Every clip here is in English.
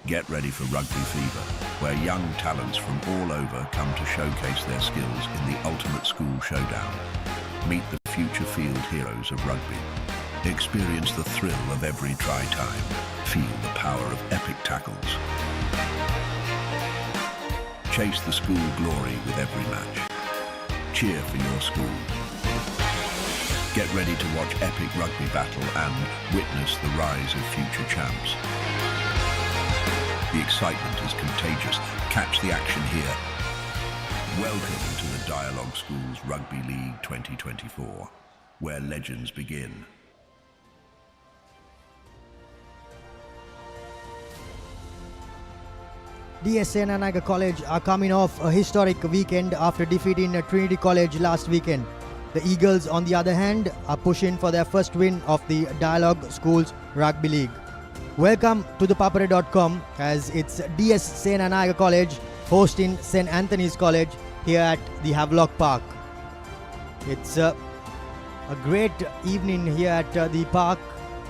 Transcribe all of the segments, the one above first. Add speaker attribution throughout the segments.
Speaker 1: Get ready for Rugby Fever, where young talents from all over come to showcase their skills in the ultimate school showdown. Meet the future field heroes of rugby. Experience the thrill of every try time. Feel the power of epic tackles. Chase the school glory with every match. Cheer for your school. Get ready to watch epic rugby battle and witness the rise of future champs. The excitement is contagious. Catch the action here. Welcome to the Dialog Schools Rugby League 2024, where legends begin.
Speaker 2: Senanayake College are coming off a historic weekend after defeating Trinity College last weekend. The Eagles, on the other hand, are pushing for their first win of the Dialog Schools Rugby League. Welcome to ThePapare.com, as it's Senanayake College hosting St. Antony's College here at the Havelock Park. It's a great evening here at the park.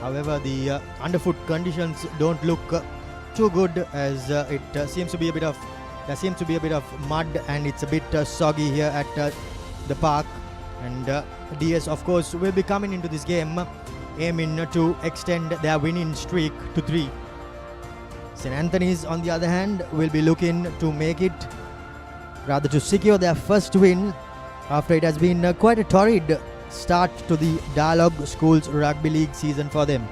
Speaker 2: However, the underfoot conditions don't look too good, as there seems to be a bit of mud, and it's a bit soggy here at the park. And DS, of course, will be coming into this game aiming to extend their winning streak to 3. St. Anthony's, on the other hand, will be looking to secure their first win after it has been quite a torrid start to the Dialog Schools Rugby League season for them.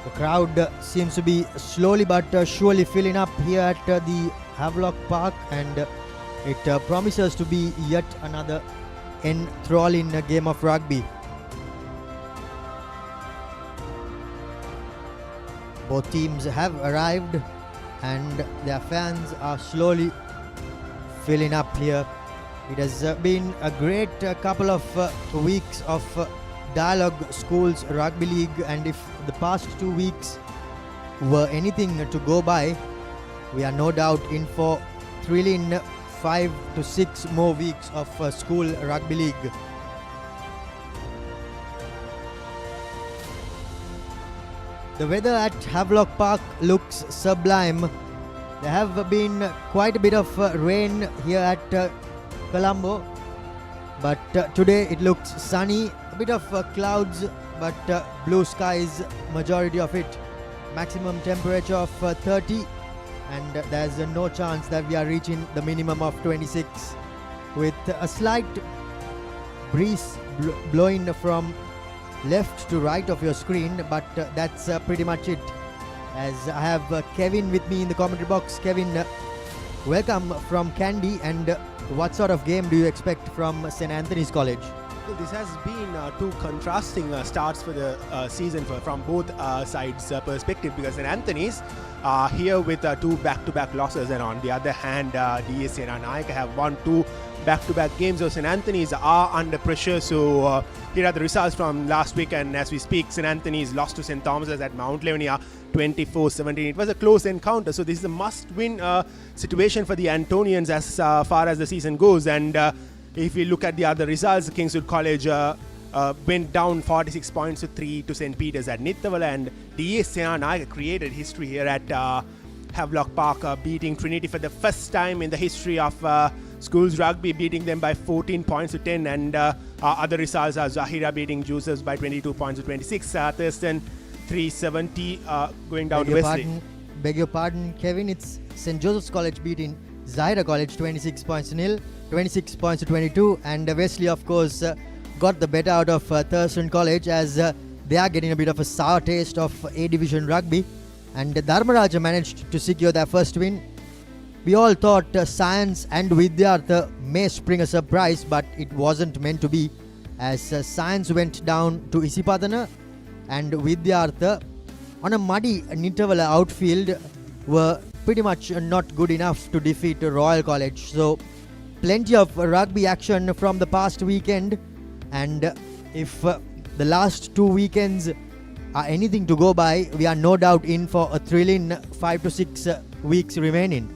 Speaker 2: The crowd seems to be slowly but surely filling up here at the Havelock Park, and it promises to be yet another enthralling game of rugby. Both teams have arrived and their fans are slowly filling up here. It has been a great couple of weeks of Dialog Schools Rugby League, and if the past 2 weeks were anything to go by, we are no doubt in for thrilling 5 to 6 more weeks of school rugby league. The weather at Havelock Park looks sublime. There have been quite a bit of rain here at Colombo, but today it looks sunny. A bit of clouds, but blue skies, majority of it. Maximum temperature of 30, and there's no chance that we are reaching the minimum of 26, with a slight breeze blowing from left to right of your screen, but that's pretty much it. As I have Kevin with me in the commentary box. Kevin, welcome from Kandy, and what sort of game do you expect from St. Anthony's College?
Speaker 3: Well, this has been two contrasting starts for the season from both sides' perspective, because St. Anthony's here with 2 back-to-back losses, and on the other hand, Senanayake have won 2 back-to-back games. So St. Anthony's are under pressure. So here are the results from last week, and as we speak, St. Anthony's lost to St. Thomas's at Mount Leonia 24-17. It was a close encounter, so this is a must-win situation for the Antonians as far as the season goes. And if we look at the other results, Kingswood College went down 46 points to 3 to St. Peter's at Nithavala, and Senanayake created history here at Havelock Park, beating Trinity for the first time in the history of schools rugby, beating them by 14 points to 10. And other results are Zahira beating Josephs by 22 points to 26, Thurston 370 going down to Wesley.
Speaker 2: Beg your pardon, Kevin, it's St. Joseph's College beating Zahira College 26 points to 0, 26 points to 22, and Wesley, of course, got the better out of Thurston College, as they are getting a bit of a sour taste of A Division rugby, and Dharmaraja managed to secure their first win. We all thought Science and Vidyartha may spring a surprise, but it wasn't meant to be, as Science went down to Isipathana, and Vidyartha, on a muddy Nithavala outfield, were pretty much not good enough to defeat Royal College. So plenty of rugby action from the past weekend, and if the last 2 weekends are anything to go by, we are no doubt in for a thrilling 5 to 6 weeks remaining.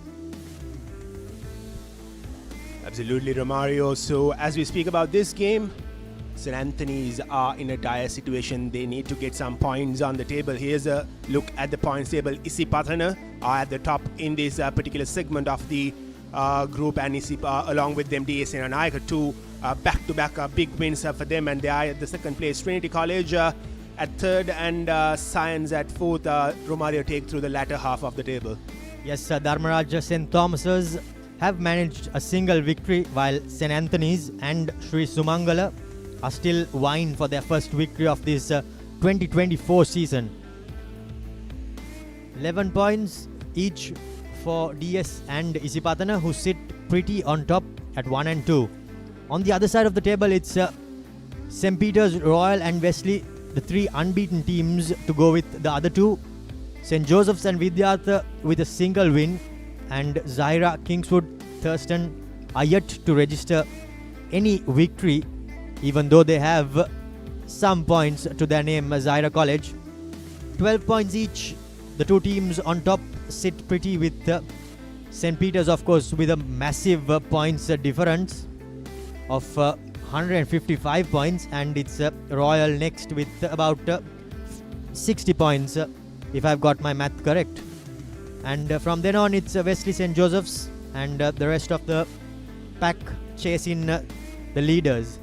Speaker 3: Absolutely, Romario. So as we speak about this game, St. Anthony's are in a dire situation. They need to get some points on the table. Here's a look at the points table. Isipatana are at the top in this particular segment of the group, and along with them Senanayake, two back-to-back big wins for them, and they are at the second place. Trinity College at third, and Science at fourth. Romario take through the latter half of the table.
Speaker 2: Yes, Dharmaraj St. Thomas's have managed a single victory, while St. Anthony's and Sri Sumangala are still vying for their first victory of this 2024 season. 11 points each for DS and Isipatana, who sit pretty on top at 1 and 2. On the other side of the table, it's St. Peter's, Royal and Wesley, the three unbeaten teams to go with the other two. St. Joseph's and Vidyartha with a single win, and Zaira, Kingswood, Thurston are yet to register any victory, even though they have some points to their name, Zaira College. 12 points each. The two teams on top sit pretty, with St. Peter's, of course, with a massive points difference of 155 points, and it's Royal next with about 60 points, if I've got my math correct. And from then on, it's Wesley, St. Joseph's, and the rest of the pack chasing the leaders.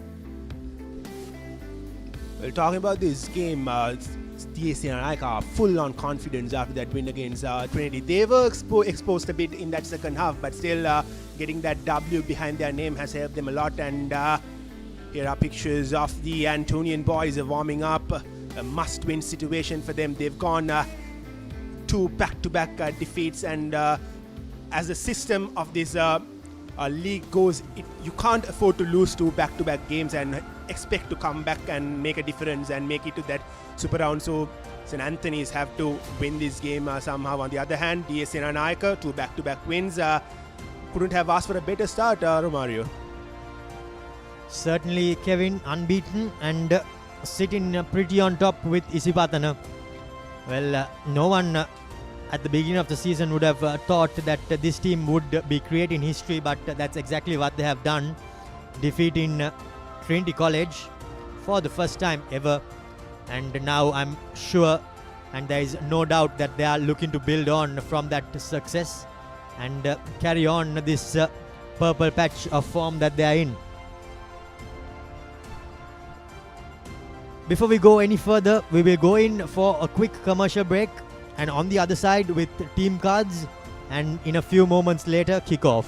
Speaker 3: Well, talking about this game, Senanayake are full on confidence after that win against Trinity. They were exposed a bit in that second half, but still getting that W behind their name has helped them a lot. And here are pictures of the Antonian boys warming up. A must-win situation for them. They've gone two back-to-back defeats, and as the system of this league goes, you can't afford to lose two back-to-back games and expect to come back and make a difference and make it to that super round. So St. Anthony's have to win this game somehow. On the other hand, Senanayake, two back-to-back wins, couldn't have asked for a better start, Romario.
Speaker 2: Certainly, Kevin, unbeaten and sitting pretty on top with Isipatana. Well, no one at the beginning of the season would have thought that this team would be creating history, but that's exactly what they have done, defeating Trinity College for the first time ever. And now I'm sure, and there is no doubt, that they are looking to build on from that success and carry on this purple patch of form that they are in. Before we go any further, we will go in for a quick commercial break, and on the other side with team cards, and in a few moments later, kick off.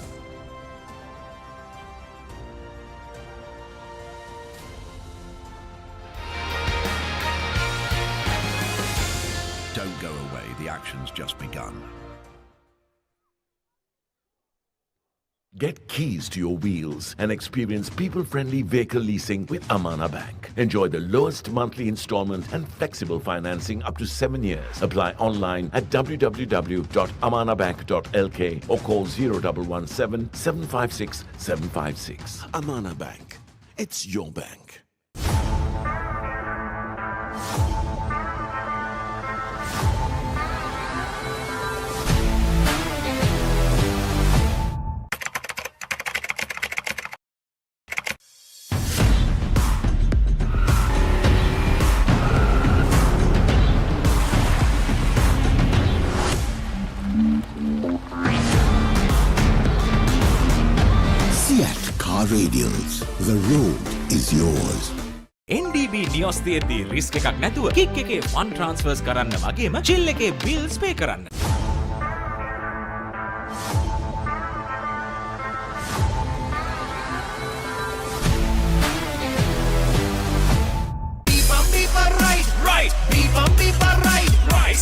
Speaker 1: Don't go away, the action's just begun.
Speaker 4: Get keys to your wheels and experience people-friendly vehicle leasing with Amana Bank. Enjoy the lowest monthly installment and flexible financing up to 7 years. Apply online at www.amanabank.lk or call 0117 756 756. Amana Bank. It's your bank.
Speaker 5: Radials. The road is yours.
Speaker 6: NDB නියොස් තියෙද්දී risk එකක් නැතුව kick එකේ fun ට්‍රාන්ස්ෆර්ස් කරන්න වගේම chill එකේ bills පේ කරන්න.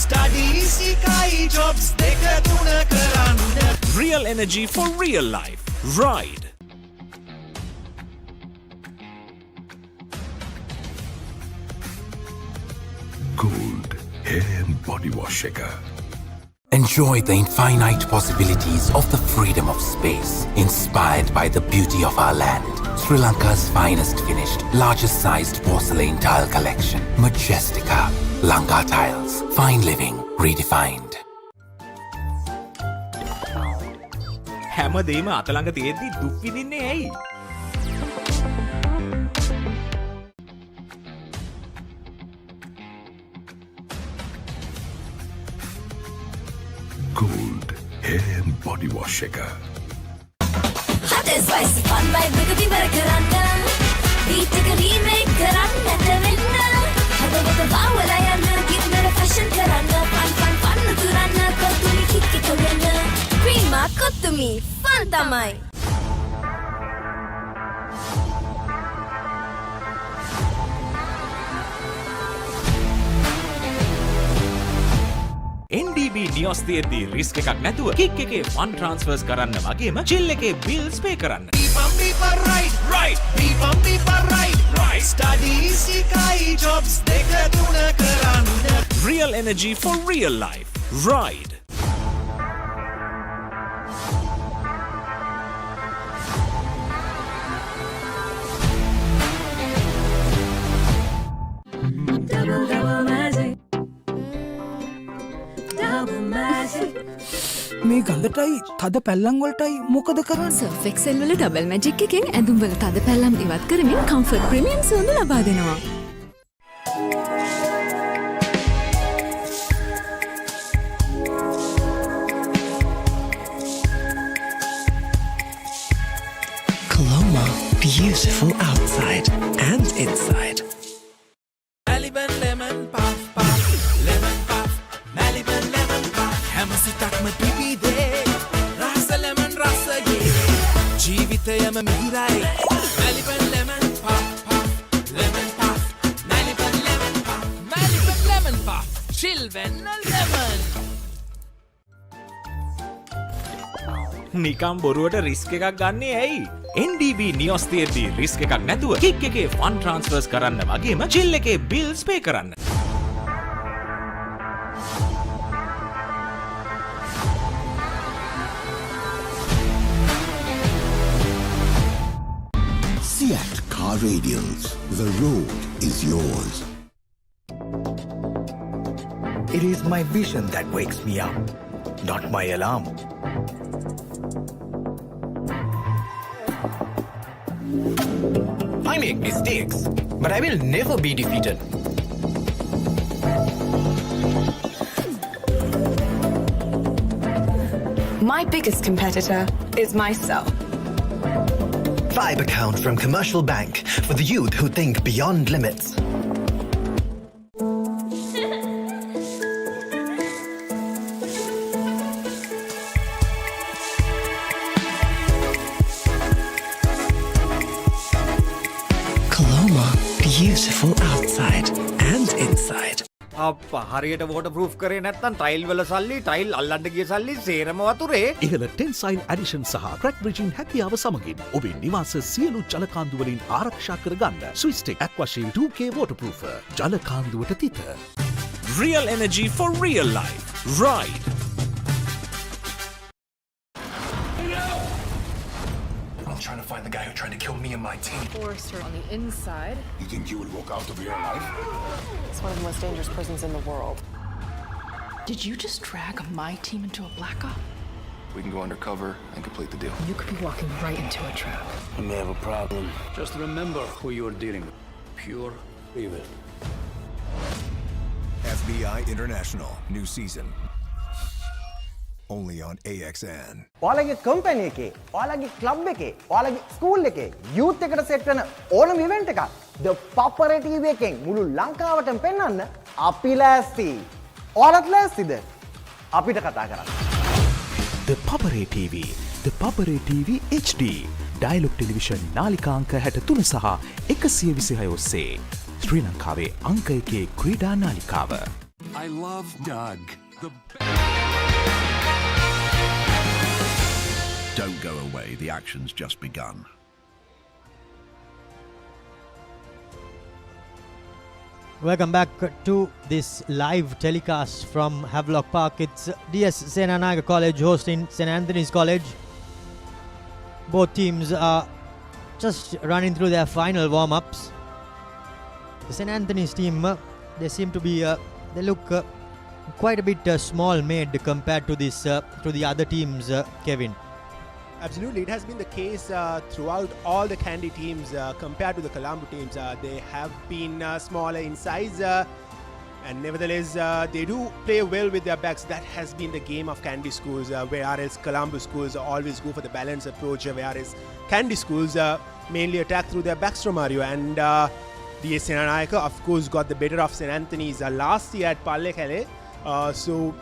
Speaker 6: Studies ikai jobs deka tuna karanna. Real energy for real life. Ride.
Speaker 7: Gold hair and body wash shaker.
Speaker 8: Enjoy the infinite possibilities of the freedom of space, inspired by the beauty of our land. Sri Lanka's finest finished, largest sized porcelain tile collection. Majestica. Lanka Tiles. Fine living redefined.
Speaker 6: හැමදේම අතළඟ තියෙද්දි දුක් විඳින්නේ ඇයි?
Speaker 7: body wash එක.
Speaker 9: Hot and spicy fun vibe එක දිවර කරන්න. Beat එක remake කරන්න නැතවෙන්න. හදවත බාවලා යන්න ගින්නර fashion කරන්න. Fun උතුරන්න කොතුමි kick එක වෙන්න. Cream කොතුමි fun තමයි.
Speaker 6: NDB නියොස් තියෙද්දී රිස්ක් එකක් නැතුව කික් එකේ ෆන් ට්‍රාන්ස්ෆර්ස් කරන්න වගේම චිල් එකේ බිල්ස් පේ කරන්න. Real energy for real life. Ride.
Speaker 10: මේ ගඳටයි තද පැල්ලම් වලටයි මොකද කරන්නේ?
Speaker 11: Surf Excel වල ඩබල් මැජික් එකෙන් ඇඳුම් වල තද පැල්ලම් ඉවත් කරමින් කම්ෆර්ට් ප්‍රීමියම් සුවඳ ලබා දෙනවා.
Speaker 10: Colombo, beautiful outside and inside.
Speaker 8: Maliban lemon puff puff, lemon puff, Maliban lemon puff. Hamasitakma pipide, rasa lemon rasa ye. Jeevithayama mihirai, Maliban lemon puff puff, lemon puff, Maliban lemon puff, Maliban lemon puff, chilvenna lemon.
Speaker 6: නිකම් බොරුවට risk එකක් ගන්නේ ඇයි? NDB නියොස් තියෙද්දී risk එකක් නැතුව kick එකේ fun ට්‍රාන්ස්ෆර්ස් කරන්න වගේම චිල් එකේ බිල්ස් පේ කරන්න.
Speaker 5: Seat Car Radials. The road is yours.
Speaker 10: It is my vision that wakes me up, not my alarm. I make mistakes, but I will never be defeated.
Speaker 11: My biggest competitor is myself.
Speaker 10: Vibe account from Commercial Bank for the youth who think beyond limits. Colombo, beautiful outside and inside.
Speaker 12: අප්පා හරියට waterproof කරේ නැත්නම් tile වල සල්ලි tile අල්ලන්න ගිය සල්ලි සේරම වතුරේ.
Speaker 13: ඉහළ ටෙන්සයිල් ඇඩිෂන් සහ ක්‍රැක් බ්‍රිජින් හැකියාව සමගින් ඔබේ නිවාස සියලු ජලකාන්දු වලින් ආරක්ෂා කරගන්න. ස්විස්ටෙක් ඇක්වාෂීල්ඩ් 2K waterproofer. ජලකාන්දුවට තිත.
Speaker 6: Real energy for real life. Ride.
Speaker 14: I'm trying to find the guy who tried to kill me and my team.
Speaker 15: Forrester on the inside.
Speaker 14: You think you would walk out of your life?
Speaker 15: It's one of the most dangerous prisons in the world. Did you just drag my team into a black op?
Speaker 14: We can go undercover and complete the deal.
Speaker 15: You could be walking right into a trap.
Speaker 16: I may have a problem. Just remember who you're dealing with. Pure evil.
Speaker 17: FBI International, new season. Only on AXN.
Speaker 18: ඔයාලගේ company එකේ, ඔයාලගේ club එකේ, ඔයාලගේ school එකේ youth එකට set වෙන ඕනම event එකක් The Papare TV එකෙන් මුළු ලංකාවටම පෙන්වන්න අපි ලෑස්ති. ඔයාලත් ලෑස්තිද? අපිට කතා කරන්න.
Speaker 13: The Papare TV, The Papare TV HD, Dialog Television නාලිකාංක 63 සහ 126 ඔස්සේ ශ්‍රී ලංකාවේ අංක 1 ක්‍රීඩා නාලිකාව.
Speaker 7: I love Doug.
Speaker 1: Don't go away, the action's just begun.
Speaker 2: Welcome back to this live telecast from Havelock Park. It's DS Senanayake College hosting St. Anthony's College. Both teams are just running through their final warm-ups. The St. Anthony's team, they seem to be, they look quite a bit small-made compared to this, to the other teams, Kevin.
Speaker 3: Absolutely, it has been the case throughout all the Kandy teams compared to the Colombo teams. They have been smaller in size And nevertheless, they do play well with their backs. That has been the game of Kandy schools, whereas Colombo schools always go for the balanced approach, whereas Kandy schools mainly attack through their backs, Romario. And the Senanayake, of course, got the better of St. Antony's last year at Palle. So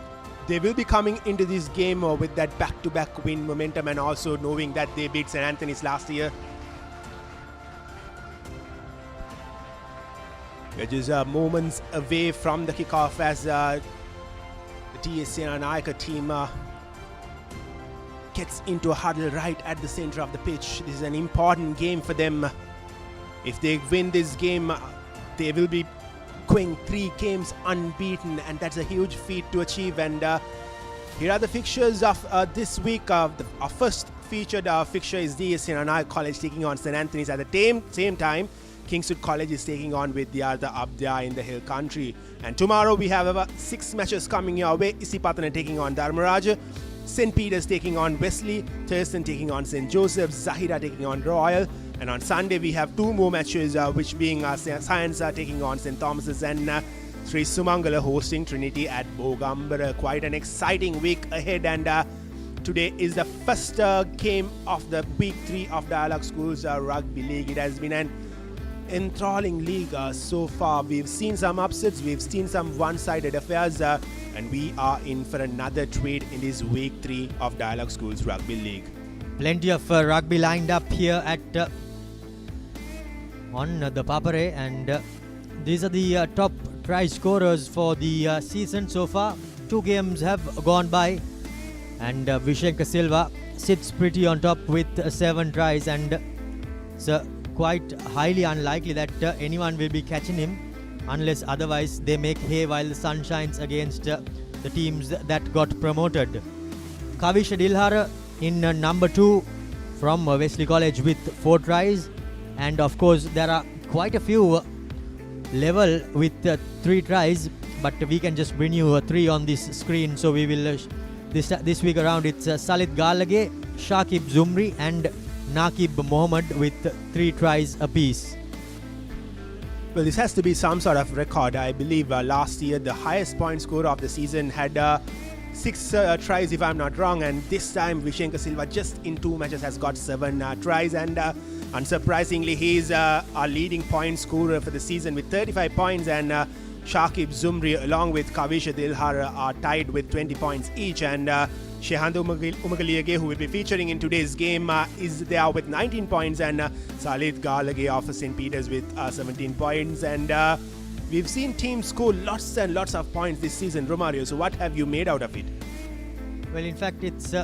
Speaker 3: they will be coming into this game with that back-to-back win momentum, and also knowing that they beat St. Antony's last year. We're just moments away from the kickoff as the TS Senanayake team gets into a huddle right at the center of the pitch. This is an important game for them. If they win this game, they will be going 3 games unbeaten, and that's a huge feat to achieve. And here are the fixtures of this week. Our first featured fixture is the Senanayake College taking on St. Antony's. At the same time, Kingswood College is taking on with the other up there in the hill country. And tomorrow we have 6 matches coming your way. Isipatana taking on Dharmaraja, St. Peter's taking on Wesley, Thurston taking on St. Joseph's, Zahira taking on Royal. And on Sunday we have 2 more matches, which being Science taking on St. Thomas's, and Sri Sumangala hosting Trinity at Bogambara. Quite an exciting week ahead, and today is the first game of the week 3 of Dialog Schools Rugby League. It has been an enthralling league so far. We've seen some upsets, we've seen some one-sided affairs, and we are in for another treat in this week 3 of Dialog Schools Rugby League.
Speaker 2: Plenty of rugby lined up here at on the Papare, and these are the top try scorers for the season so far. 2 games have gone by, and Vishenka Silva sits pretty on top with 7 tries, and it's quite highly unlikely that anyone will be catching him, unless otherwise they make hay while the sun shines against the teams that got promoted. Kavisha Dilhara in number 2 from Wesley College with 4 tries, and of course there are quite a few level with 3 tries, but we can just bring you 3 on this screen. So we will this week around it's Salit Galage, Shakib Zumri and Nakib Mohammed with 3 tries apiece.
Speaker 3: Well, this has to be some sort of record. I believe last year the highest point scorer of the season had 6 tries, if I'm not wrong, and this time Vishenka Silva just in 2 matches has got 7 tries, and unsurprisingly he's our leading point scorer for the season with 35 points, and Shakib Zumri along with Kavisha Dilhara are tied with 20 points each, and Shehandu Umagaliyage, who will be featuring in today's game, is there with 19 points, and Salit Galage of St. Peter's with 17 points, and we've seen teams score lots and lots of points this season. Romario, so what have you made out of it?
Speaker 2: Well, in fact, it's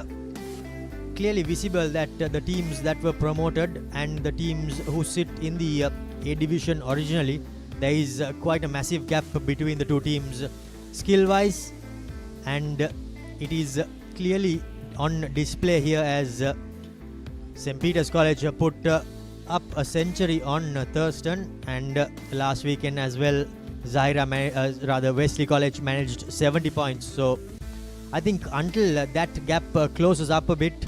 Speaker 2: clearly visible that the teams that were promoted and the teams who sit in the A division originally, there is quite a massive gap between the 2 teams skill-wise, and it is clearly on display here as St. Peter's College put up a century on Thurston, and last weekend as well Wesley College managed 70 points. So I think until that gap closes up a bit,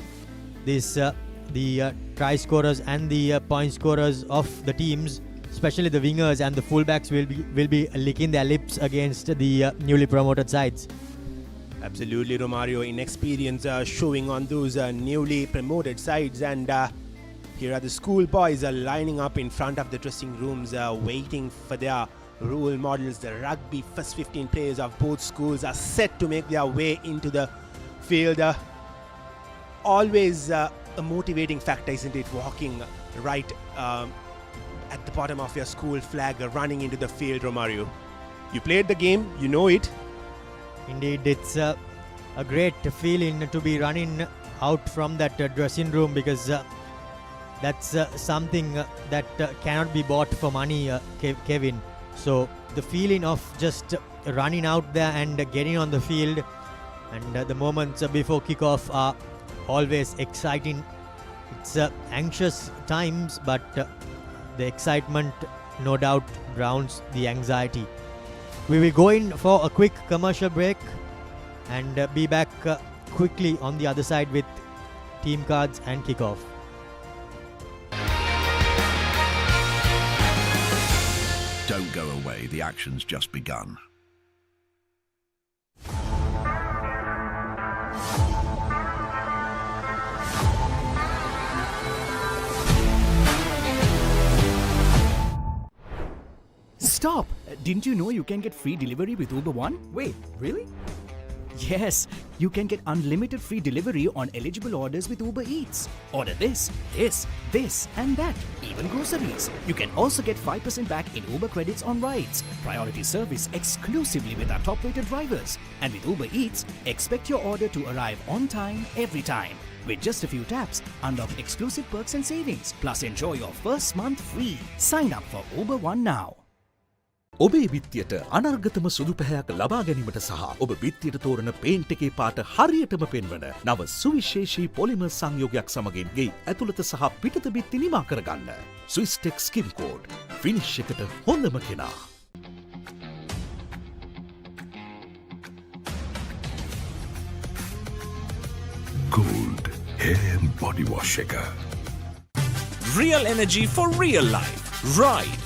Speaker 2: this the try scorers and the point scorers of the teams, especially the wingers and the fullbacks, will be licking their lips against the newly promoted sides.
Speaker 3: Absolutely, Romario. Inexperience showing on those newly promoted sides, and here are the school boys lining up in front of the dressing rooms, waiting for their role models. The rugby first 15 players of both schools are set to make their way into the field. Always a motivating factor, isn't it? Walking right at the bottom of your school flag, running into the field, Romario. You played the game, you know it.
Speaker 2: Indeed, it's a great feeling to be running out from that dressing room, because that's something that cannot be bought for money, Kevin. So the feeling of just running out there and getting on the field, and the moments before kickoff are always exciting. It's anxious times, but the excitement no doubt drowns the anxiety. We will go in for a quick commercial break and be back quickly on the other side with team cards and kickoff.
Speaker 1: Don't go away, the action's just begun.
Speaker 19: Stop! Didn't you know you can get free delivery with Uber One?
Speaker 12: Wait, really?
Speaker 19: Yes, you can get unlimited free delivery on eligible orders with Uber Eats. Order this, and that, even groceries. You can also get 5% back in Uber credits on rides. Priority service exclusively with our top-rated drivers. And with Uber Eats, expect your order to arrive on time, every time. With just a few taps, unlock exclusive perks and savings. Plus enjoy your first month free. Sign up for Uber One now.
Speaker 6: ඔබේ බිත්තියට අනර්ගතම සුදු පැහැයක් ලබා ගැනීමට සහ ඔබ බිත්තියට තෝරන paint එකේ පාට හරියටම පෙන්වන නව සුවිශේෂී පොලිමර් සංයෝගයක් සමගින් ගේ ඇතුළත සහ පිටත බිත්ති නිමා කරගන්න. ස්විස්ටෙක් ස්කින් කෝඩ් ෆිනිෂ් එකට හොඳම කෙනා.
Speaker 7: Gold hair and body wash එක.
Speaker 6: Real energy for real life. Ride.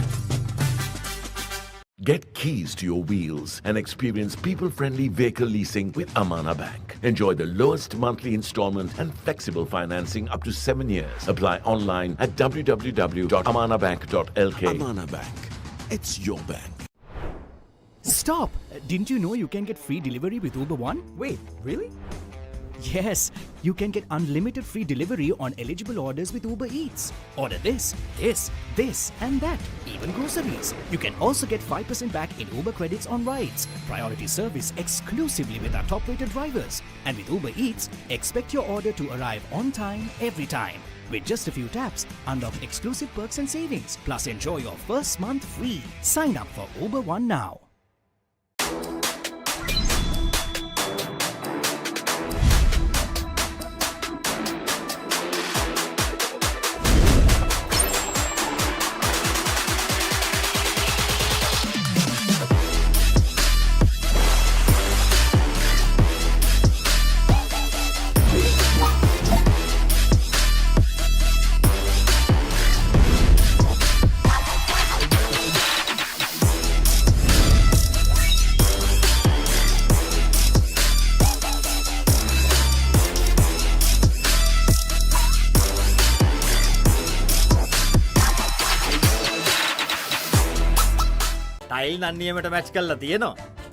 Speaker 4: Get keys to your wheels and experience people-friendly vehicle leasing with Amana Bank. Enjoy the lowest monthly installment and flexible financing up to 7 years. Apply online at www.amanabank.lk.
Speaker 7: Amana Bank. It's your bank.
Speaker 19: Stop! Didn't you know you can get free delivery with Uber One?
Speaker 12: Wait, really?
Speaker 19: Yes, you can get unlimited free delivery on eligible orders with Uber Eats. Order this, and that, even groceries. You can also get 5% back in Uber credits on rides. Priority service exclusively with our top-rated drivers. And with Uber Eats, expect your order to arrive on time, every time. With just a few taps, unlock exclusive perks and savings. Plus enjoy your first month free. Sign up for Uber One now.
Speaker 12: Tile නන්නියමට match කරලා තියෙනවා.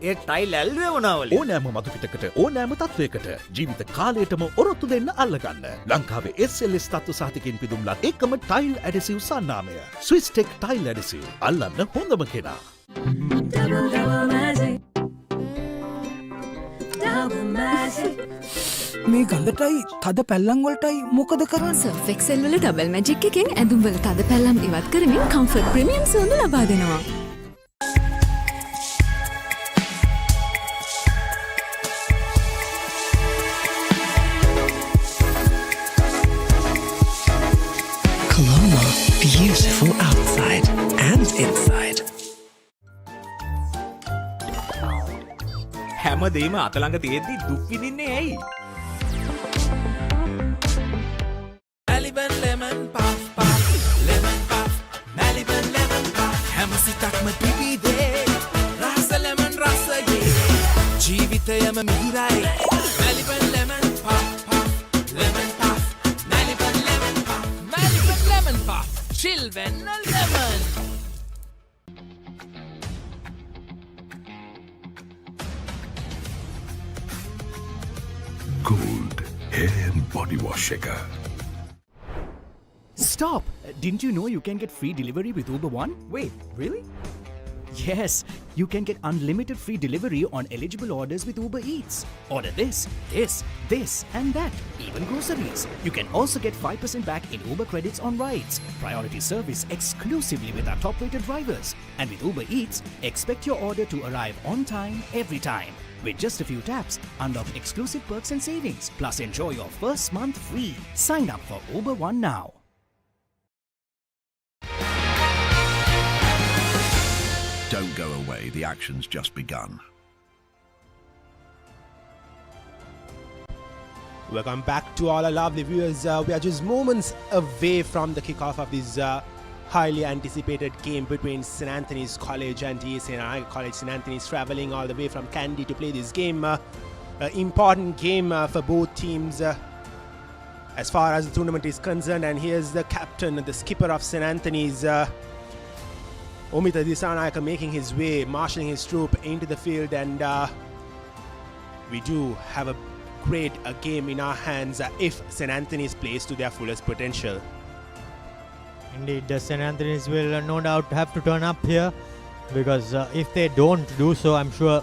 Speaker 12: ඒ tile ඇල්ලුවේ මොනවලු?
Speaker 6: ඕනෑම මතු පිටකට ඕනෑම තත්වයකට ජීවිත කාලයටම ඔරොත්තු දෙන්න අල්ලගන්න. ලංකාවේ SLS තත්ත්ව සහතිකෙන් පිදුම්ලත් එකම ටයිල් ඇඩෙසිව් සන්නාමය. ස්විස්ටෙක් ටයිල් ඇඩෙසිව්. අල්ලන්න හොඳම කෙනා.
Speaker 20: මේ ගඳටයි තද පැල්ලම් වලටයි මොකද කරන්නේ?
Speaker 11: සර්ෆ් එක්සෙල් වල ඩබල් මැජික් එකෙන් ඇඳුම් වල තද පැල්ලම් ඉවත් කරමින් කම්ෆර්ට් ප්‍රීමියම් සුවඳ ලබා දෙනවා.
Speaker 10: Colombo, beautiful outside and inside.
Speaker 6: හැමදේම අතළඟ තියෙද්දි දුක් විඳින්නේ ඇයි?
Speaker 21: Maliban lemon puff puff, lemon puff, Maliban lemon puff. හැම සිතක්ම පිපිදේ, රස lemon රසයේ, ජීවිතයම මිහිරයි. Maliban lemon puff puff, lemon puff, Maliban lemon puff, Maliban lemon puff, chill when a lemon.
Speaker 7: Gold hair and body wash එක.
Speaker 19: Stop! Didn't you know you can get free delivery with Uber One?
Speaker 12: Wait, really?
Speaker 19: Yes, you can get unlimited free delivery on eligible orders with Uber Eats. Order this, and that, even groceries. You can also get 5% back in Uber credits on rides. Priority service exclusively with our top-rated drivers. And with Uber Eats, expect your order to arrive on time, every time. With just a few taps, unlock exclusive perks and savings. Plus enjoy your first month free. Sign up for Uber One now.
Speaker 1: Don't go away, the action's just begun.
Speaker 3: Welcome back to all our lovely viewers. We are just moments away from the kickoff of this highly anticipated game between St. Antony's College and Senanayake College. St. Antony's travelling all the way from Kandy to play this game. Important game for both teams as far as the tournament is concerned. And here's the captain, the skipper of St. Antony's, Omita Disanayake making his way, marshalling his troop into the field, and we do have a great game in our hands if St. Anthony's plays to their fullest potential.
Speaker 2: Indeed, the St. Anthony's will no doubt have to turn up here, because if they don't do so, I'm sure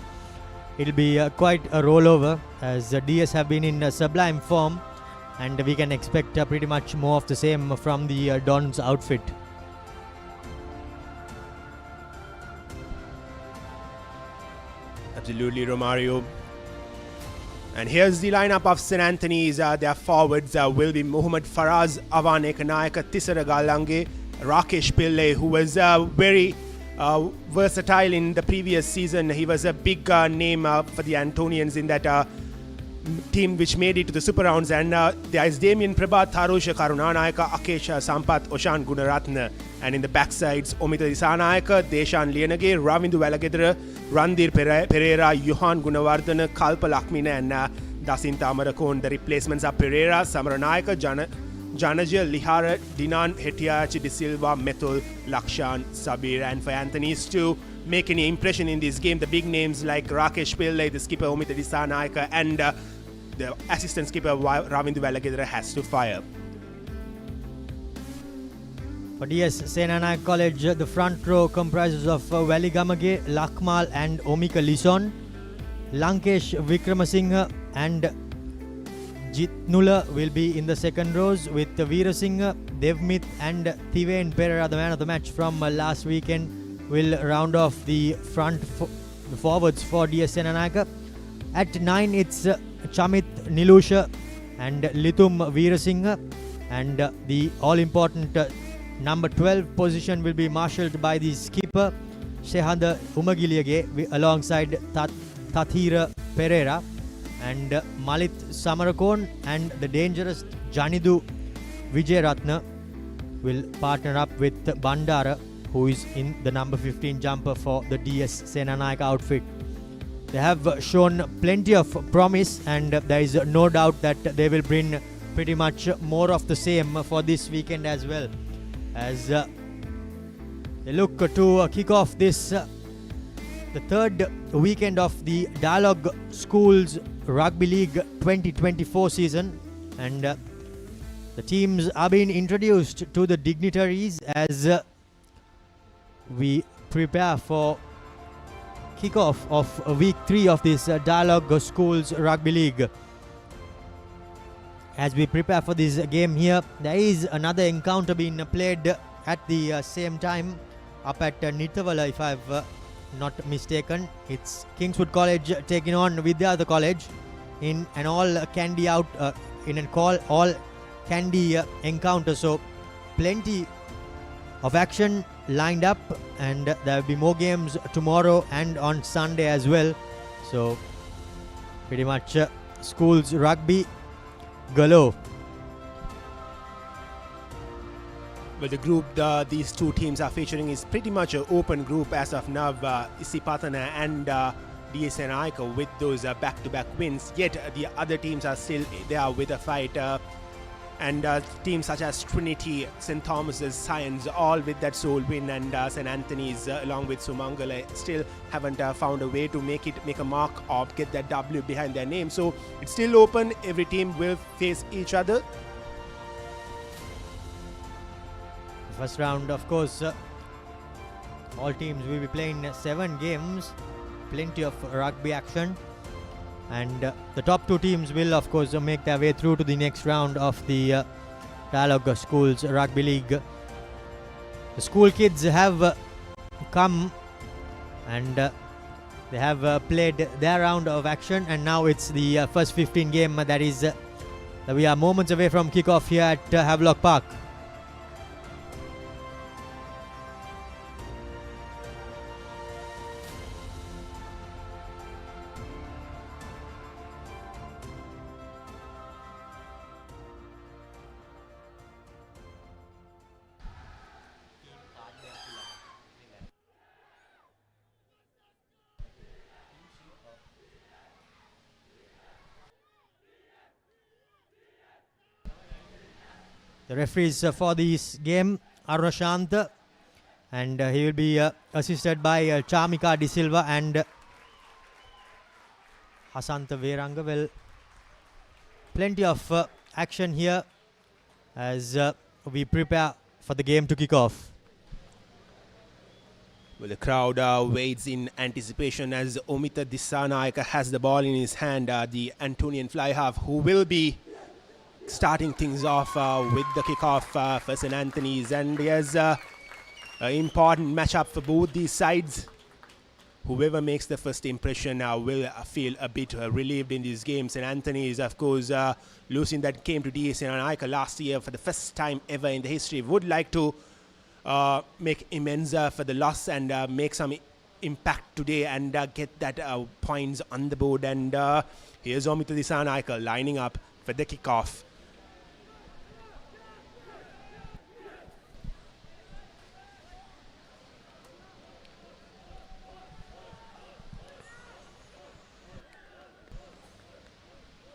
Speaker 2: it'll be quite a rollover, as DS have been in sublime form, and we can expect pretty much more of the same from the Dons outfit.
Speaker 3: Absolutely, Romario. And here's the lineup of St. Anthony's. Their forwards will be Muhammad Faraz, Avan Ekanayaka, Tisara Galange, Rakesh Pillai, who was very versatile in the previous season. He was a big name for the Antonians in that team which made it to the super rounds. And there is Damien Prabhat, Tharusha Karunanayaka, Akesh Sampath, Oshan Gunaratna. And in the backsides, Omita Disanayake, Deshan Lienage, Ravindu Valagedra, Randir Pereira, Johan Gunawardana, Kalpa Lakmina, and Dasinta Amarakon. The replacements are Pereira, Samaranayaka, Janaja, Lihara, Dinan, Hetiachi, De Silva, Methul, Lakshan, Sabir. And for Anthony's to make any impression in this game, the big names like Rakesh Pillai, the skipper Omita Disanayake, and the assistant skipper Ravindu Valagedra has to fire.
Speaker 2: For DS Senanayake College, the front row comprises of Valigamage, Lakmal and Omika Lison. Lankesh Vikramasinghe and Jitnula will be in the second rows, with Veerasinghe, Devmith and Thivain Pereira, the man of the match from last weekend, will round off the forwards for DS Senanayake. At 9 it's Chamit Nilusha and Lithum Veerasinghe, and the all-important number 12 position will be marshalled by the skipper Shehanda Umagiliage alongside Tathira Pereira, and Malit Samarakon and the dangerous Janidu Vijayaratna will partner up with Bandara, who is in the number 15 jumper for the DS Senanayake outfit. They have shown plenty of promise, and there is no doubt that they will bring pretty much more of the same for this weekend as well, as they look to kick off this the third weekend of the Dialog Schools Rugby League 2024 season, and the teams are being introduced to the dignitaries as we prepare for kickoff of week 3 of this Dialog Schools Rugby League. As we prepare for this game here, there is another encounter being played at the same time up at Nithavala, if I've not mistaken. It's Kingswood College taking on Vidyartha College in an all Kandy all Kandy encounter. So plenty of action lined up, and there will be more games tomorrow and on Sunday as well. So pretty much schools rugby galore.
Speaker 3: Well, the group these two teams are featuring is pretty much an open group as of now. Isipatana and DS Senanayake with those back-to-back wins. Yet the other teams are still there with a fight. And teams such as Trinity, St. Thomas's, Science, all with that sole win, and St. Anthony's along with Sumangala still haven't found a way to make a mark or get that W behind their name. So it's still open. Every team will face each other.
Speaker 2: First round, of course, all teams will be playing 7 games, plenty of rugby action, and the top 2 teams will of course make their way through to the next round of the Dialog Schools Rugby League. The school kids have come and they have played their round of action, and now it's the first 15 game that we are moments away from kickoff here at Havelock Park. The referees for this game, Arunashant And he will be assisted by Chamika De Silva and Hasanta Veranga. Well, plenty of action here as we prepare for the game to kick off.
Speaker 3: Well, the crowd waits in anticipation as Omita Disanayake has the ball in his hand, the Antonian fly half, who will be starting things off with the kickoff for St. Anthony's. And there's an important matchup for both these sides. Whoever makes the first impression will feel a bit relieved in this game. St. Anthony's, of course, losing that game to Senanayake last year for the first time ever in the history, would like to make amends for the loss and make some impact today and get that points on the board. And here's Omita Disanayake lining up for the kickoff.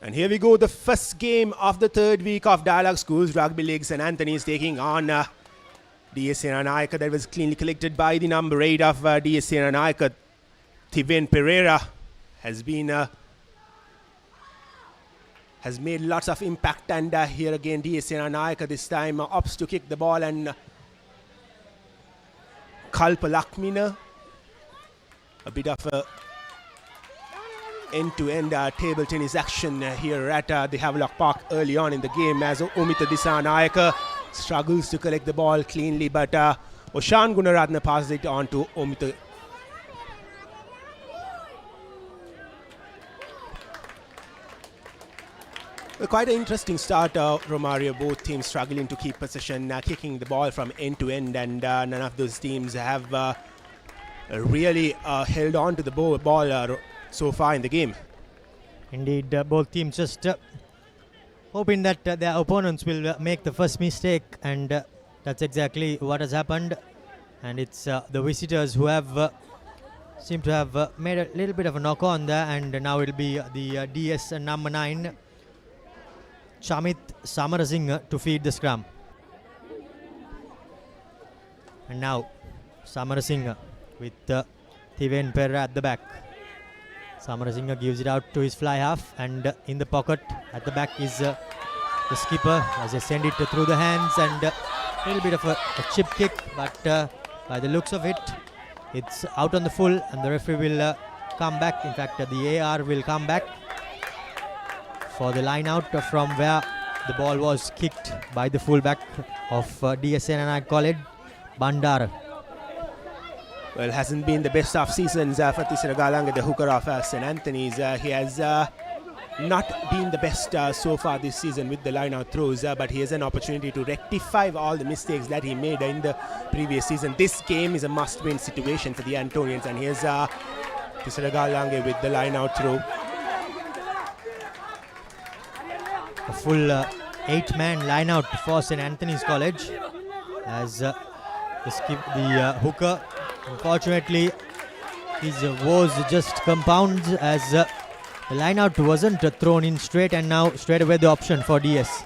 Speaker 3: And here we go, the first game of the third week of Dialog Schools Rugby League. St. Anthony's taking on DS Senanayake. That was cleanly collected by the number 8 of DS Senanayake. Thiven Pereira has made lots of impact, and here again DS Senanayake this time opts to kick the ball, and Kalpa Lakmina, a bit of a end-to-end table tennis action here at the Havelock Park early on in the game as Omita Disanayake struggles to collect the ball cleanly, but Oshan Gunaratne passes it on to Omita. Quite an interesting start, Romario. Both teams struggling to keep possession, kicking the ball from end to end, and none of those teams have really held on to the ball so far in the game.
Speaker 2: Indeed, both teams just hoping that their opponents will make the first mistake, and that's exactly what has happened. And it's the visitors who have seem to have made a little bit of a knock on there, and now it'll be the DS number 9 Chamit Samarasinghe to feed the scrum. And now Samarasinghe with Thiven Pereira at the back. Samarasinghe gives it out to his fly half, and in the pocket at the back is the skipper as they send it through the hands, and a little bit of a chip kick, but by the looks of it, it's out on the full, and the referee will come back. In fact, the AR will come back for the line out from where the ball was kicked by the fullback of DS Senanayake College, Bandara.
Speaker 3: Well, hasn't been the best of seasons for Tisara Galange, the hooker of St. Anthony's. He has not been the best so far this season with the line-out throws, but he has an opportunity to rectify all the mistakes that he made in the previous season. This game is a must-win situation for the Antonians, and here's Tisara Galange with the line-out throw.
Speaker 2: A full 8-man line-out for St. Anthony's College as the hooker, unfortunately, his woes just compounds as the line-out wasn't thrown in straight, and now straight away the option for DS.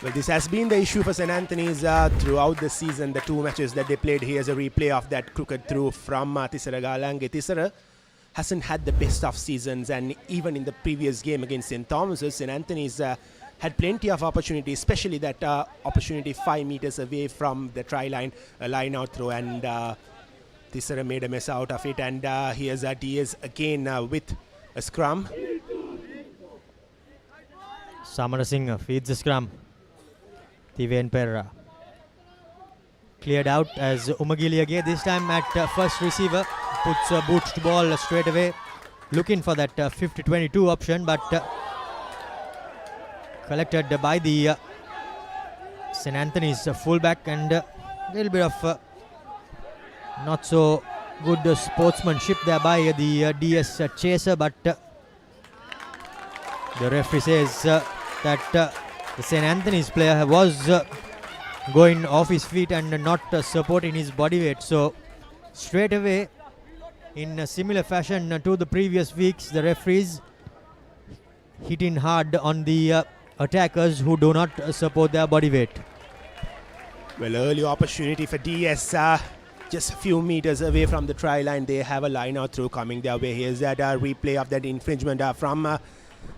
Speaker 3: Well, this has been the issue for St. Anthony's throughout the season. The two matches that they played, here's a replay of that crooked throw from Tisara Galange. Tisara hasn't had the best of seasons, and even in the previous game against St. Thomas's, St. Anthony's had plenty of opportunity, especially that opportunity 5 meters away from the try line, a line-out throw, and Tisara made a mess out of it. And here's DS again with a scrum.
Speaker 2: Samarasinghe feeds the scrum. Thiven Pereira cleared out as Umagiliage this time at first receiver puts a boot to ball straight away, looking for that 50-22 option, but collected by the St. Anthony's fullback, and a little bit of not so good sportsmanship there by the DS chaser, but the referee says that the St. Anthony's player was going off his feet and not supporting his body weight. So straight away, in a similar fashion to the previous weeks, the referees hitting hard on the attackers who do not support their body weight.
Speaker 3: Well, early opportunity for DS just a few meters away from the try line. They have a line out through coming their way. Here's that replay of that infringement from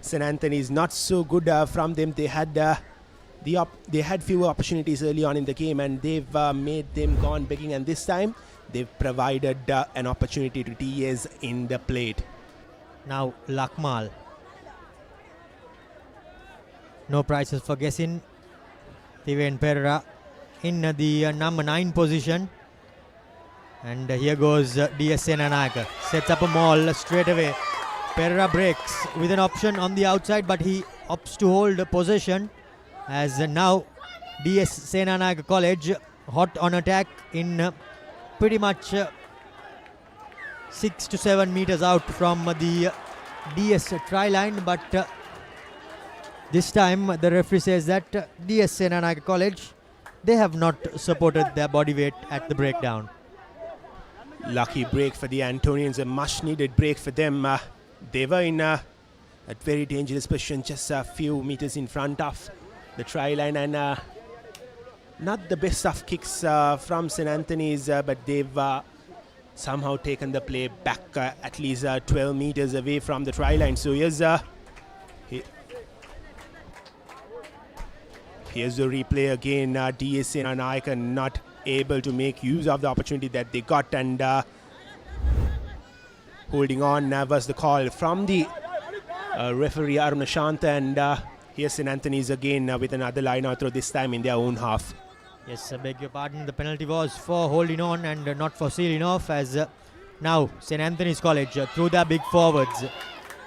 Speaker 3: St. Anthony's. Not so good from them. They had fewer opportunities early on in the game, and they've made them gone begging, and this time they've provided an opportunity to DS in the plate.
Speaker 2: Now Lakmal. No prizes for guessing. Tiven Pereira in the number 9 position. And here goes DS Senanayake. Sets up a maul straight away. Pereira breaks with an option on the outside, but he opts to hold possession. As now DS Senanayake College hot on attack in pretty much 6 to 7 meters out from the DS try line, but this time the referee says that DS Senanayake College, they have not supported their body weight at the breakdown.
Speaker 3: Lucky break for the Antonians, a much needed break for them. They were in a very dangerous position, just a few meters in front of the try line, and not the best of kicks from St. Anthony's, but they've somehow taken the play back at least 12 meters away from the try line. So here's the replay again. DS Senanayake not able to make use of the opportunity that they got, and holding on was the call from the referee Aruna Shanta, and here's St. Anthony's again with another line out throw, this time in their own half.
Speaker 2: Yes, I beg your pardon. The penalty was for holding on and not for sealing off, as now St. Anthony's College through their big forwards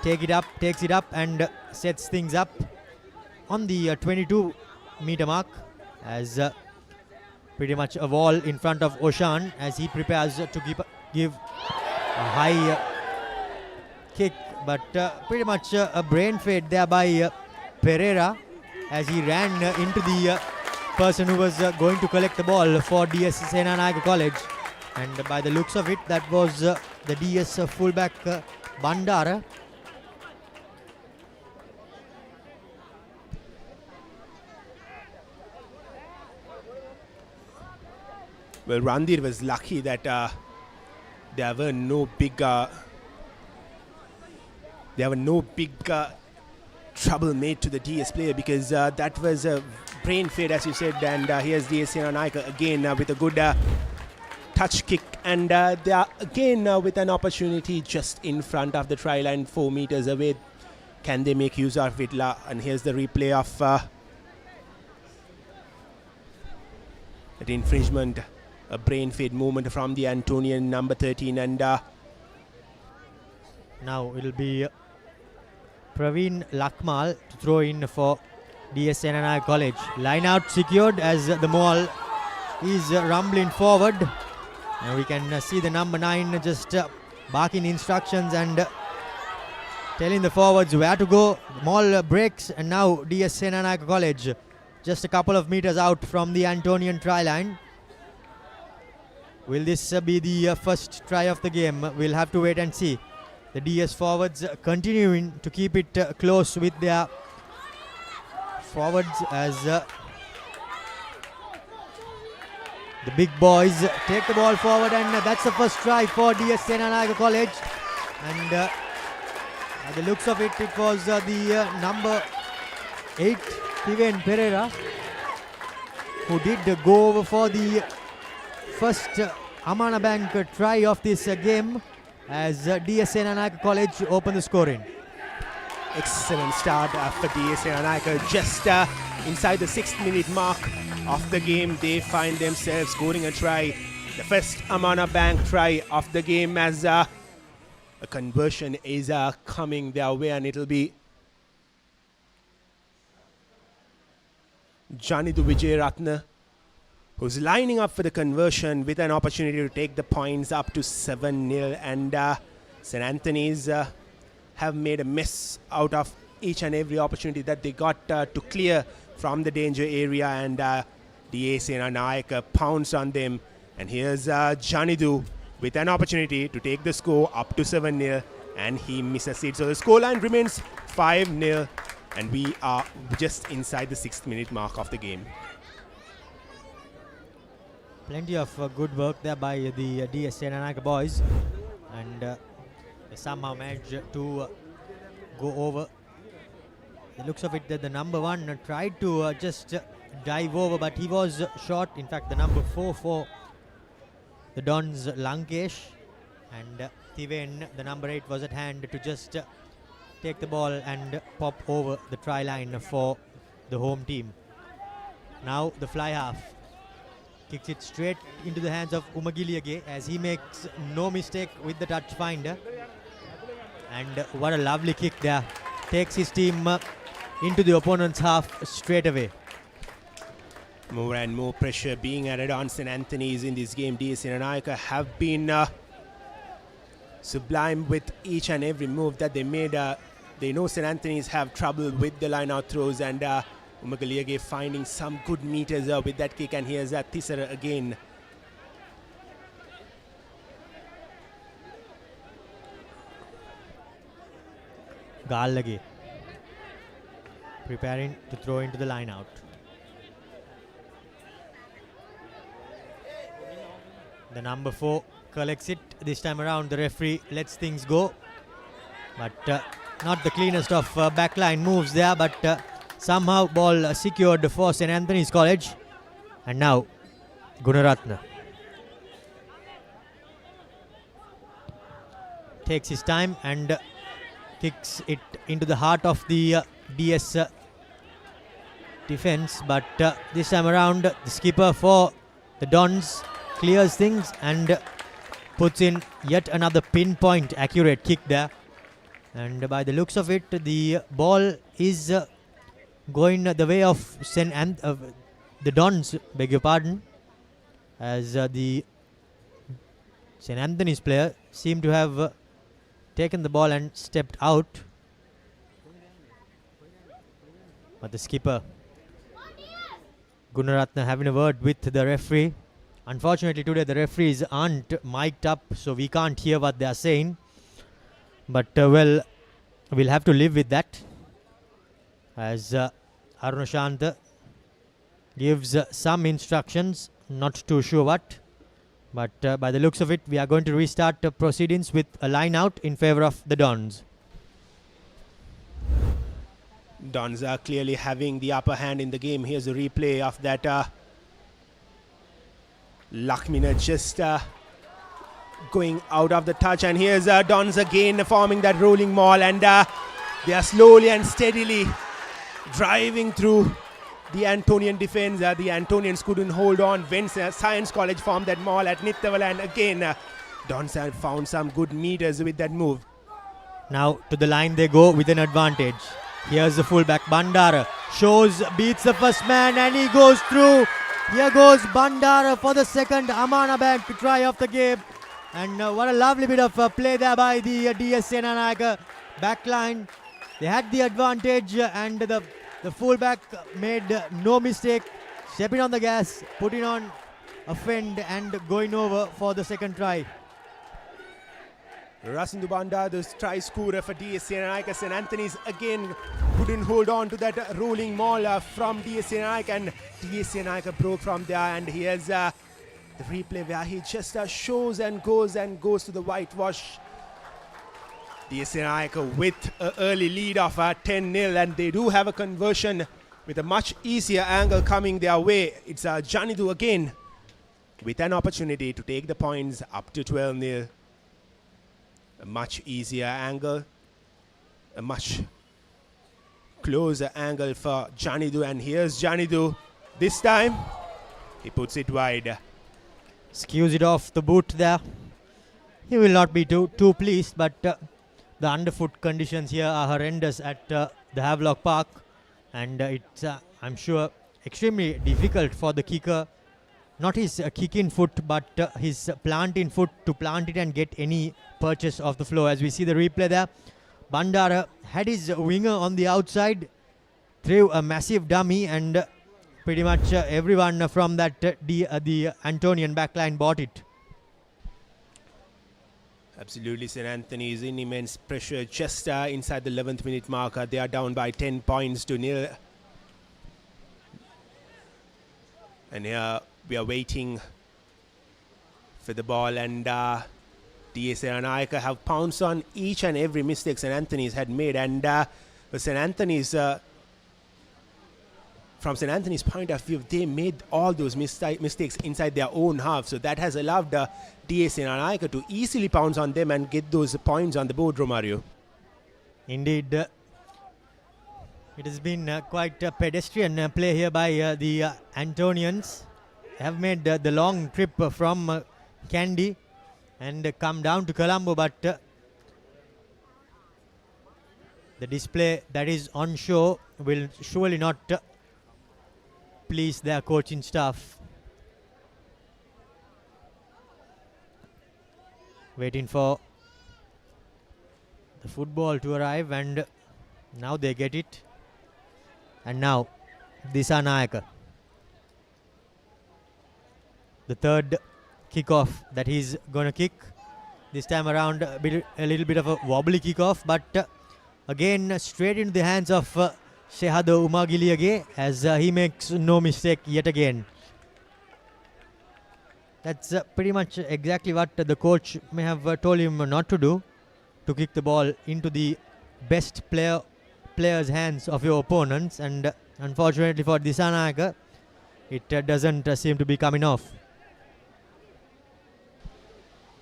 Speaker 2: takes it up and sets things up on the 22 meter mark, as pretty much a wall in front of Oshan as he prepares to give a high kick, but pretty much a brain fade there by Pereira as he ran into the person who was going to collect the ball for DS Senanayake College, and by the looks of it, that was the DS fullback Bandara.
Speaker 3: Well, Randir was lucky that there were no big trouble made to the DS player, because that was a brain fade, as you said, and here's DS Senanayake again with a good touch kick, and they are again with an opportunity just in front of the try line, 4 meters away. Can they make use of it? And here's the replay of that infringement, a brain fade movement from the Antonian number 13, and
Speaker 2: now it'll be Praveen Lakmal to throw in for DS Senanayake College. Line out secured as the maul is rumbling forward, and we can see the number 9 just barking instructions and telling the forwards where to go. Maul breaks, and now DS Senanayake College just a couple of meters out from the Antonian try line. Will this be the first try of the game? We'll have to wait and see. The DS forwards continuing to keep it close with their forwards as the big boys take the ball forward, and that's the first try for DS Senanayake College. And by the looks of it, it was the number 8 Tiven Pereira who did go over for the first Amana Bank try of this game, as DS Senanayake College opened the scoring.
Speaker 3: Excellent start for DS Senanayake. Just inside the 6th minute mark of the game, they find themselves scoring a try. The first Amana Bank try of the game, as a conversion is coming their way, and it'll be Janidu Vijayaratne who's lining up for the conversion with an opportunity to take the points up to 7-0. And St. Anthony's have made a mess out of each and every opportunity that they got to clear from the danger area, and DS Senanayake pounds on them. And here's Janidu with an opportunity to take the score up to 7-0, and he misses it. So the scoreline remains 5-0, and we are just inside the 6th minute mark of the game.
Speaker 2: Plenty of good work there by the DS Senanayake boys, and they somehow managed to go over. The looks of it that the number 1 tried to just dive over, but he was short. In fact, the number 4 for the Dons, Lankesh, and Thiven, the number 8, was at hand to just take the ball and pop over the try line for the home team. Now the fly half kicks it straight into the hands of Umagiliage as he makes no mistake with the touch finder. And what a lovely kick there. Takes his team into the opponent's half straight away.
Speaker 3: More and more pressure being added on St. Anthony's in this game. DS Senanayake have been sublime with each and every move that they made. They know St. Anthony's have trouble with the line-out throws, and Umagaliage finding some good meters with that kick, and here's Tisara again.
Speaker 2: Gallage preparing to throw into the line out. The number 4 collects it. This time around the referee lets things go, but not the cleanest of backline moves there, but somehow ball secured for St. Anthony's College. And now Gunaratna takes his time and kicks it into the heart of the DS defense, but this time around the skipper for the Dons clears things and puts in yet another pinpoint accurate kick there. And by the looks of it, the ball is going the way of the Dons, beg your pardon, as the St. Anthony's player seemed to have taken the ball and stepped out. But the skipper, Gunaratna, having a word with the referee. Unfortunately today the referees aren't mic'd up, so we can't hear what they are saying. But well, we'll have to live with that, as Arunashant gives some instructions, not too sure what. But by the looks of it, we are going to restart proceedings with a line out in favor of the Dons.
Speaker 3: Dons are clearly having the upper hand in the game. Here's a replay of that Lakmina just going out of the touch, and here's Dons again forming that rolling maul, and they are slowly and steadily driving through the Antonian defense. The Antonians couldn't hold on when Science College formed that maul at Nittavala, and again Dons have found some good meters with that move.
Speaker 2: Now to the line they go with an advantage. Here's the fullback Bandara, beats the first man, and he goes through. Here goes Bandara for the second Amana Bank try of the game. And what a lovely bit of play there by the DS Senanayake backline. They had the advantage, and the fullback made no mistake, stepping on the gas, putting on a fend and going over for the second try.
Speaker 3: Rasindu Bandara, the try scorer for DS Senanayake. St. Anthony's again couldn't hold on to that rolling maul from DS Senanayake, and DS Senanayake broke from there. And here's the replay where he just shows and goes to the whitewash. DS Senanayake with an early lead of 10-0, and they do have a conversion with a much easier angle coming their way. It's Janidu again with an opportunity to take the points up to 12-0. A much easier angle, a much closer angle for Janidu, and here's Janidu. This time he puts it wide.
Speaker 2: Skews it off the boot there. He will not be too pleased, but the underfoot conditions here are horrendous at the Havelock Park, and it's I'm sure extremely difficult for the kicker, not his kick-in foot, but his plant-in foot, to plant it and get any purchase of the floor. As we see the replay there, Bandara had his winger on the outside, threw a massive dummy, and pretty much everyone from that the Antonian backline bought it.
Speaker 3: Absolutely, St. Anthony is in immense pressure just inside the 11th minute marker. They are down by 10 points to 0. And here we are waiting for the ball, and Senanayake have pounced on each and every mistake St. Anthony's had made, and St. Anthony's from St. Anthony's point of view, they made all those mistakes inside their own half, so that has allowed Senanayake to easily pounce on them and get those points on the board, Romario.
Speaker 2: Indeed, it has been quite a pedestrian play here by the Antonians. They have made the long trip from Kandy and come down to Colombo, but the display that is on show will surely not please their coaching staff. Waiting for the football to arrive, and now they get it. And now Senanayake, the third kickoff that he's gonna kick. This time around a little bit of a wobbly kickoff, but again straight into the hands of Shehado Umagiliage, as he makes no mistake yet again. That's pretty much exactly what the coach may have told him not to do, to kick the ball into the best player's hands of your opponents, and unfortunately for Senanayake, it doesn't seem to be coming off.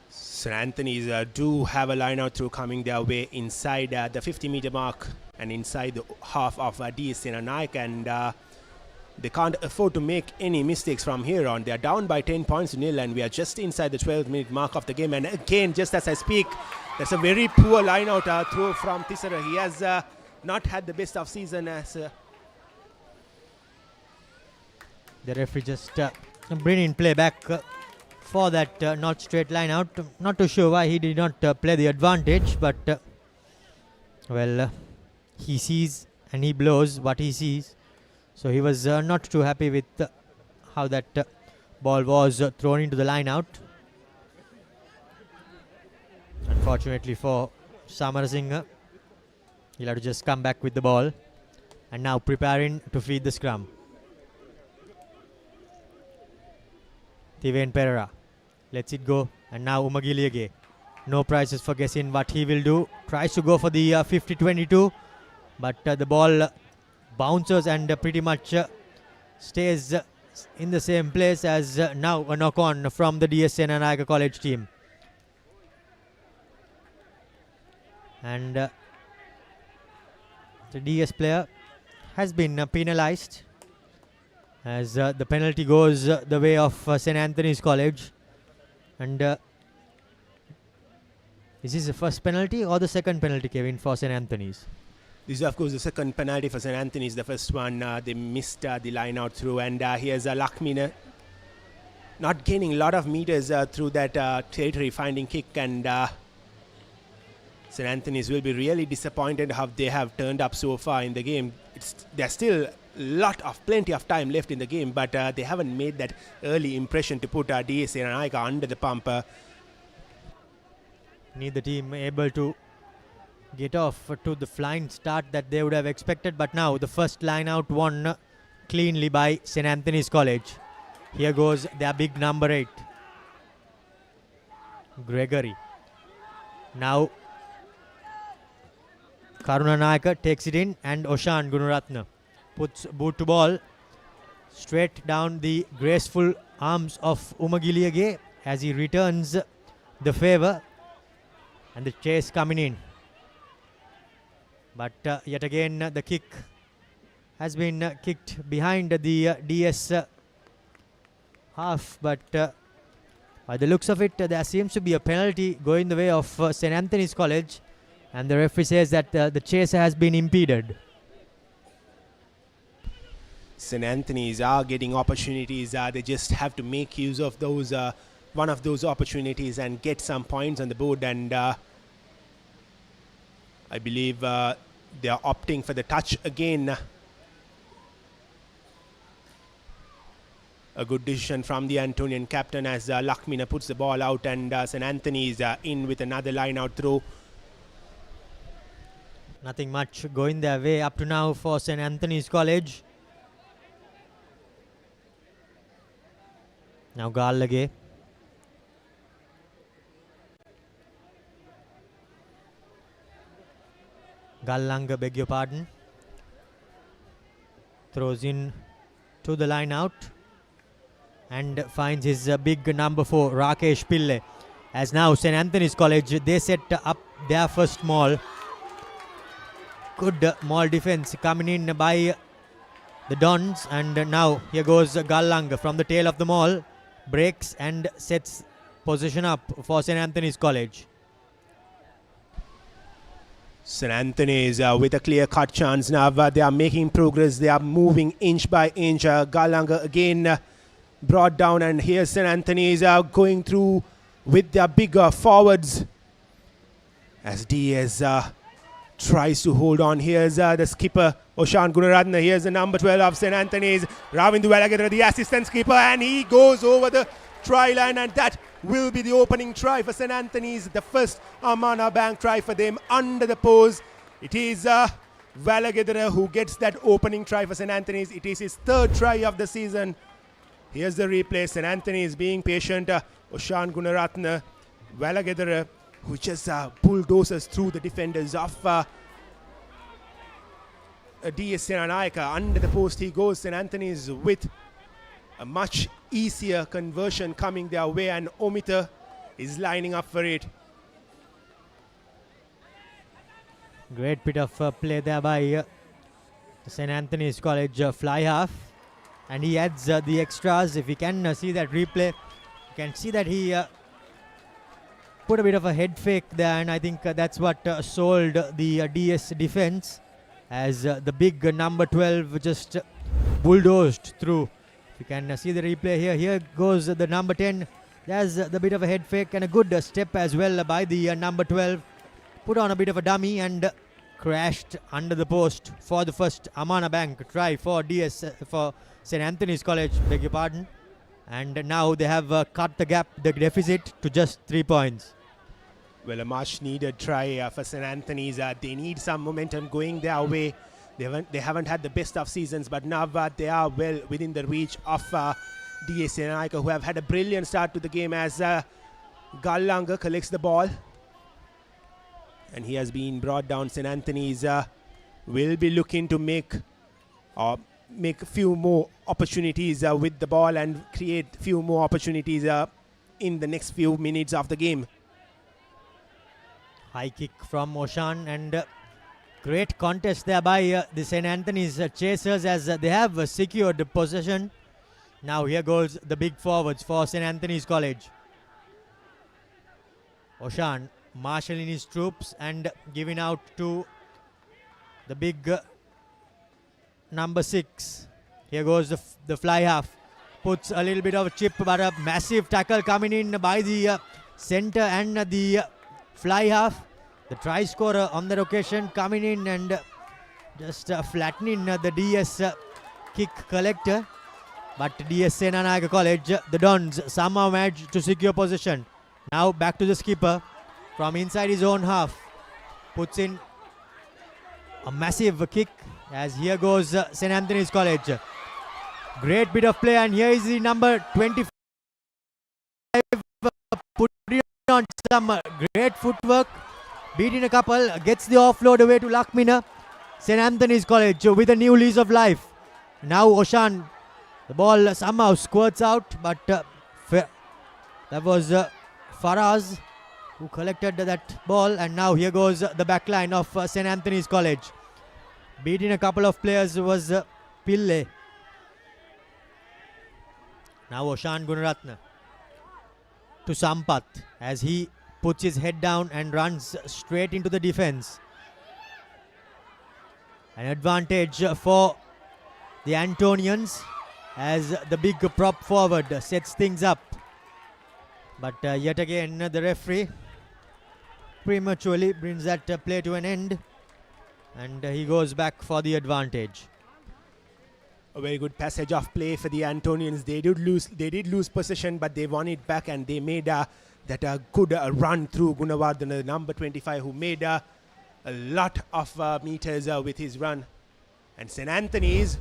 Speaker 3: St. Anthony's do have a line out through coming their way inside the 50-meter mark and inside the half of Senanayake, and they can't afford to make any mistakes from here on. They are down by 10 points to nil, and we are just inside the 12-minute mark of the game. And again, just as I speak, that's a very poor line out throw from Tisara. He has not had the best of season as
Speaker 2: the referee just bringing play back for that not straight line out. Not too sure why he did not play the advantage, but well, he sees and he blows what he sees. So he was not too happy with how that ball was thrown into the line out. Unfortunately for Samarasinghe, he'll have to just come back with the ball, and now preparing to feed the scrum. Tiven Pereira lets it go, and now Umagiliage. No prizes for guessing what he will do. Tries to go for the 50-22, but the ball bounces and pretty much stays in the same place as now a knock on from the Senanayake College team. And the DS player has been penalized, as the penalty goes the way of St. Anthony's College. And is this the first penalty or the second penalty, Kevin, for St. Anthony's?
Speaker 3: This is, of course, the second penalty for St. Anthony's. The first one, they missed the line out through, and here's Lakmina not gaining a lot of meters through that territory finding kick, and St. Anthony's will be really disappointed how they have turned up so far in the game. There's still plenty of time left in the game, but they haven't made that early impression to put Senanayake under the pump.
Speaker 2: Neither team able to get off to the flying start that they would have expected, but now the first line out won cleanly by St. Anthony's College. Here goes their big number 8, Gregory. Now Karunanayake takes it in, and Oshan Gunaratna puts boot to ball straight down the graceful arms of Umagiliage as he returns the favor, and the chase coming in. But yet again the kick has been kicked behind the DS half, but by the looks of it, there seems to be a penalty going the way of St. Anthony's College, and the referee says that the chase has been impeded.
Speaker 3: St. Anthony's are getting opportunities. They just have to make use of those one of those opportunities and get some points on the board, and I believe they are opting for the touch again. A good decision from the Antonian captain as Lakmina puts the ball out, and St. Anthony's in with another line out throw.
Speaker 2: Nothing much going their way up to now for St. Anthony's College. Now Gallage Gallanga, beg your pardon. Throws in to the line out and finds his big number 4, Rakesh Pillai. As now St. Anthony's College, they set up their first maul. Good maul defense coming in by the Dons, and now here goes Gallanga from the tail of the maul, breaks and sets position up for St. Anthony's College.
Speaker 3: St. Anthony's with a clear-cut chance now. They are making progress. They are moving inch by inch. Gallanga again brought down, and here St. Anthony's going through with their bigger forwards as DS tries to hold on. Here's the skipper, Oshan Gunaratne. Here's the number 12 of St. Anthony's, Ravindu Valagadra, the assistant skipper, and he goes over the try line, and that will be the opening try for St. Anthony's, the first Amana Bank try for them under the post. It is Valagadra who gets that opening try for St. Anthony's. It is his third try of the season. Here's the replay. St. Anthony's being patient. Oshan Gunaratne, Valagadra, who just bulldozes through the defenders of DS Senanayake. Under the post he goes. St. Anthony's with a much easier conversion coming their way, and Omita is lining up for it.
Speaker 2: Great bit of play there by the St. Anthony's College fly half, and he adds the extras. If you can see that replay, you can see that he put a bit of a head fake there, and I think that's what sold the DS defense, as the big number 12 just bulldozed through. You can see the replay here. Here goes the number 10. There's the bit of a head fake and a good step as well by the number 12. Put on a bit of a dummy and crashed under the post for the first Amana Bank try for DS for St. Anthony's College, beg your pardon. And now they have cut the gap, the deficit, to just 3 points.
Speaker 3: Well, a much needed try for St. Anthony's. They need some momentum going their way. They haven't had the best of seasons, but now they are well within the reach of DS Senanayake, who have had a brilliant start to the game, as Gallanga collects the ball. And he has been brought down. St. Anthony's will be looking to make a few more opportunities with the ball and create few more opportunities in the next few minutes of the game.
Speaker 2: High kick from Oshan, and great contest there by the St. Anthony's chasers, as they have secured possession. Now here goes the big forwards for St. Anthony's College. Oshan marshalling his troops and giving out to the big number 6. Here goes the fly half. Puts a little bit of a chip, but a massive tackle coming in by the center and the fly half. The try scorer on that occasion coming in and just flattening the DS kick collector. But DS Senanayake College, the Dons, somehow managed to secure possession. Now back to the skipper from inside his own half. Puts in a massive kick, as here goes St. Anthony's College. Great bit of play, and here is the number 25. Putting on some great footwork. Beating a couple, gets the offload away to Lakmina. St. Anthony's College with a new lease of life. Now Oshan, the ball somehow squirts out, but that was Faraz who collected that ball, and now here goes the back line of St. Anthony's College. Beating a couple of players was Pillai. Now Oshan Gunaratne to Sampath, as he puts his head down and runs straight into the defense. An advantage for the Antonians, as the big prop forward sets things up. But yet again the referee prematurely brings that play to an end, and he goes back for the advantage.
Speaker 3: A very good passage of play for the Antonians. They did lose possession, but they won it back, and they made that good run through Gunawardana, number 25, who made a lot of meters with his run. And St. Anthony's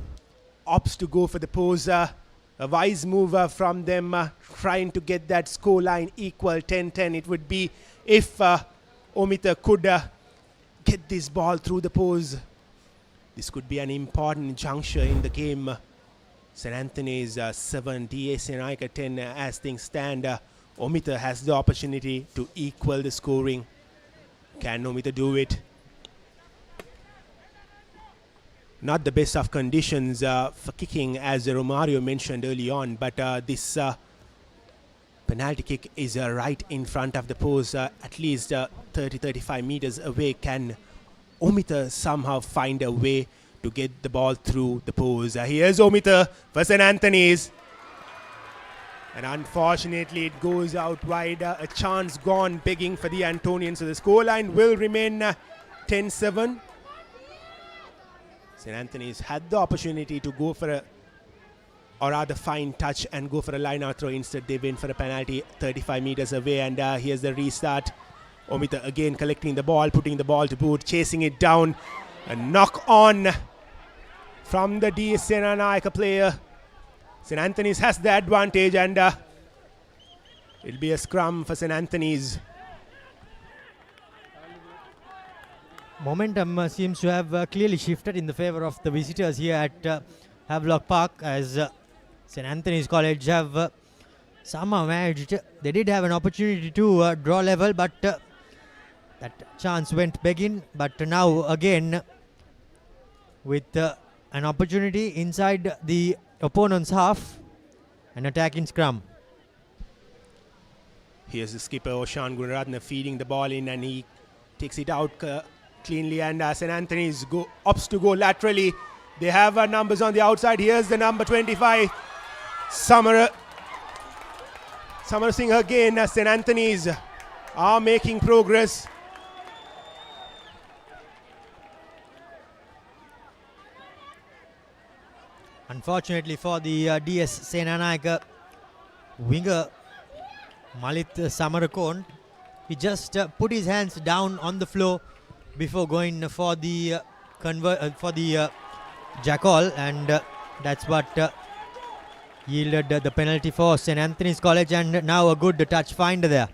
Speaker 3: opts to go for the pose. A wise move from them, trying to get that score line equal 10-10. It would be if Omita could get this ball through the pose. This could be an important juncture in the game. St. Anthony's 7, DA Senanayake 10 as things stand. Omita has the opportunity to equal the scoring. Can Omita do it? Not the best of conditions for kicking, as Romario mentioned early on, but this penalty kick is right in front of the post, at least 30-35 meters away. Can Omita somehow find a way to get the ball through the post? Here's Omita for St. Anthony's. And unfortunately, it goes out wide. A chance gone begging for the Antonians. So the scoreline will remain 10-7. St. Anthony's had the opportunity to go for a, or rather fine touch and go for a line out throw. Instead, they went for a penalty 35 meters away. And here's the restart. Omita again collecting the ball, putting the ball to boot, chasing it down. A knock on from the D. Senanayake player. St. Anthony's has the advantage, and it'll be a scrum for St. Anthony's.
Speaker 2: Momentum seems to have clearly shifted in the favor of the visitors here at Havelock Park, as St. Anthony's College have somehow managed. They did have an opportunity to draw level, but that chance went begging. But now again, with an opportunity inside the opponent's half, an attacking scrum.
Speaker 3: Here's the skipper Oshan Gunaratne feeding the ball in, and he takes it out cleanly, and St. Anthony's opts to go laterally. They have numbers on the outside. Here's the number 25, Samara Singh again. St. Anthony's are making progress.
Speaker 2: Unfortunately for the DS Senanayake winger Malit Samarakon, he just put his hands down on the floor before going for the jackal, and that's what yielded the penalty for St. Anthony's College, and now a good touch find there.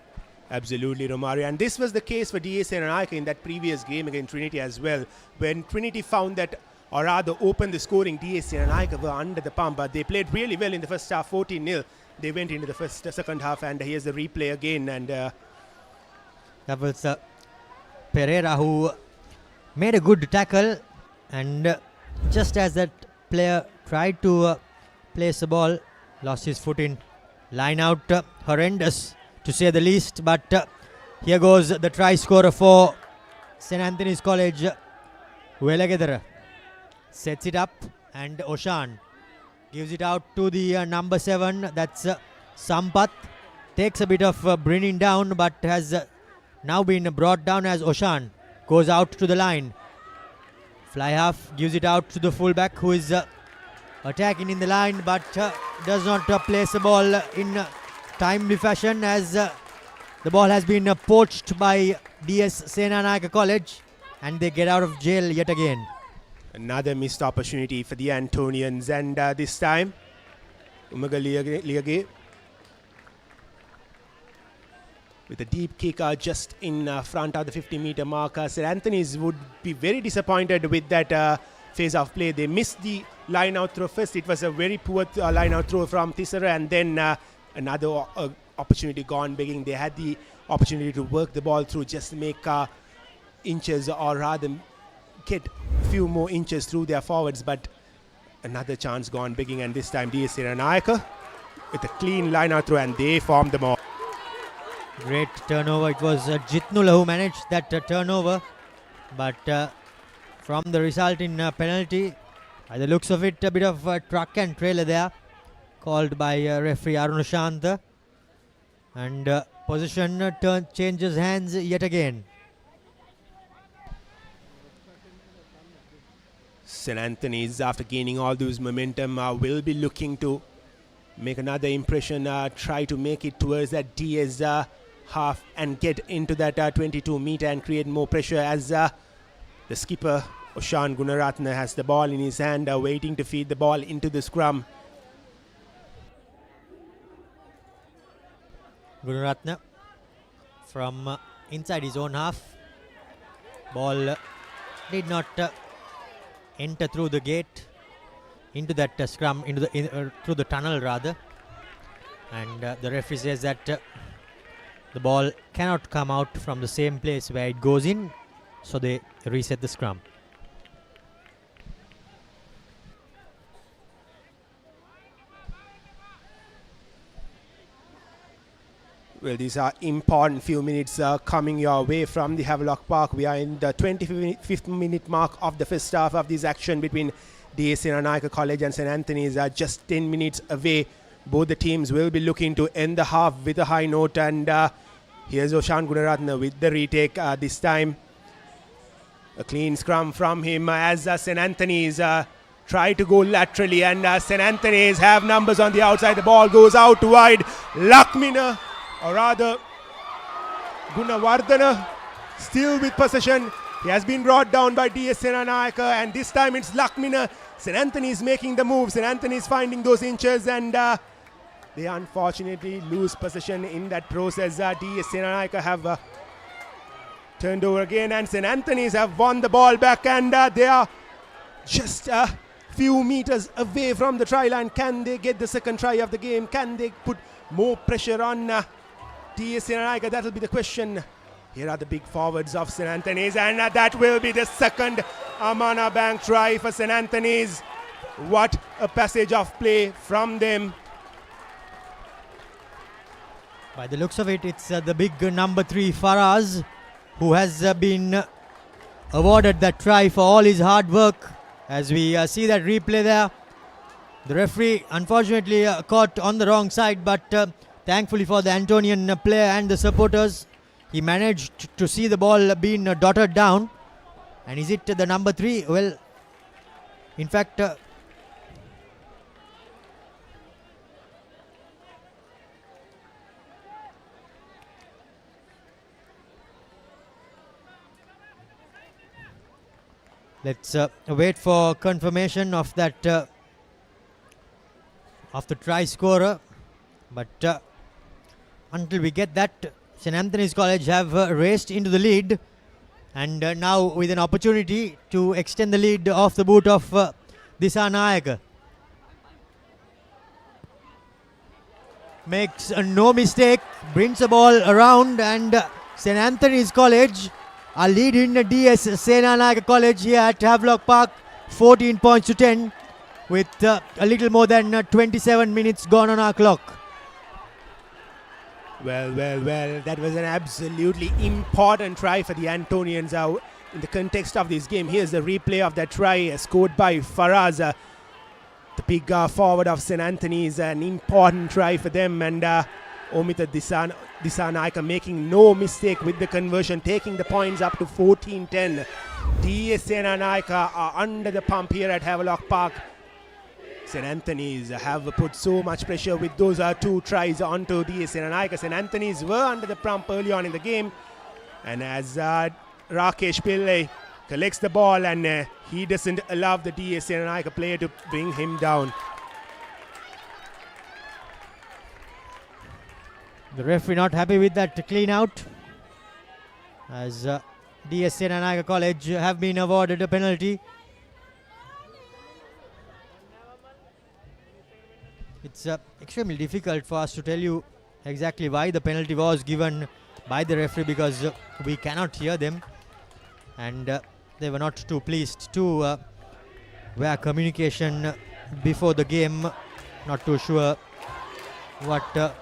Speaker 3: Absolutely, Romario. And this was the case for DA Senanayake in that previous game against Trinity as well. When Trinity found that, or rather opened the scoring, DA Senanayake were under the pump, but they played really well in the first half, 14-0. They went into the second half, and here's the replay again. And
Speaker 2: that was Pereira who made a good tackle, and just as that player tried to place the ball, lost his footing. Line out, horrendous to say the least, but here goes the try scorer for St. Anthony's College, Welagedara. Sets it up, and Oshan gives it out to the number 7, that's Sampath. Takes a bit of bringing down, but has now been brought down as Oshan goes out to the line. Fly half gives it out to the fullback, who is attacking in the line, but does not place the ball in timely fashion, as the ball has been poached by DS Senanayake College, and they get out of jail yet again.
Speaker 3: Another missed opportunity for the Antonians, and this time Umaga Liage with a deep kick just in front of the 50-meter marker. St. Anthony's would be very disappointed with that phase of play. They missed the line-out throw first. It was a very poor line-out throw from Tisara, and then another opportunity gone begging. They had the opportunity to work the ball through, just make inches, or rather get a few more inches through their forwards, but another chance gone begging, and this time DS Senanayake with a clean line-out throw, and they formed them off.
Speaker 2: Great turnover. It was Jitnula who managed that turnover, but from the resulting penalty, by the looks of it, a bit of truck and trailer there, called by referee Arunashant, and position changes hands yet again.
Speaker 3: St. Anthony's, after gaining all those momentum, will be looking to make another impression, try to make it towards that DS half and get into that 22-meter and create more pressure, as the skipper Oshan Gunaratne has the ball in his hand, waiting to feed the ball into the scrum.
Speaker 2: Gunaratne from inside his own half Ball did not enter through the gate into that scrum, through the tunnel rather. And the referee says that the ball cannot come out from the same place where it goes in, so they reset the scrum.
Speaker 3: Well, these are important few minutes coming your way from the Havelock Park. We are in the 25th minute mark of the first half of this action between Senanayake College and St. Antony's. Just 10 minutes away. Both the teams will be looking to end the half with a high note. And here's Oshan Gunaratna with the retake this time. A clean scrum from him as St. Antony's try to go laterally. And St. Antony's have numbers on the outside. The ball goes out wide. Lakmina, or rather Gunawardana, still with possession. He has been brought down by DS Senanayake, and this time it's Lakmina. St. Antony's making the move. St. Antony's finding those inches, and they unfortunately lose possession in that process. DS Senanayake have turned over again, and St. Antony's have won the ball back, and they are just a few meters away from the try line. Can they get the second try of the game? Can they put more pressure on DS Senanayake? That will be the question. Here are the big forwards of St. Antony's, and that will be the second Amana Bank try for St. Antony's. What a passage of play from them.
Speaker 2: By the looks of it, it's the big number 3 Faraz who has been awarded that try for all his hard work. As we see that replay there, the referee unfortunately caught on the wrong side, but thankfully for the Antonian player and the supporters, he managed to see the ball being dotted down. And is it the number 3? Well, in fact, let's wait for confirmation of that of the try scorer. But until we get that, St. Antony's College have raced into the lead, and now with an opportunity to extend the lead off the boot of Senanayake. Makes no mistake, brings the ball around, and St. Antony's College are leading DS Senanayake College here at Havelock Park 14 points to 10 with a little more than 27 minutes gone on our clock.
Speaker 3: Well, that was an absolutely important try for the Antonians in the context of this game. Here's the replay of that try scored by Faraz, the big forward of St. Antony's. An important try for them, and Omita Senanayake making no mistake with the conversion, taking the points up to 14-10. DS Senanayake are under the pump here at Havelock Park. St. Antony's have put so much pressure with those 2 tries onto DS Senanayake. St. Antony's were under the pump early on in the game, and as Rakesh Pillai collects the ball, and he doesn't allow the DS Senanayake player to bring him down.
Speaker 2: The referee not happy with that clean out, as DS Senanayake College have been awarded a penalty. It's extremely difficult for us to tell you exactly why the penalty was given by the referee, because we cannot hear them, and they were not too pleased to wear communication before the game. Not too sure what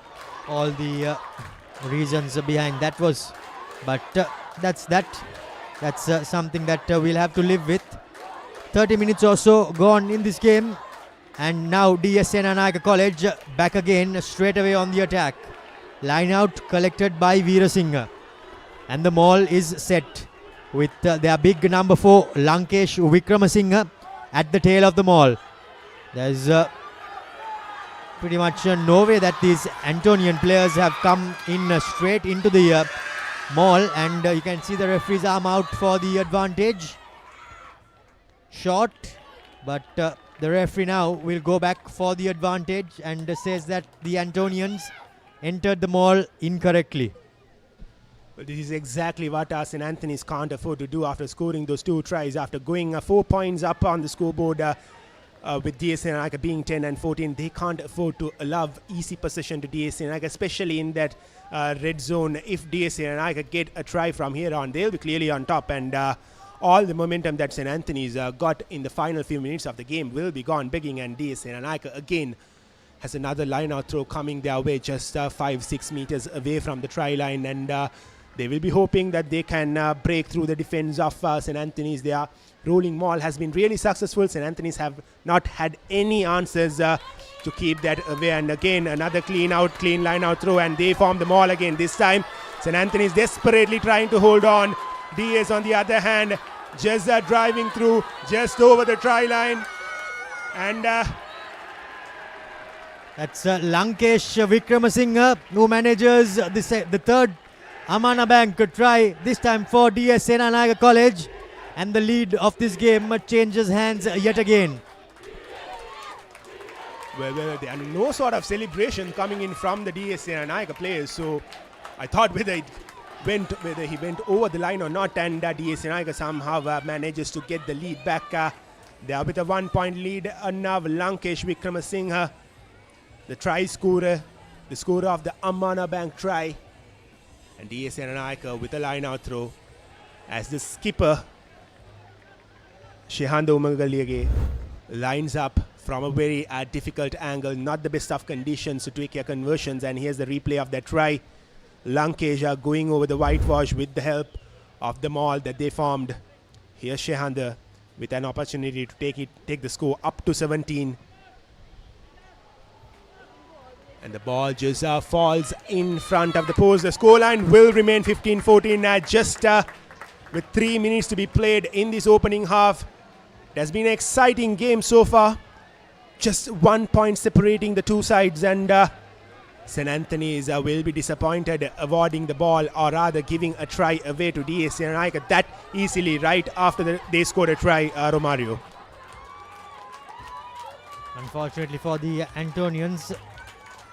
Speaker 2: all the reasons behind that was, but that's something that we'll have to live with. 30 minutes or so gone in this game, and now DS Senanayake College back again straight away on the attack. Line out collected by Veerasinghe, and the maul is set with their big number 4 Lankesh Wickramasinghe at the tail of the maul. There's pretty much no way that these Antonian players have come in straight into the maul, and you can see the referee's arm out for the advantage. Short, but the referee now will go back for the advantage and says that the Antonians entered the maul incorrectly.
Speaker 3: Well, this is exactly what St. Antony's can't afford to do after scoring those 2 tries, after going 4 points up on the scoreboard with DS Senanayake being 10 and 14. They can't afford to allow easy possession to DS Senanayake, especially in that red zone. If DS Senanayake get a try from here on, they'll be clearly on top, and all the momentum that St. Antony's got in the final few minutes of the game will be gone begging, and DS Senanayake again has another line-out throw coming their way, just 5-6 meters away from the try line, and they will be hoping that they can break through the defense of St. Antony's. Their rolling maul has been really successful. St. Antony's have not had any answers to keep that away, and again another clean line-out throw, and they form the maul again. This time St. Antony's desperately trying to hold on. DS on the other hand just driving through just over the try line, and
Speaker 2: that's Lankesh Vikramasinghe who manages the third Amana Bank try, this time for DS Senanayake College, and the lead of this game changes hands yet again.
Speaker 3: Well, there are no sort of celebration coming in from the DS Senanayake players, so I thought whether he went over the line or not, and DS Senanayake somehow manages to get the lead back. They are with a 1-point lead. Now Lankesh Vikramasinghe, the try scorer, the scorer of the Amana Bank try, and DS Senanayake with a line-out throw as the skipper Shehanda Umagaliyage lines up from a very difficult angle, not the best of conditions to take your conversions, and here's the replay of that try. Lankesh going over the whitewash with the help of the maul that they formed. Here's Shehanda with an opportunity to take the score up to 17. And the ball just falls in front of the post. The scoreline will remain 15-14 just with 3 minutes to be played in this opening half. It has been an exciting game so far. Just 1 point separating the two sides, and St. Antony's will be disappointed awarding the ball, or rather giving a try away to DS Senanayake that easily right after they scored a try, Romario.
Speaker 2: Unfortunately for the Antonians,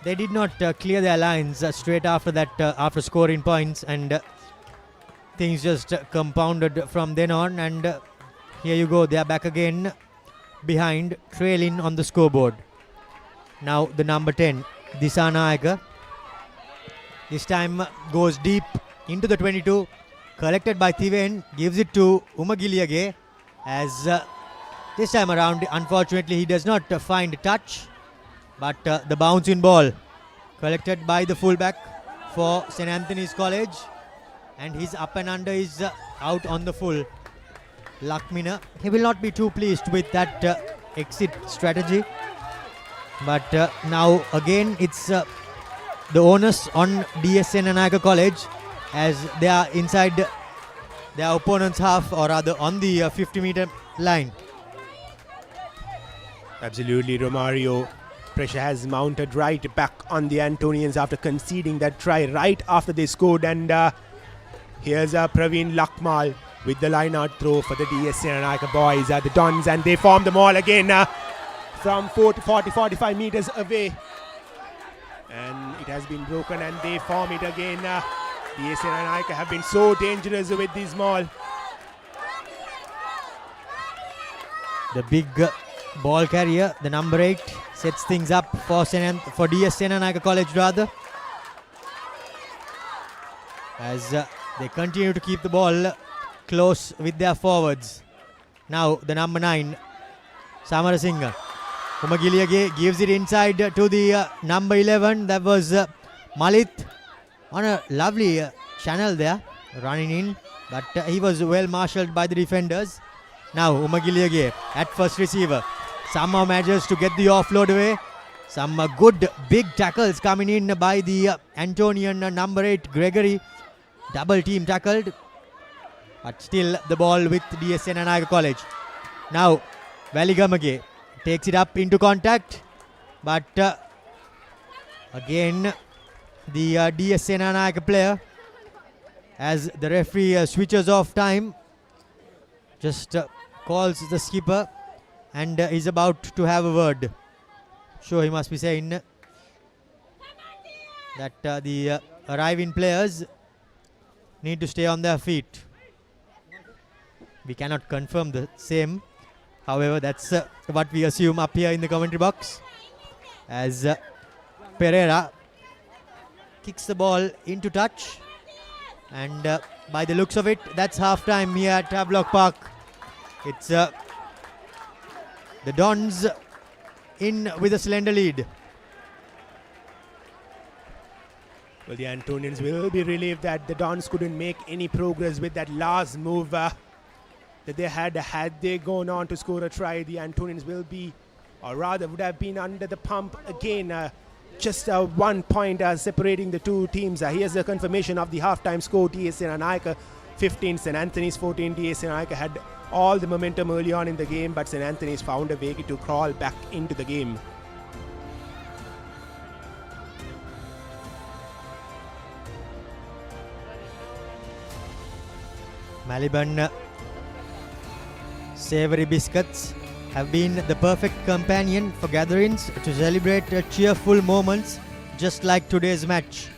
Speaker 2: they did not clear their lines straight after that, after scoring points, and things just compounded from then on, and here you go, they are back again behind, trailing on the scoreboard. Now the number 10, Disanayake, this time goes deep into the 22, collected by Thiven, gives it to Umagiliyage, as this time around unfortunately he does not find touch, but the bouncing ball collected by the fullback for St. Anthony's College, and his up and under is out on the full. Lakmina, he will not be too pleased with that exit strategy, but now again it's the onus on DS Senanayake College, as they are inside their opponent's half, or rather on the 50-meter line.
Speaker 3: Absolutely, Romario. Pressure has mounted right back on the Antonians after conceding that try right after they scored, and here's Praveen Lakmal with the line-out throw for the DS Senanayake boys, the Dons, and they form the maul again from 45 meters away, and it has been broken, and they form it again. DS Senanayake have been so dangerous with this maul.
Speaker 2: The big ball carrier, the number 8, sets things up for DS Senanayake College rather, as they continue to keep the ball close with their forwards. Now the number 9, Samarasinghe. Umagiliyage gives it inside to the number 11, that was Malit, on a lovely channel there, running in, but he was well marshalled by the defenders. Now Umagiliyage at first receiver, somehow manages to get the offload away. Some good big tackles coming in by the Antonian number 8, Gregory, double team tackled, but still the ball with DS Senanayake College. Now Valigamage takes it up into contact, but again the DS Senanayake player, as the referee switches off time, just calls the skipper and is about to have a word. Sure, he must be saying that the arriving players need to stay on their feet. We cannot confirm the same. However, that's what we assume up here in the commentary box. As Pereira kicks the ball into touch. And by the looks of it, that's half-time here at Havelock Park. It's the Dons in with a slender lead.
Speaker 3: Well, the Antonians will be relieved that the Dons couldn't make any progress with that last move that they had. Had they gone on to score a try, the Antonians will be, or rather would have been under the pump again. Just 1 point separating the two teams. Here's the confirmation of the halftime score. TS Senanayake 15, St. Anthony's 14. TS Senanayake had all the momentum early on in the game, but St. Anthony's found a way to crawl back into the game.
Speaker 2: Maliban savory biscuits have been the perfect companion for gatherings to celebrate cheerful moments just like today's match.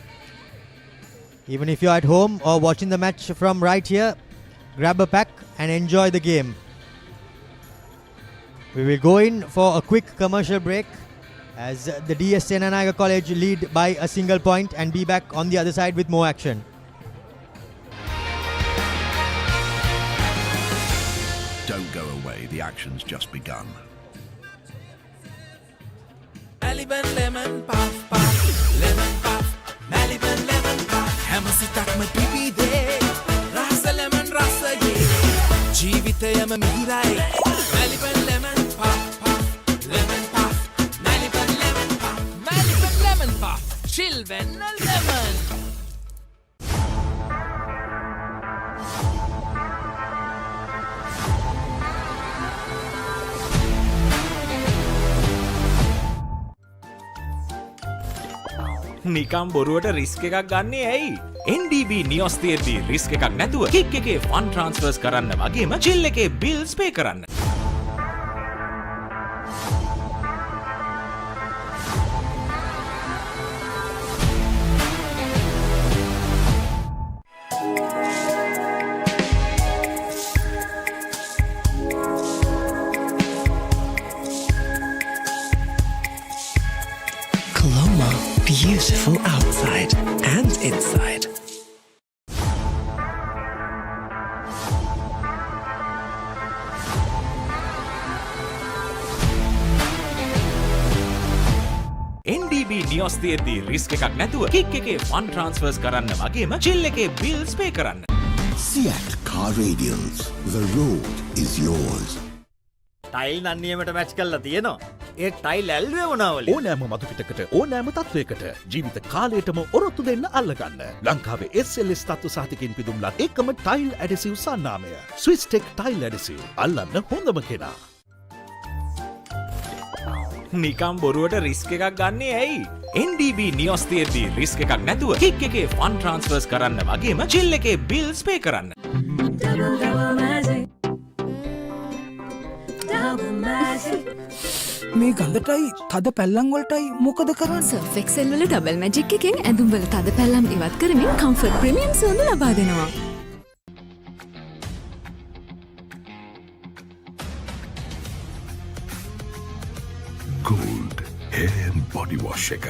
Speaker 2: Even if you're at home or watching the match from right here, grab a pack and enjoy the game. We will go in for a quick commercial break as the DS Senanayake College lead by a single point, and be back on the other side with more action.
Speaker 1: Don't go away, the action's just begun.
Speaker 21: Maliban lemon puff puff, lemon puff, Maliban lemon puff. Hamasitakma pipide, rasa lemon rasa ye. Jeevithayama mihirai, Maliban lemon puff puff, lemon puff, Maliban lemon puff, Maliban lemon puff, chill when a lemon.
Speaker 6: නිකම් බොරුවට risk එකක් ගන්නේ ඇයි? NDB නියොස් තියෙද්දි risk එකක් නැතුව kick එකේ fun ට්‍රාන්ස්ෆර්ස් කරන්න වගේම චිල් එකේ බිල්ස් පේ කරන්න.
Speaker 10: Colombo, beautiful outside and inside.
Speaker 6: NDB නියොස් තියෙද්දි රිස්ක් එකක් නැතුව කික් එකේ ෆන් ට්‍රාන්ස්ෆර්ස් කරන්න වගේම චිල් එකේ බිල්ස් පේ කරන්න.
Speaker 5: Seat Car Radials. The road is yours.
Speaker 12: Tile නන්නියමට මැච් කරලා තියෙනවා. ඒ ටයිල් ඇල්ලුවේ මොනවලු?
Speaker 6: ඕනෑම මතු පිටකට ඕනෑම තත්වයකට ජීවිත කාලයටම ඔරොත්තු දෙන්න අල්ලගන්න. ලංකාවේ SLS තත්ත්ව සහතිකින් පිදුම්ලත් එකම ටයිල් ඇඩසිව් සන්නාමය. ස්විස්ටෙක් ටයිල් ඇඩසිව්. අල්ලන්න හොඳම කෙනා. නිකම් බොරුවට රිස්ක් එකක් ගන්නේ ඇයි? NDB නියොස් තියෙද්දි රිස්ක් එකක් නැතුව කික් එකේ ෆන් ට්‍රාන්ස්ෆර්ස් කරන්න වගේම චිල් එකේ බිල්ස් පේ කරන්න.
Speaker 20: මේ ගඳටයි තද පැල්ලම් වලටයි මොකද කරන්නේ?
Speaker 11: සර්ෆ් එක්සෙල් වල ඩබල් මැජික් එකෙන් ඇඳුම් වල තද පැල්ලම් ඉවත් කරමින් කම්ෆර්ට් ප්‍රීමියම් සුවඳ ලබා දෙනවා.
Speaker 7: Gold hair and body wash එක.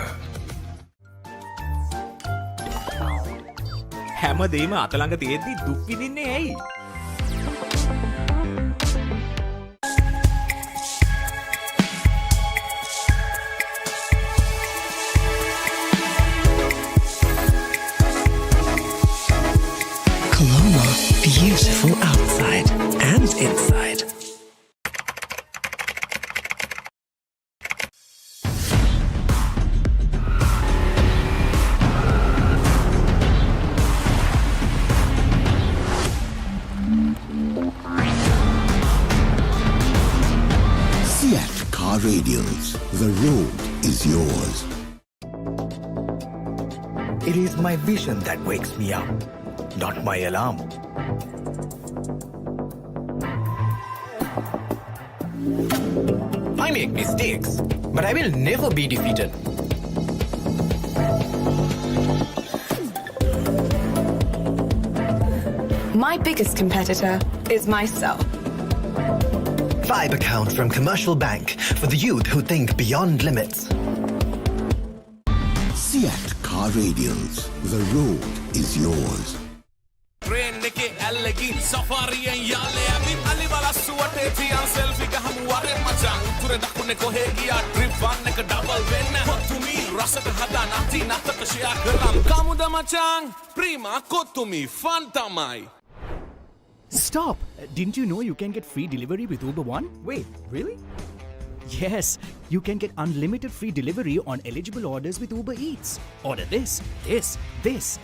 Speaker 6: හැමදේම අතළඟ තියෙද්දි දුක් විඳින්නේ ඇයි?
Speaker 10: Colombo, beautiful outside and inside.
Speaker 5: Seat Car Radials. The road is yours.
Speaker 10: It is my vision that wakes me up, not my alarm. I make mistakes, but I will never be defeated.
Speaker 15: My biggest competitor is myself.
Speaker 10: Vibe account from Commercial Bank for the youth who think beyond limits.
Speaker 5: Seat car radials. The road is yours.
Speaker 21: Train neke allegi safari en yale abin ali wala suwate tiyan selfie ka hum ware machan ture dakune ko hegiya trip one ek double wenna kotumi rasaka hada nati nataka share karam kamuda machan prima kotumi fun tamai.
Speaker 19: Stop! Didn't you know you can get free delivery with Uber One?
Speaker 20: Wait, really?
Speaker 19: Yes, you can get unlimited free delivery on eligible orders with Uber Eats. Order this,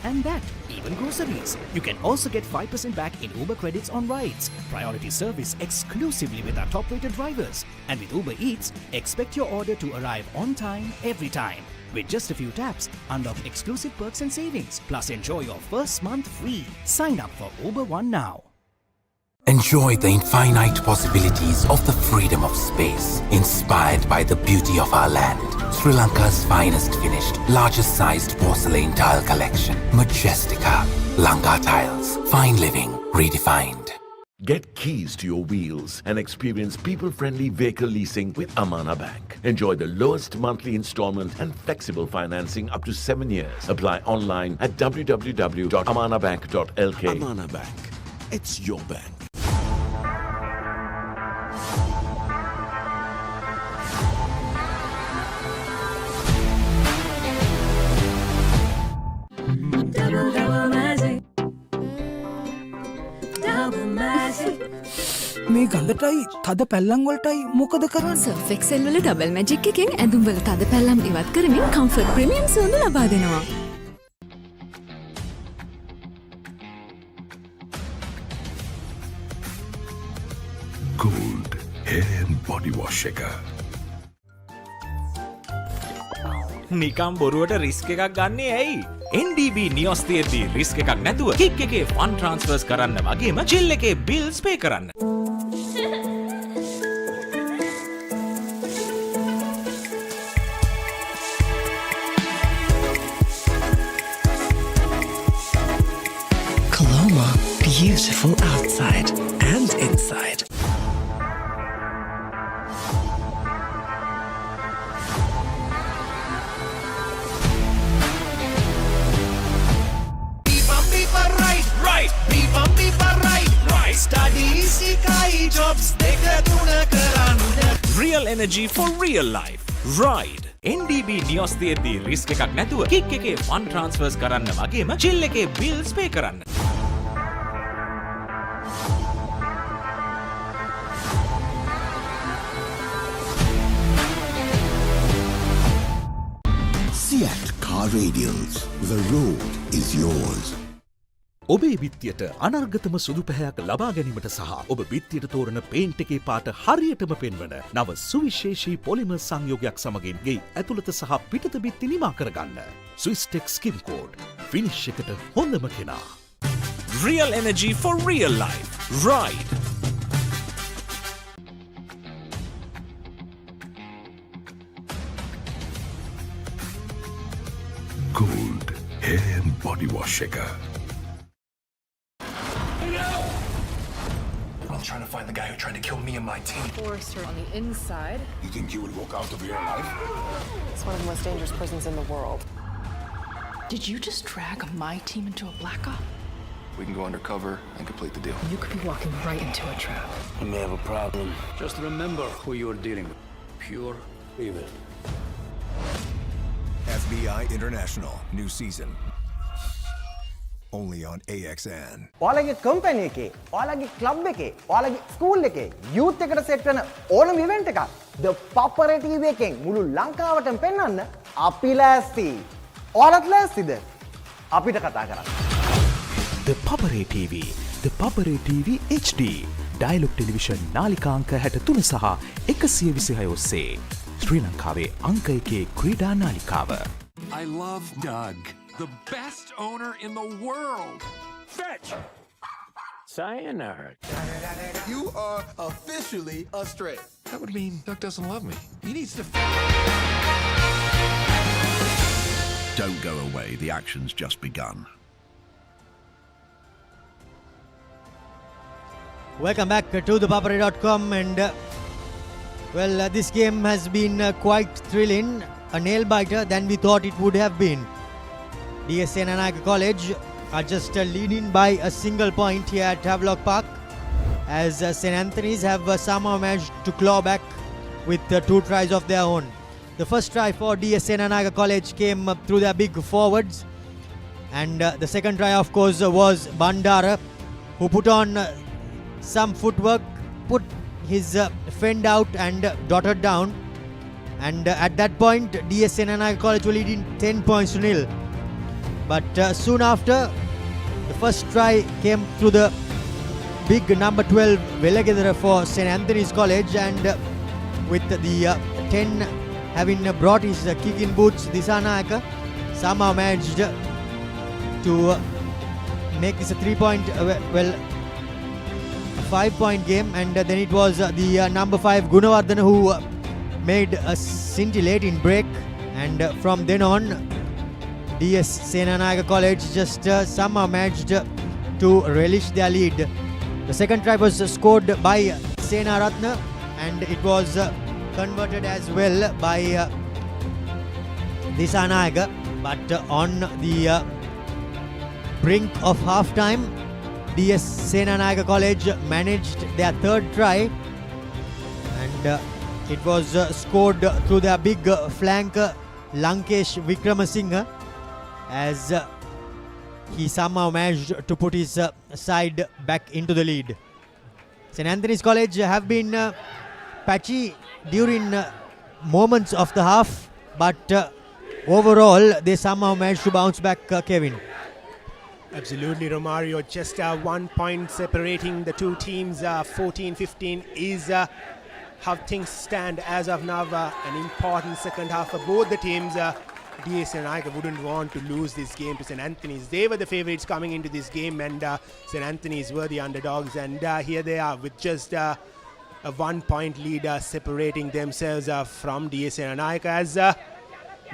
Speaker 19: and that, even groceries. You can also get 5% back in Uber credits on rides. Priority service exclusively with our top-rated drivers. And with Uber Eats, expect your order to arrive on time, every time. With just a few taps, unlock exclusive perks and savings. Plus, enjoy your first month free. Sign up for Uber One now.
Speaker 8: Enjoy the infinite possibilities of the freedom of space, inspired by the beauty of our land. Sri Lanka's finest finished, largest sized porcelain tile collection. Majestica. Lanka Tiles. Fine living redefined.
Speaker 4: Get keys to your wheels and experience people-friendly vehicle leasing with Amana Bank. Enjoy the lowest monthly installment and flexible financing up to 7 years. Apply online at www.amanabank.lk.
Speaker 7: Amana Bank. It's your bank.
Speaker 20: මේ ගඳටයි තද පැල්ලම් වලටයි මොකද කරන්නේ?
Speaker 11: Surf Excel වල double magic එකෙන් ඇඳුම් වල තද පැල්ලම් ඉවත් කරමින් කම්ෆර්ට් ප්‍රීමියම් සුවඳ ලබා දෙනවා.
Speaker 7: Gold hair and body wash එක.
Speaker 6: නිකම් බොරුවට රිස්ක් එකක් ගන්නේ ඇයි? NDB නියොස් තියෙද්දි රිස්ක් එකක් නැතුව කික් එකේ ෆන් ට්‍රාන්ස්ෆර්ස් කරන්න වගේම චිල් එකේ බිල්ස් පේ කරන්න.
Speaker 10: Colombo, beautiful outside and inside.
Speaker 6: Real energy for real life. Ride. NDB නියොස් තියෙද්දි රිස්ක් එකක් නැතුව කික් එකේ ෆන් ට්‍රාන්ස්ෆර්ස් කරන්න වගේම චිල් එකේ බිල්ස් පේ කරන්න.
Speaker 5: Seat car radials. The road is yours.
Speaker 6: ඔබේ බිත්තියට අනර්ගතම සුදු පැහැයක් ලබා ගැනීමට සහ ඔබ බිත්තියට තෝරන පේන්ට් එකේ පාට හරියටම පෙන්වන නව සුවිශේෂී පොලිමර් සංයෝගයක් සමගින් ගේ ඇතුළත සහ පිටත බිත්ති නිමා කරගන්න. ස්විස්ටෙක් ස්කින් කෝඩ් ෆිනිෂ් එකට හොඳම කෙනා. Real energy for real life. Ride.
Speaker 7: Gold hair and body wash එක.
Speaker 14: I'm trying to find the guy who tried to kill me and my team.
Speaker 15: Forrester on the inside.
Speaker 7: You think you would walk out of your life?
Speaker 15: It's one of the most dangerous prisons in the world. Did you just drag my team into a blackout?
Speaker 14: We can go undercover and complete the deal.
Speaker 15: You could be walking right into a trap.
Speaker 16: You may have a problem. Just remember who you're dealing with. Pure evil.
Speaker 17: FBI International, new season. Only on AXN.
Speaker 18: ඔයාලගේ company එකේ, ඔයාලගේ club එකේ, ඔයාලගේ school එකේ youth එකට set වෙන ඕනම event එකක් ThePapare TV එකෙන් මුළු ලංකාවටම පෙන්වන්න අපි ලෑස්ති. ඔයාලත් ලෑස්තිද? අපිට කතා කරන්න.
Speaker 13: ThePapare TV, ThePapare TV HD, Dialog Television නාලිකාංක 63 සහ 126 ඔස්සේ ශ්‍රී ලංකාවේ අංක 1 ක්‍රීඩා නාලිකාව.
Speaker 7: I love Doug. The best owner in the world.
Speaker 16: Fetch! Sayonara.
Speaker 14: You are officially a stray.
Speaker 7: That would mean Doug doesn't love me. He needs to.
Speaker 1: Don't go away, the action's just begun.
Speaker 2: Welcome back to ThePapare.com, and this game has been quite thrilling, a nail-biter than we thought it would have been. DS Senanayake College are just leading by a single point here at Havelock Park, as St. Anthony's have somehow managed to claw back with 2 tries of their own. The first try for DS Senanayake College came through their big forwards, and the second try, of course, was Bandara, who put on some footwork, put his fend out and dotted down, and at that point DS Senanayake College were leading 10 points to nil. But soon after, the first try came through the big number 12 Velagadara for St. Anthony's College, and with the 10 having brought his kick in boots, Disanayaka somehow managed to make this a 3-point, 5-point game, and then it was the number 5 Gunawardana who made a scintillating break, and from then on DS Senanayake College just somehow managed to relish their lead. The second try was scored by Senaratna, and it was converted as well by Disanayake, but on the brink of half-time, DS Senanayake College managed their third try, and it was scored through their big flanker Lankesh Vikramasinghe, as he somehow managed to put his side back into the lead. St. Anthony's College have been patchy during moments of the half, but overall they somehow managed to bounce back, Kevin.
Speaker 3: Absolutely, Romario. Just 1 point separating the two teams. 14-15 is how things stand as of now. An important second half for both the teams. DS Senanayake wouldn't want to lose this game to St. Anthony's. They were the favourites coming into this game, and St. Anthony's were the underdogs. And here they are with just a 1 point lead separating themselves from DS Senanayake, as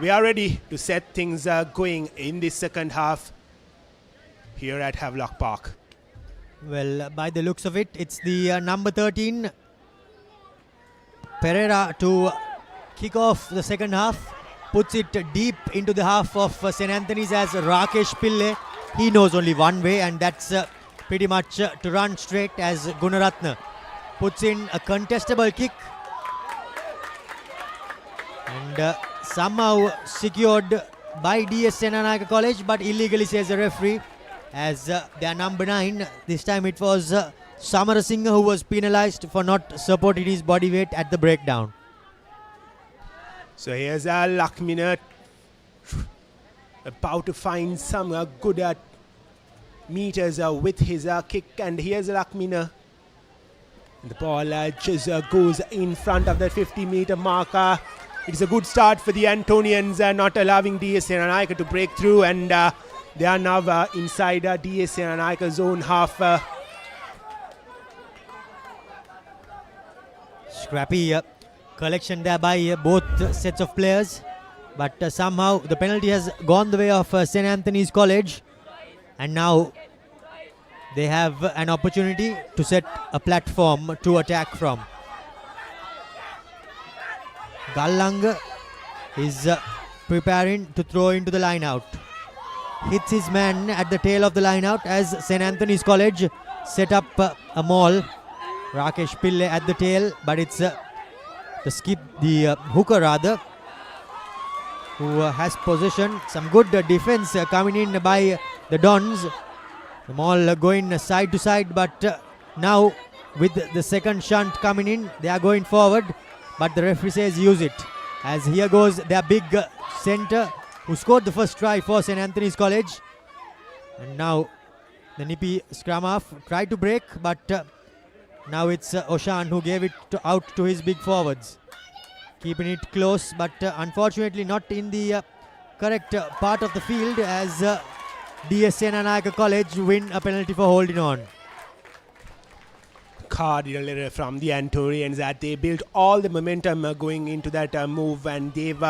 Speaker 3: we are ready to set things going in this second half here at Havelock Park.
Speaker 2: Well, by the looks of it, it's the number 13 Pereira to kick off the second half. Puts it deep into the half of St. Anthony's, as Rakesh Pille, he knows only one way, and that's pretty much to run straight, as Gunaratna puts in a contestable kick, and somehow secured by DS Senanayake College, but illegally, says the referee, as their number 9, this time it was Samarasinghe who was penalized for not supporting his body weight at the breakdown.
Speaker 3: So here's Lakmina about to find some good meters with his kick, and here's Lakmina. The ball just goes in front of that 50-meter marker. It's a good start for the Antonians, not allowing DS Senanayake to break through, and they are now inside DS Senanayake's own half.
Speaker 2: Scrappy collection there by both sets of players, but somehow the penalty has gone the way of St. Anthony's College, and now they have an opportunity to set a platform to attack from. Gallang is preparing to throw into the line out. Hits his man at the tail of the line out, as St. Anthony's College set up a maul. Rakesh Pille at the tail, but it's the hooker rather, who has possession. Some good defense coming in by the Dons. The maul going side to side, but now with the second shunt coming in, they are going forward, but the referee says use it, as here goes their big centre who scored the first try for St. Anthony's College. And now the nippy scrum half tried to break, but now it's Oshan who gave it out to his big forwards. Keeping it close, but unfortunately not in the correct part of the field, as DS Senanayake College win a penalty for holding on.
Speaker 3: Cardinal error from the Antonians, that they built all the momentum going into that move, and they've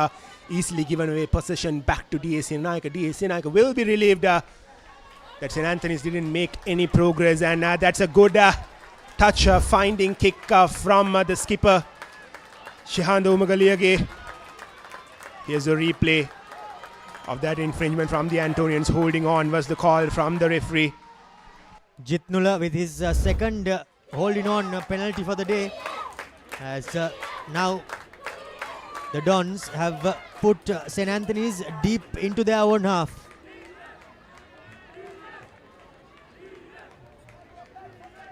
Speaker 3: easily given away possession back to DS Senanayake. DS Senanayake will be relieved that St. Anthony's didn't make any progress, and that's a good touch finding kick from the skipper Shihanda Umagaliyage. Here's a replay of that infringement from the Antonians. Holding on was the call from the referee.
Speaker 2: Jitnula with his second holding on penalty for the day, as now the Dons have put St. Anthony's deep into their own half.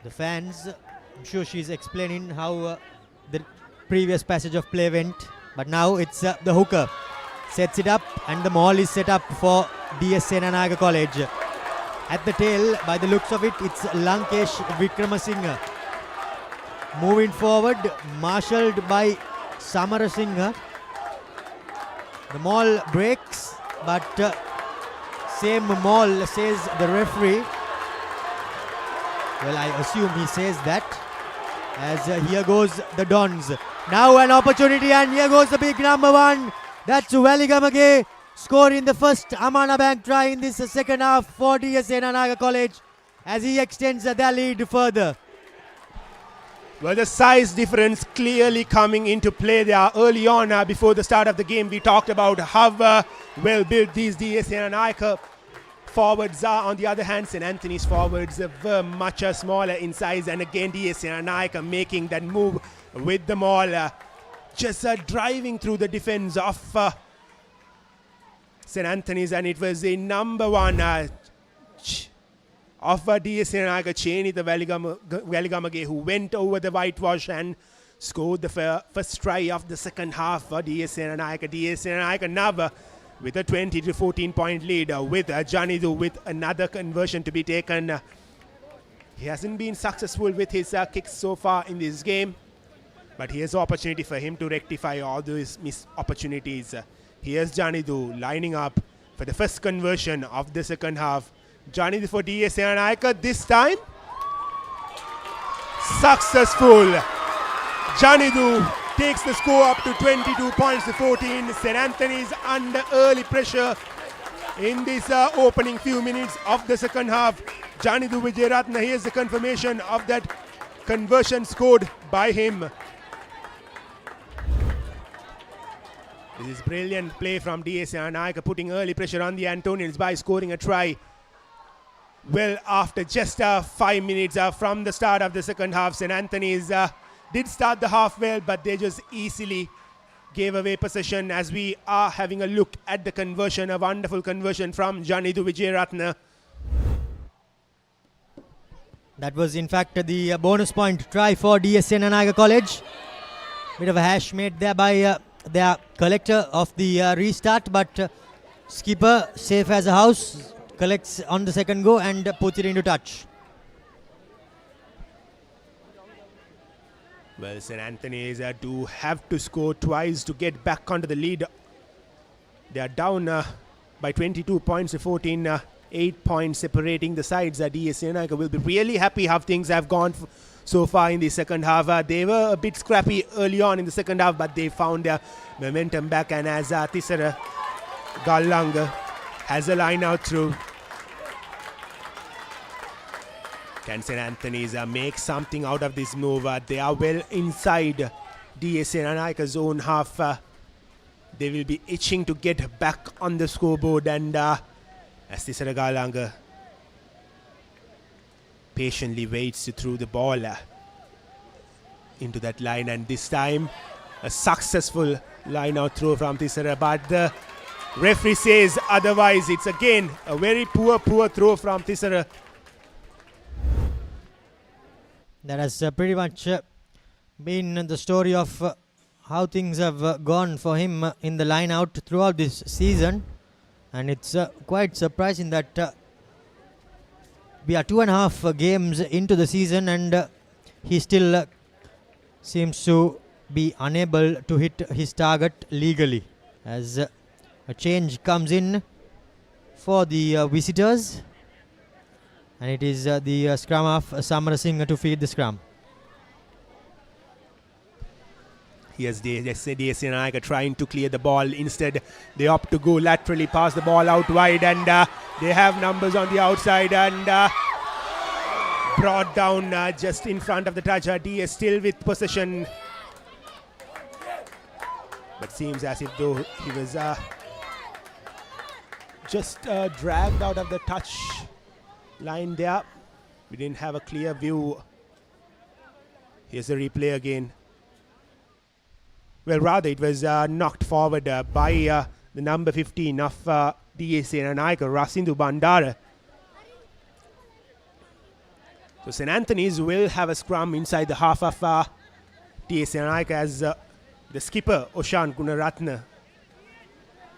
Speaker 2: The fans, I'm sure she's explaining how the previous passage of play went, but now it's the hooker sets it up and the maul is set up for DS Senanayake College. At the tail, by the looks of it, it's Lankesh Vikramasinghe. Moving forward, marshalled by Samarasinghe. The maul breaks, but same maul, says the referee. Well, I assume he says that, as here goes the Dons. Now an opportunity, and here goes the big number one. That's Waligamage scoring the first Amana Bank try in this second half for DS Senanayake College, as he extends their lead further.
Speaker 3: Well, the size difference clearly coming into play there early on. Before the start of the game, we talked about how well built these DS Senanayake forwards are. On the other hand, St. Anthony's forwards were much smaller in size, and again DS Senanayake making that move with the maul, just driving through the defense of St. Anthony's, and it was a number one of DS Senanayake, Chenita Waligamage, who went over the whitewash and scored the first try of the second half for DS Senanayake. DS Senanayake now with a 20 to 14 point lead, with Janidu with another conversion to be taken. He hasn't been successful with his kicks so far in this game, but here's an opportunity for him to rectify all those missed opportunities. Here's Janidu lining up for the first conversion of the second half. Janidu for DS Senanayake, this time successful. Janidu takes the score up to 22 points to 14. St. Anthony's under early pressure in this opening few minutes of the second half. Janidu Vijayaratna, here's the confirmation of that conversion scored by him. This is brilliant play from DS Senanayake, putting early pressure on the Antonians by scoring a try. Well, after just 5 minutes from the start of the second half, St. Anthony's did start the half well, but they just easily gave away possession, as we are having a look at the conversion, a wonderful conversion from Janidu Vijayaratna.
Speaker 2: That was in fact the bonus point try for DS Senanayake College. Bit of a hash made there by their collector of the restart, but skipper safe as a house, collects on the second go and puts it into touch.
Speaker 3: Well, St. Anthony's do have to score twice to get back onto the lead. They are down by 22 points to 14, 8 points separating the sides. DS Senanayake will be really happy how things have gone so far in the second half. They were a bit scrappy early on in the second half, but they found their momentum back, and as Tisara Galanga has a line out through. Can St. Anthony's make something out of this move? They are well inside DS Senanayake's own half. They will be itching to get back on the scoreboard, and as Tisara Galanga patiently waits to throw the ball into that line, and this time a successful line out throw from Tisara, but the referee says otherwise. It's again a very poor throw from Tisara.
Speaker 2: That has pretty much been the story of how things have gone for him in the line out throughout this season, and it's quite surprising that we are 2.5 games into the season and he still seems to be unable to hit his target legally, as a change comes in for the visitors. And it is the scrum of Samarasinghe to feed the scrum.
Speaker 3: Yes, DS Senanayake trying to clear the ball. Instead, they opt to go laterally, pass the ball out wide, and they have numbers on the outside. And brought down just in front of the touch. DS still with possession. But seems as if though he was just dragged out of the touch line there. We didn't have a clear view. Here's the replay again. Well, rather it was knocked forward by the number 15 of DS Senanayake, Rasindu Bandara. So St. Anthony's will have a scrum inside the half of DS Senanayake as the skipper Oshan Gunaratne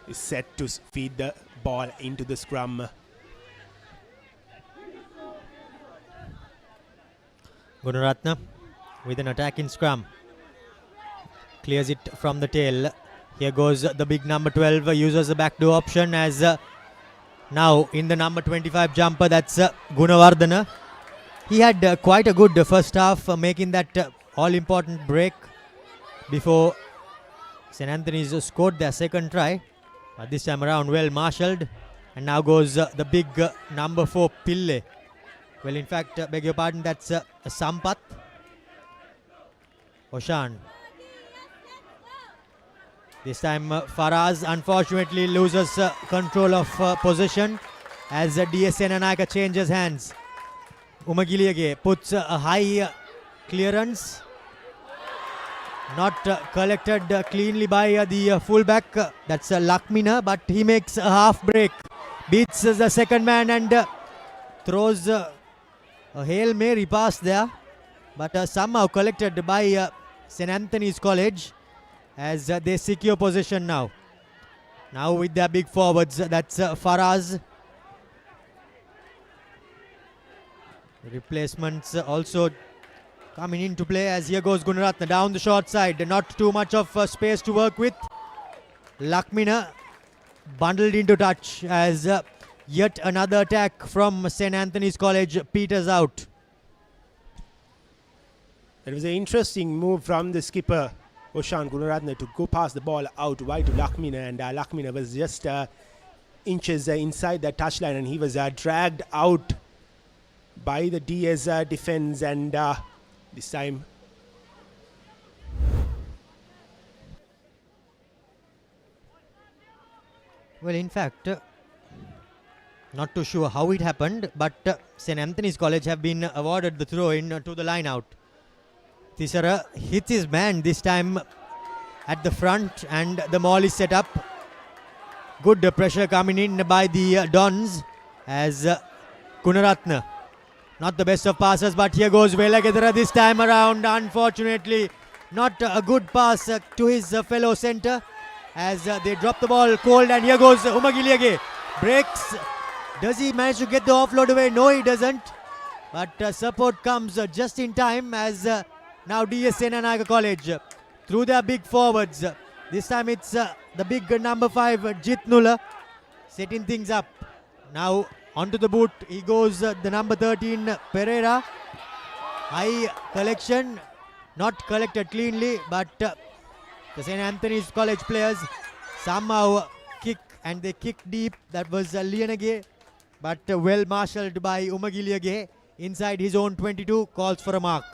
Speaker 3: is set to feed the ball into the scrum.
Speaker 2: Gunaratne with an attacking scrum. Clears it from the tail. Here goes the big number 12, uses the backdoor option as now in the number 25 jumper, that's Gunawardana. He had quite a good first half, making that all-important break before St. Anthony's scored their second try. This time around well marshalled, and now goes the big number 4 Pille. Well, in fact, beg your pardon, that's Sampath. Oshan. This time Faraz unfortunately loses control of possession as DS Senanayake changes hands. Umagiliage puts a high clearance. Not collected cleanly by the fullback, that's Lakmina, but he makes a half break. Beats the second man and throws a Hail Mary pass there, but somehow collected by St. Anthony's College as they secure possession now. Now with their big forwards, that's Faraz. Replacements also coming into play as here goes Gunaratne down the short side. Not too much of space to work with. Lakmina bundled into touch as yet another attack from St. Anthony's College peters out.
Speaker 3: It was an interesting move from the skipper Oshan Gunaratne to go past the ball out wide to Lakmina, and Lakmina was just inches inside the touchline, and he was dragged out by the DS defense, and this time
Speaker 2: well, in fact, not too sure how it happened, but St. Anthony's College have been awarded the throw-in to the line-out. Tisara hits his man this time at the front, and the maul is set up. Good pressure coming in by the Dons as Gunaratne. Not the best of passes, but here goes Velagedara this time around. Unfortunately, not a good pass to his fellow centre as they drop the ball cold, and here goes Umagiliage. Breaks. Does he manage to get the offload away? No, he doesn't. But support comes just in time as now DS Senanayake College through their big forwards. This time it's the big number 5 Jitnula setting things up. Now onto the boot he goes, the number 13 Pereira. High collection, not collected cleanly, but the St. Anthony's College players somehow kick, and they kick deep. That was Lianage, but well marshalled by Umagiliage inside his own 22, calls for a mark.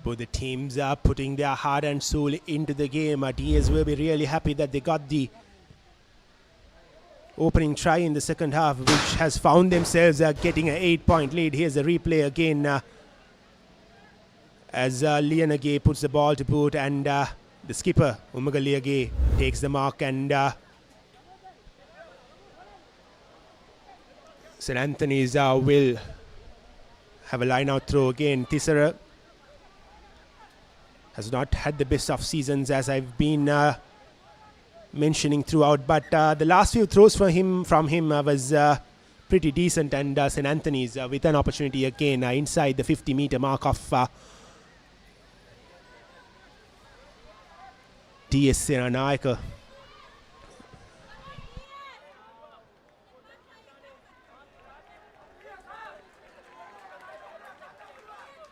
Speaker 3: Both the teams are putting their heart and soul into the game. DS will be really happy that they got the opening try in the second half, which has found themselves getting an 8-point lead. Here's a replay again as Lianage puts the ball to boot, and the skipper Umagaliage takes the mark, and St. Anthony's will have a line-out throw again. Tisara has not had the best of seasons, as I've been mentioning throughout, but the last few throws from him was pretty decent, and St. Anthony's with an opportunity again inside the 50-meter mark of DS Senanayake.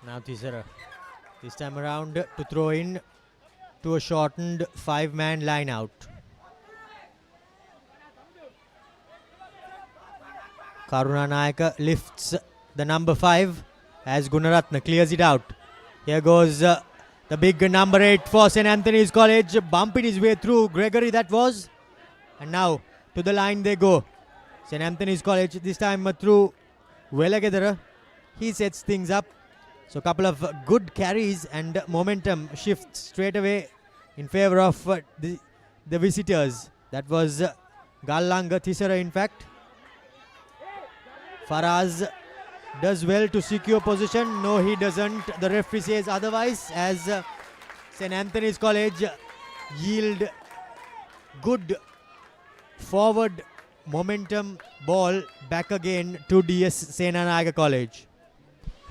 Speaker 2: Now Tisara, this time around to throw in to a shortened 5-man line out. Karunanayake lifts the number 5 as Gunaratna clears it out. Here goes the big number 8 for St. Anthony's College, bumping his way through Gregory that was. And now to the line they go. St. Anthony's College this time through Welagedara. He sets things up. So a couple of good carries and momentum shifts straight away in favor of the visitors. That was Gallanga Thisara in fact. Faraz does well to secure position. No, he doesn't. The referee says otherwise as St. Anthony's College yield good forward momentum ball back again to DS Senanayake College.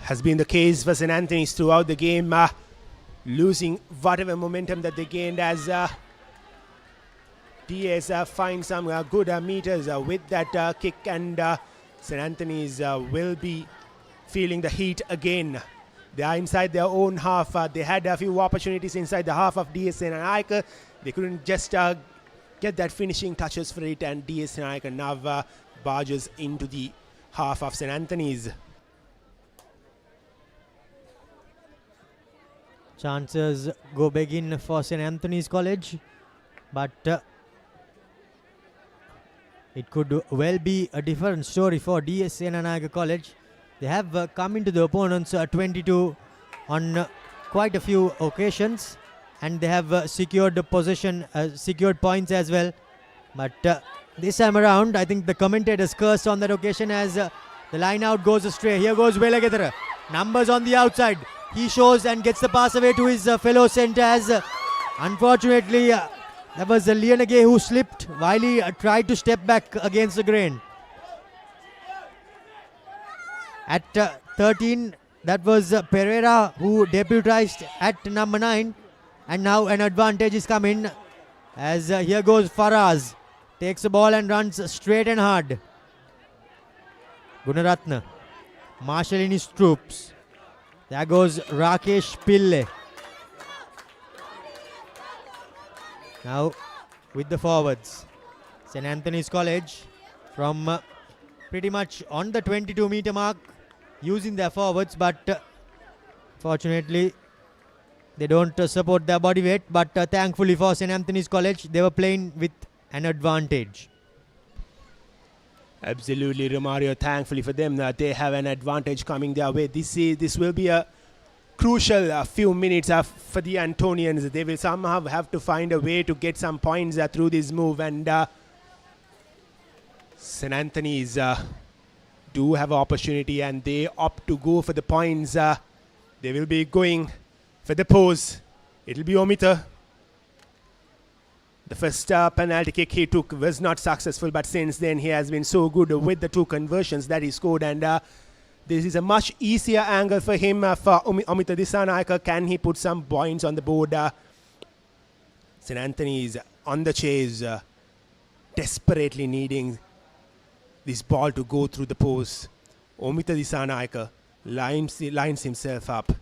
Speaker 3: Has been the case for St. Anthony's throughout the game, losing whatever momentum that they gained as DS find some good meters with that kick, and St. Anthony's will be feeling the heat again. They are inside their own half. They had a few opportunities inside the half of DS Senanayake. They couldn't just get that finishing touches for it, and DS Senanayake now barges into the half of St. Anthony's.
Speaker 2: Chances go begin for St. Anthony's College, but it could well be a different story for DS Senanayake College. They have come into the opponents 22 on quite a few occasions, and they have secured the possession, secured points as well. But this time around, I think the commentators cursed on that occasion as the line out goes astray. Here goes Welagedara. Numbers on the outside. He shows and gets the pass away to his fellow centre as unfortunately that was Lianage who slipped while he tried to step back against the grain. At 13, that was Pereira who deputized at number 9, and now an advantage is coming as here goes Faraz. Takes the ball and runs straight and hard. Gunaratna marshalling his troops. There goes Rakesh Pille. Now with the forwards. St. Anthony's College from pretty much on the 22-meter mark using their forwards, but fortunately they don't support their body weight, but thankfully for St. Anthony's College they were playing with an advantage.
Speaker 3: Absolutely, Romario. Thankfully for them that they have an advantage coming their way. This will be a crucial few minutes for the Antonians. They will somehow have to find a way to get some points through this move, and St. Anthony's do have an opportunity, and they opt to go for the points. They will be going for the pose. It'll be Omita. The first penalty kick he took was not successful, but since then he has been so good with the 2 conversions that he scored, and this is a much easier angle for him. For Omita Disanayake, can he put some points on the board? St. Anthony's on the chase, desperately needing this ball to go through the post. Omita Disanayake lines himself up.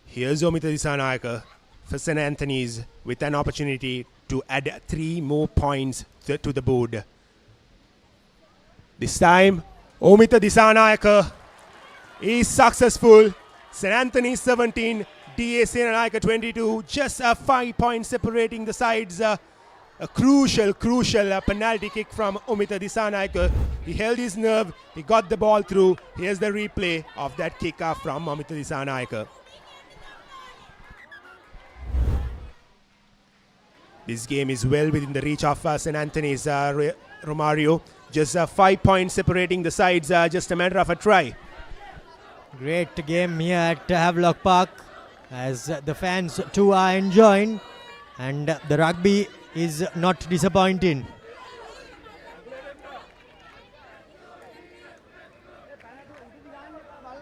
Speaker 3: Here's Omita Disanayake for St. Anthony's with an opportunity to add 3 more points to the board. This time, Omita Disanayake is successful. St. Anthony's 17, DS Senanayake 22, just 5 points separating the sides. A crucial penalty kick from Omita Disanayake. He held his nerve, he got the ball through. Here's the replay of that kick from Omita Disanayake. This game is well within the reach of St. Anthony's, Romario. Just 5 points separating the sides, just a matter of a try.
Speaker 2: Great game here at Havelock Park as the fans too are enjoying, and the rugby is not disappointing.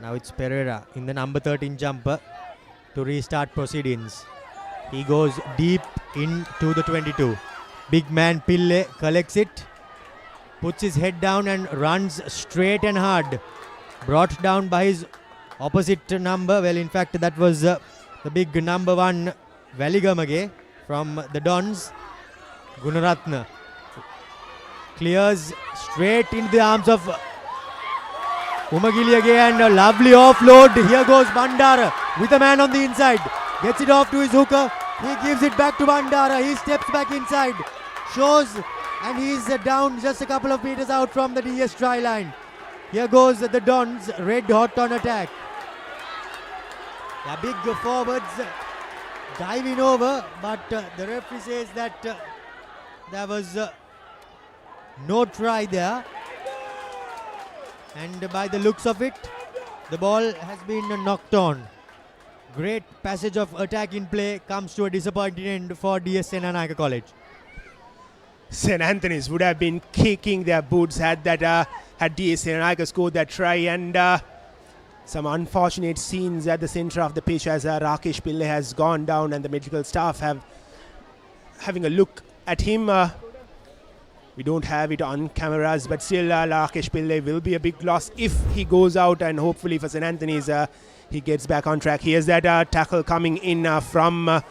Speaker 2: Now it's Pereira in the number 13 jumper to restart proceedings. He goes deep into the 22. Big man Pille collects it, puts his head down and runs straight and hard. Brought down by his opposite number. Well, in fact, that was the big number 1 Valigamage from the Dons. Gunaratna Clears straight into the arms of Umagili again. A lovely offload. Here goes Bandara with a man on the inside. Gets it off to his hooker. He gives it back to Bandara. He steps back inside. Shows, and he's down just a couple of meters out from the DS try line. Here goes the Dons, red hot on attack. The big forwards diving over, but the referee says that there was no try there. And by the looks of it, the ball has been knocked on. Great passage of attack in play comes to a disappointing end for DS Senanayake College.
Speaker 3: St. Anthony's would have been kicking their boots had DS Senanayake scored that try, and some unfortunate scenes at the center of the pitch as Rakesh Pillai has gone down, and the medical staff having a look at him. We don't have it on cameras, but still Rakesh Pillai will be a big loss if he goes out, and hopefully for St. Anthony's he gets back on track. Here's that tackle coming in from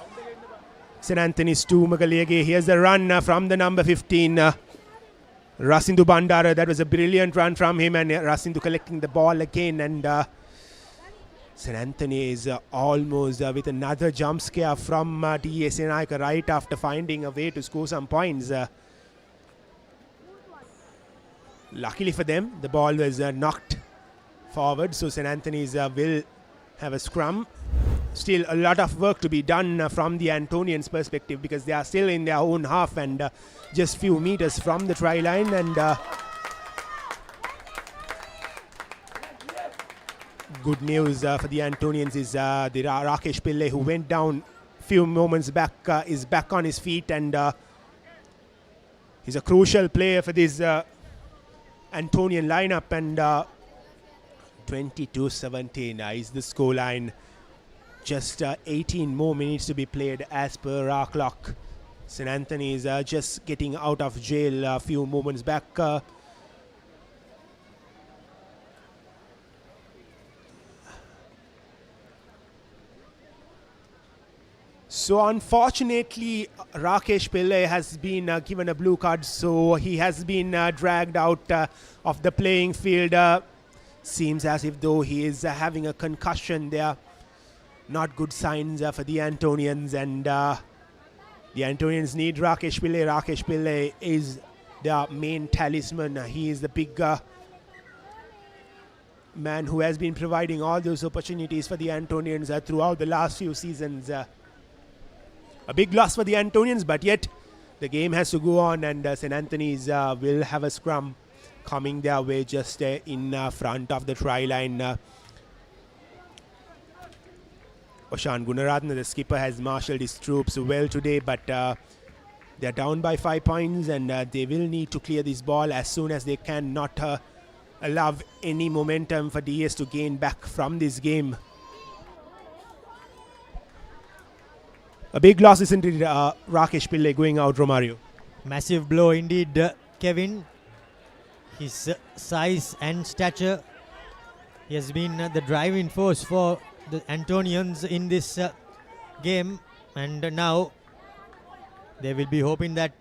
Speaker 3: St. Anthony's to Umagaliage. Here's the run from the number 15, Rasindu Bandara. That was a brilliant run from him, and Rasindu collecting the ball again. And St. Anthony is almost with another jump scare from DS Senanayake right after finding a way to score some points. Luckily for them, the ball was knocked forward, so St. Anthony's will have a scrum. Still a lot of work to be done from the Antonians' perspective, because they are still in their own half and just few meters from the try line. And good news for the Antonians is the Rakesh Pillai, who went down few moments back, is back on his feet, and he's a crucial player for this Antonian lineup. And 22-17 is the scoreline. Just 18 more minutes to be played as per Havelock. St. Anthony is just getting out of jail a few moments back. So unfortunately, Rakesh Pillai has been given a blue card, so he has been dragged out of the playing field. Seems as if though he is having a concussion there. Not good signs for the Antonians, and the Antonians need Rakesh Pillai. Rakesh Pillai is their main talisman. He is the big man who has been providing all those opportunities for the Antonians throughout the last few seasons. A big loss for the Antonians, but yet the game has to go on, and St. Anthony's will have a scrum coming their way just in front of the try line. Oshan Gunaratne, the skipper, has marshalled his troops well today, but they're down by 5 points, and they will need to clear this ball as soon as they can, not allow any momentum for DS to gain back from this game. A big loss, isn't it, Rakesh Pillai going out, Romario?
Speaker 2: Massive blow indeed, Kevin. His size and stature, he has been the driving force for the Antonians in this game, and now they will be hoping that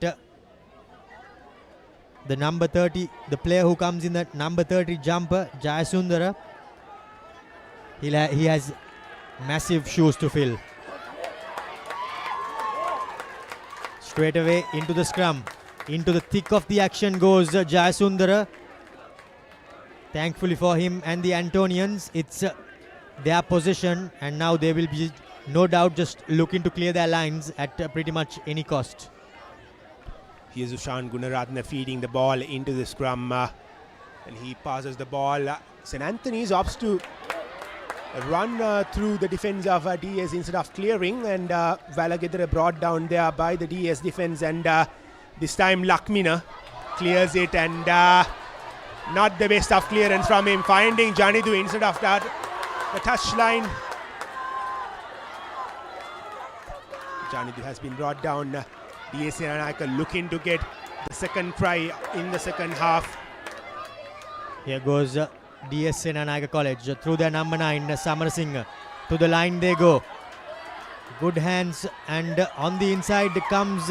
Speaker 2: the number 30, the player who comes in the number 30 jumper, Jayasundara, he has massive shoes to fill. Straight away into the scrum, into the thick of the action goes Jayasundara. Thankfully for him and the Antonians, it's their possession, and now they will be no doubt just looking to clear their lines at pretty much any cost.
Speaker 3: Here's Ushan Gunaratne feeding the ball into the scrum, and he passes the ball. St. Anthony's opts to run through the defense of DS instead of clearing, and Valagedra brought down there by the DS defense, and this time Lakmina clears it, and not the best of clearance from him, finding Janidu instead of that the touch line. Janidu has been brought down. DS Senanayake looking to get the second try in the second half.
Speaker 2: Here goes DS Senanayake College through their number 9, Samarasinghe. To the line they go. Good hands, and on the inside comes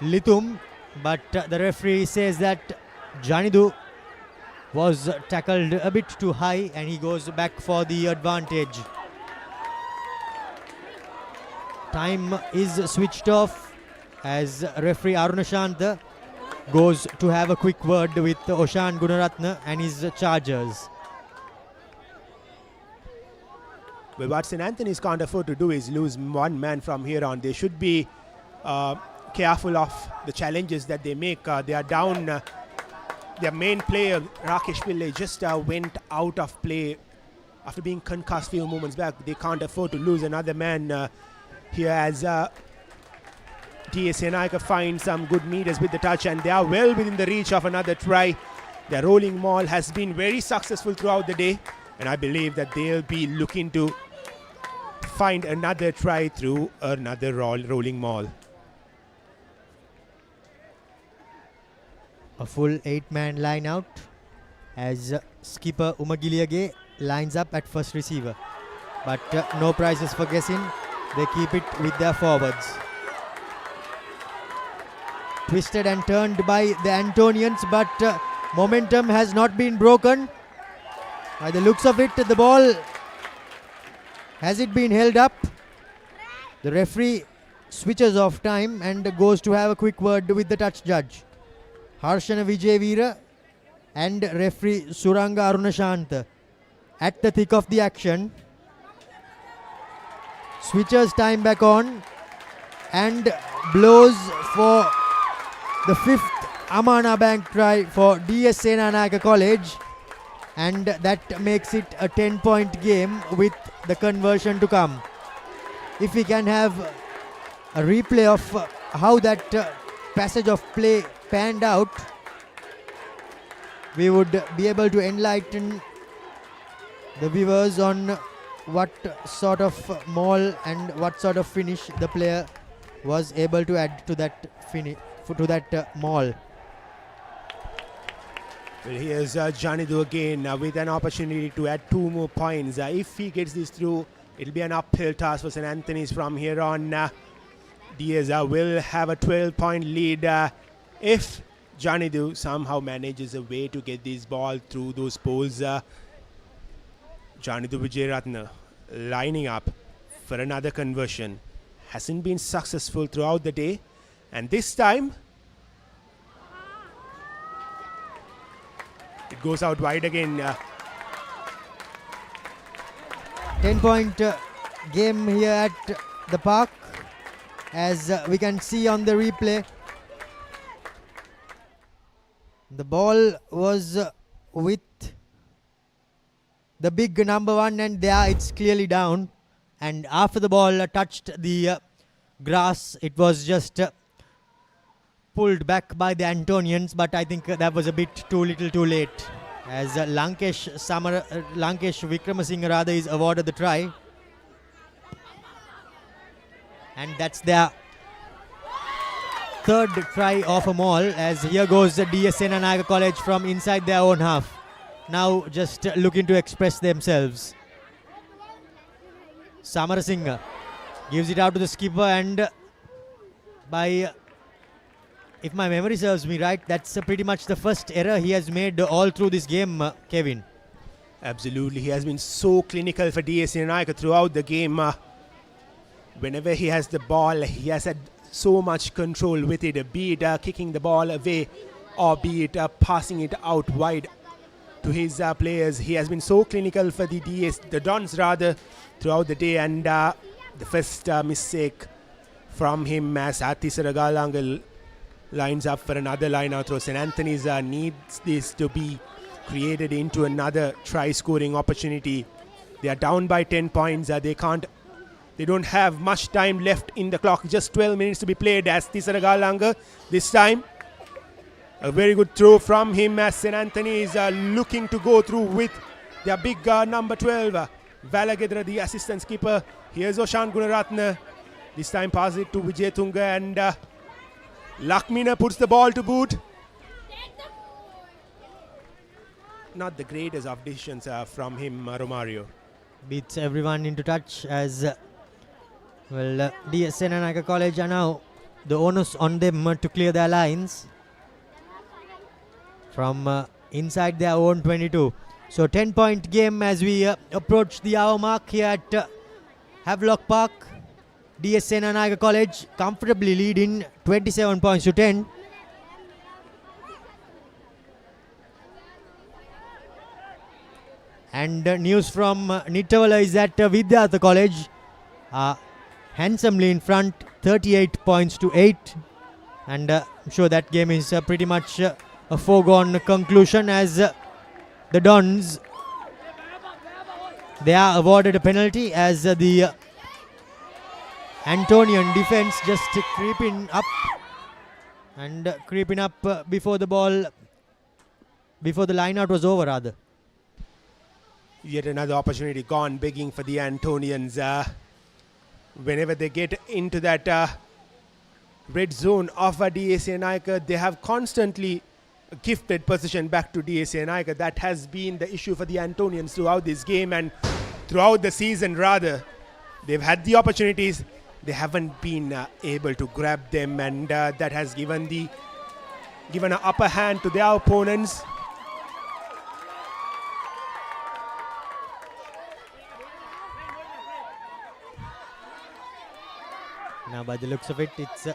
Speaker 2: Lithum. but the referee says that Janidu was tackled a bit too high and he goes back for the advantage. Time is switched off as referee Arunashant goes to have a quick word with Oshan Gunaratne and his Chargers.
Speaker 3: Well, what St. Anthony's can't afford to do is lose one man from here on. They should be careful of the challenges that they make. They are down. Their main player, Rakesh Pillai, just went out of play after being concussed few moments back. They can't afford to lose another man here as T.S. Senanayake finds some good meters with the touch, and they are well within the reach of another try. Their rolling maul has been very successful throughout the day, and I believe that they'll be looking to find another try through another rolling maul.
Speaker 2: A full 8-man line out as skipper Umagiliage lines up at first receiver. But no prizes for guessing. They keep it with their forwards. Twisted and turned by the Antonians, but momentum has not been broken. By the looks of it, the ball, has it been held up? The referee switches off time and goes to have a quick word with the touch judge. Harshana Vijayveera and referee Suranga Arunashant at the thick of the action. Switches time back on and blows for the 5th Amana Bank try for DS Senanayake College, and that makes it a 10-point game with the conversion to come. If we can have a replay of how that passage of play panned out, we would be able to enlighten the viewers on what sort of maul and what sort of finish the player was able to add to that maul.
Speaker 3: Well, here's Janidu again with an opportunity to add 2 more points. If he gets this through, it'll be an uphill task for St. Anthony's from here on. Diaz will have a 12-point lead if Janidu somehow manages a way to get this ball through those poles. Janidu Vijayaratne lining up for another conversion. Hasn't been successful throughout the day, and this time it goes out wide again.
Speaker 2: 10-point game here at the park, as we can see on the replay. The ball was with the big number 1, and there it's clearly down. And after the ball touched the grass, it was just pulled back by the Antonians, but I think that was a bit too little too late, as Lankesh Vikramasinghe rather is awarded the try. And that's their 3rd try of a maul, as here goes the DS Senanayake College from inside their own half. Now just looking to express themselves. Samarasinghe gives it out to the skipper, and by, if my memory serves me right, that's pretty much the first error he has made all through this game, Kevin.
Speaker 3: Absolutely, he has been so clinical for DS Senanayake throughout the game. Whenever he has the ball, he has had so much control with it, be it kicking the ball away or be it passing it out wide to his players. He has been so clinical for the Dons rather, throughout the day, and the first mistake from him as Athisara Galangal lines up for another line out throw. St. Anthony's needs this to be created into another try scoring opportunity. They are down by 10 points. They don't have much time left in the clock, just 12 minutes to be played as Athisara Galangal this time. A very good throw from him as St. Anthony is looking to go through with their big number 12. Valagedra, the assistant skipper. Here's Oshan Gunaratne. This time pass it to Vijay Tunga, and Lakmina puts the ball to boot. Not the greatest of decisions from him, Romario.
Speaker 2: Beats everyone into touch as, well, DS Senanayake College are now the onus on them to clear their lines from inside their own 22. So 10-point game as we approach the hour mark here at Havelock Park. DS Senanayake College comfortably leading 27 points to 10. And news from Nittavala is that Vidyartha College are handsomely in front, 38 points to 8. And I'm sure that game is pretty much a foregone conclusion as the Dons, they are awarded a penalty as the Antonian defense just creeping up before the ball, before the line out was over rather.
Speaker 3: Yet another opportunity gone, begging for the Antonians. Whenever they get into that red zone of DS Senanayake, they have constantly gifted possession back to DS Senanayake. That has been the issue for the Antonians throughout this game and throughout the season rather. They've had the opportunities, they haven't been able to grab them, and that has given an upper hand to their opponents.
Speaker 2: Now by the looks of it, it's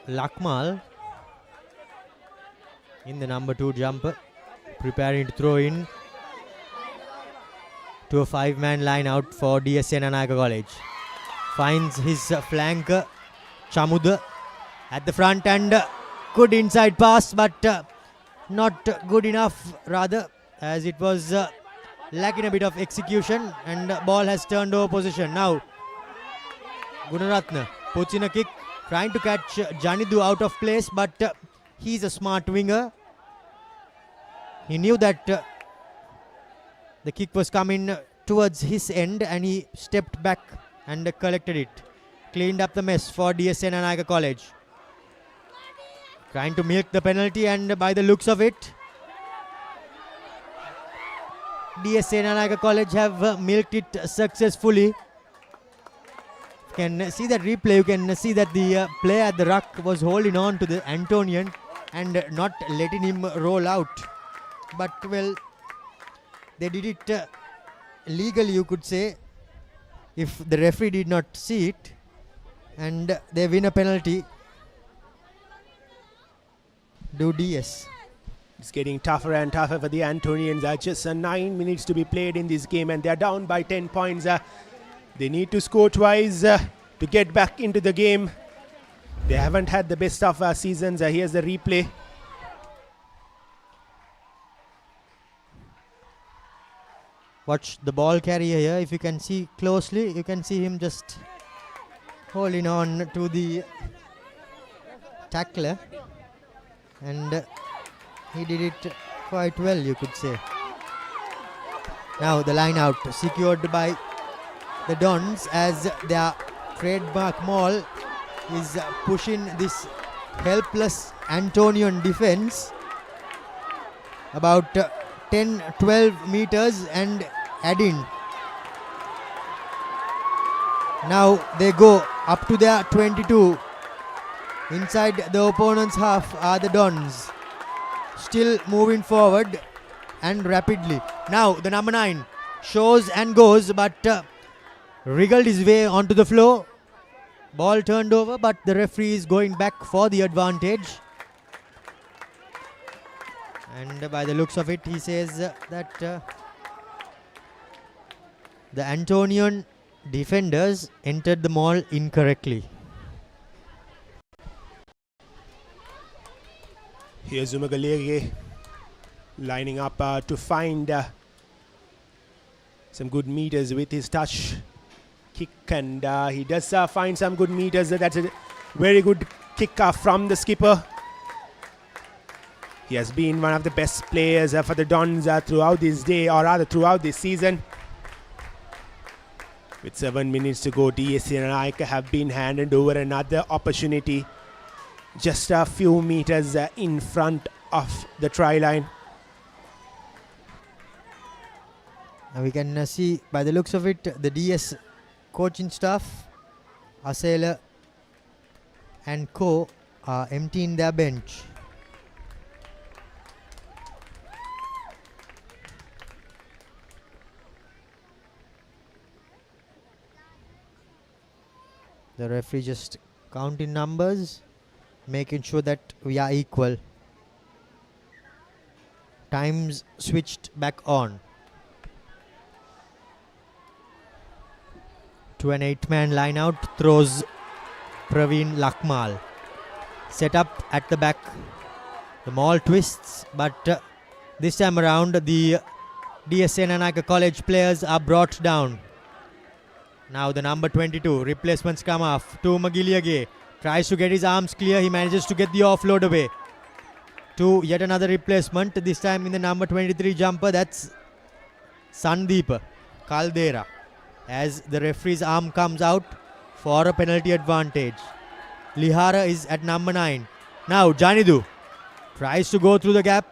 Speaker 2: Lakmal in the number 2 jumper, preparing to throw in to a 5-man line out for DS Senanayake College. Finds his flanker Chamuda at the front, and good inside pass, but not good enough rather, as it was lacking a bit of execution, and ball has turned over position. Now Gunaratna puts in a kick, trying to catch Janidu out of place, but he's a smart winger. He knew that the kick was coming towards his end, and he stepped back and collected it. Cleaned up the mess for DS Senanayake College. Trying to milk the penalty, and by the looks of it, DS Senanayake College have milked it successfully. Can see that replay, you can see that the player at the ruck was holding on to the Antonian and not letting him roll out. But well, they did it legally, you could say, if the referee did not see it, and they win a penalty. Do DS.
Speaker 3: It's getting tougher and tougher for the Antonians. Just 9 minutes to be played in this game, and they're down by 10 points. They need to score twice to get back into the game. They haven't had the best of seasons. Here's the replay.
Speaker 2: Watch the ball carrier here. If you can see closely, you can see him just holding on to the tackler, and he did it quite well, you could say. Now the line out secured by the Dons, as their trademark maul is pushing this helpless Antonian defense about 10-12 meters and adding. Now they go up to their 22. Inside the opponent's half are the Dons, still moving forward and rapidly. Now the number 9 shows and goes, but wriggled his way onto the floor. Ball turned over, but the referee is going back for the advantage. And by the looks of it, he says that the Antonian defenders entered the mall incorrectly.
Speaker 3: Here's Umagalege lining up to find some good meters with his touch kick, and he does find some good meters. That's a very good kick from the skipper. He has been one of the best players for the Dons throughout this day, or rather throughout this season. With 7 minutes to go, DS Senanayake have been handed over another opportunity, just a few meters in front of the try line.
Speaker 2: Now we can see by the looks of it, the DS coaching staff, Asela and co are emptying their bench. The referee just counting numbers, making sure that we are equal. Times switched back on. To an 8-man line out, throws Praveen Lakmal. Set up at the back. The maul twists, but this time around the DS Senanayake College players are brought down. Now the number 22, replacements come off. To Magiliage, tries to get his arms clear. He manages to get the offload away. To yet another replacement, this time in the number 23 jumper, that's Sandeep Caldera. As the referee's arm comes out for a penalty advantage. Lihara is at number 9. Now Janidu tries to go through the gap.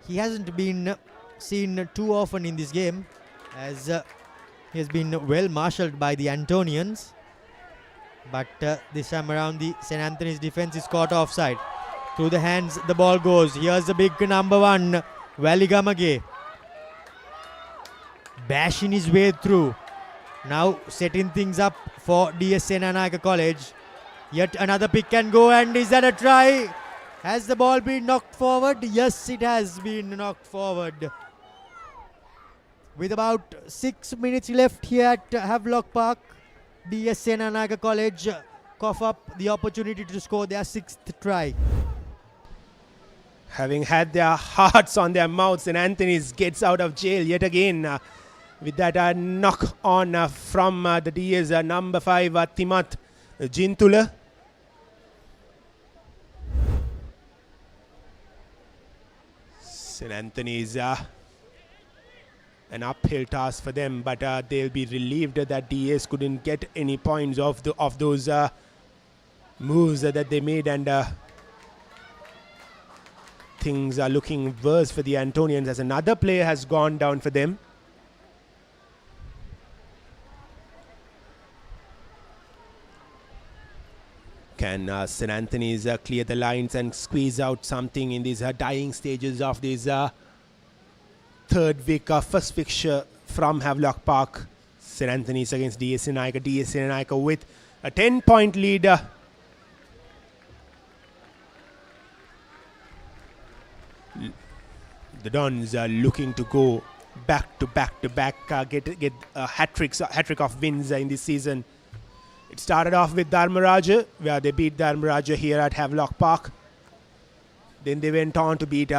Speaker 2: He hasn't been seen too often in this game, as he has been well marshalled by the Antonians. But this time around the St. Anthony's defense is caught offside. Through the hands the ball goes. Here's the big number 1, Valigamage. Bashing his way through. Now setting things up for DS Senanayake College. Yet another pick and go, and is that a try? Has the ball been knocked forward? Yes, it has been knocked forward. With about 6 minutes left here at Havelock Park, DS Senanayake College cough up the opportunity to score their 6th try.
Speaker 3: Having had their hearts on their mouths, and Antony's gets out of jail yet again with that knock on from the DS number 5 Timat Jintula. St. Anthony's an uphill task for them, but they'll be relieved that DS couldn't get any points of those moves that they made, and things are looking worse for the Antonians as another player has gone down for them. Can St. Anthony's clear the lines and squeeze out something in these dying stages of this third week first fixture from Havelock Park? St. Anthony's against DS Senanayake. DS Senanayake with a 10-point lead. The Dons are looking to go back to back, get a hat-trick of wins in this season. It started off with Dharmaraja, where they beat Dharmaraja here at Havelock Park. Then they went on to beat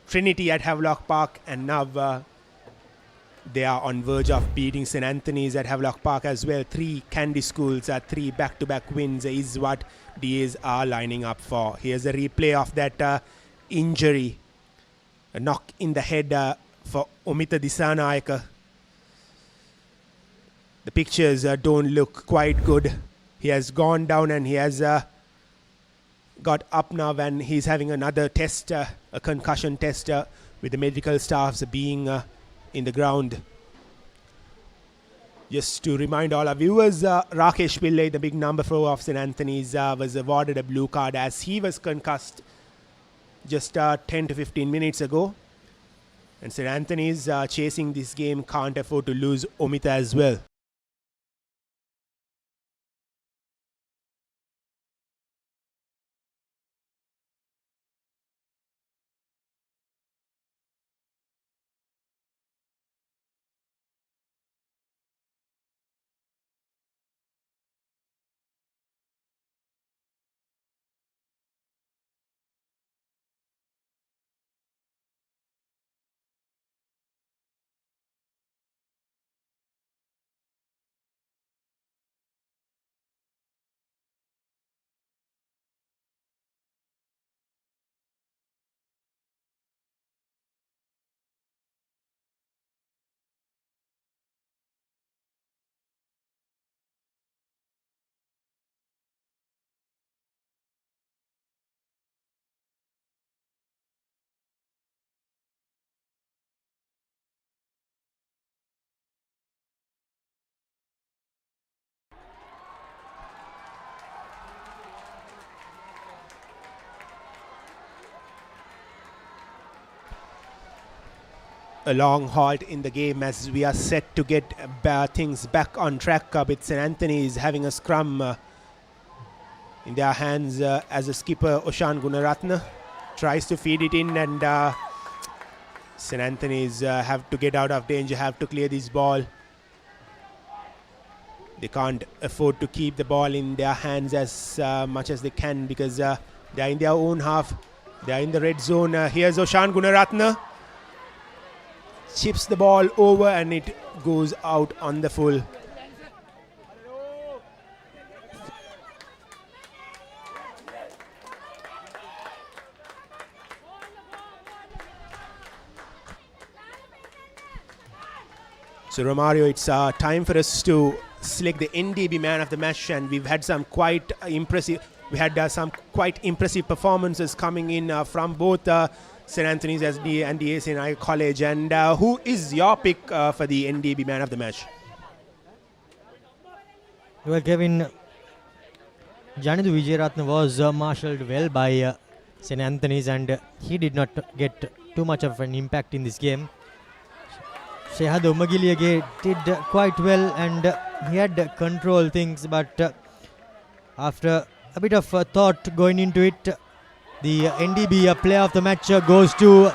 Speaker 3: Trinity at Havelock Park, and now they are on verge of beating St. Anthony's at Havelock Park as well. 3 Kandy schools, 3 back-to-back wins is what DAs are lining up for. Here's a replay of that injury, a knock in the head for Omita Disanayake. The pictures don't look quite good. He has gone down and he has got up now, and he's having another test, a concussion test, with the medical staffs being in the ground. Just to remind all our viewers, Rakesh Pillai, the big number 4 of St. Anthony's, was awarded a blue card as he was concussed just 10 to 15 minutes ago. And St. Anthony's chasing this game can't afford to lose Omita as well. a long halt in the game as we are set to get things back on track with St. Antony's having a scrum in their hands as the skipper Oshan Gunaratne tries to feed it in, and St. Antony's have to get out of danger, have to clear this ball. They can't afford to keep the ball in their hands as much as they can because they are in their own half. They are in the red zone. Here's Oshan Gunaratne. Chips the ball over and it goes out on the full. So Romario, it's time for us to select the NDB man of the match, and we've had some quite impressive. We had some quite impressive performances coming in from both St. Antony's SD and the Senanayake College. And who is your pick for the NDB man of the match?
Speaker 2: Well, Kevin, Janidu Vijayaratne was marshalled well by St. Antony's, and he did not get too much of an impact in this game. Shehad Umagiliage did quite well, and he had control things, but after a bit of thought going into it, the NDB player of the match goes to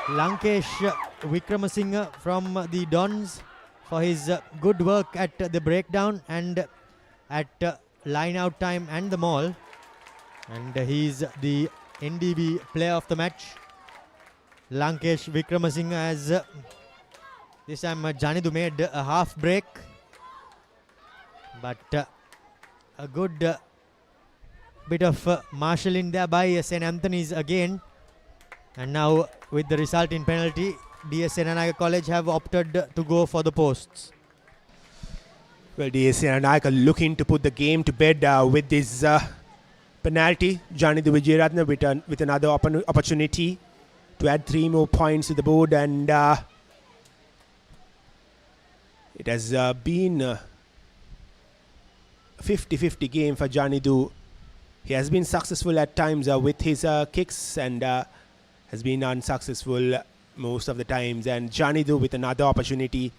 Speaker 2: Lankesh Wickramasinghe from the Dons for his good work at the breakdown and at line out time and the maul. And he's the NDB player of the match. Lankesh Wickramasinghe, as this time Janidu made a half break, but a good bit of marshalling there by St. Antony's again. And now with the result in penalty, DS Senanayake College have opted to go for the posts.
Speaker 3: Well, DS Senanayake looking to put the game to bed with this penalty. Janidu Vijayaratne with another opportunity to add 3 more points to the board, and it has been a 50-50 game for Janidu. He has been successful at times with his kicks and has been unsuccessful most of the times. And Janidu with another opportunity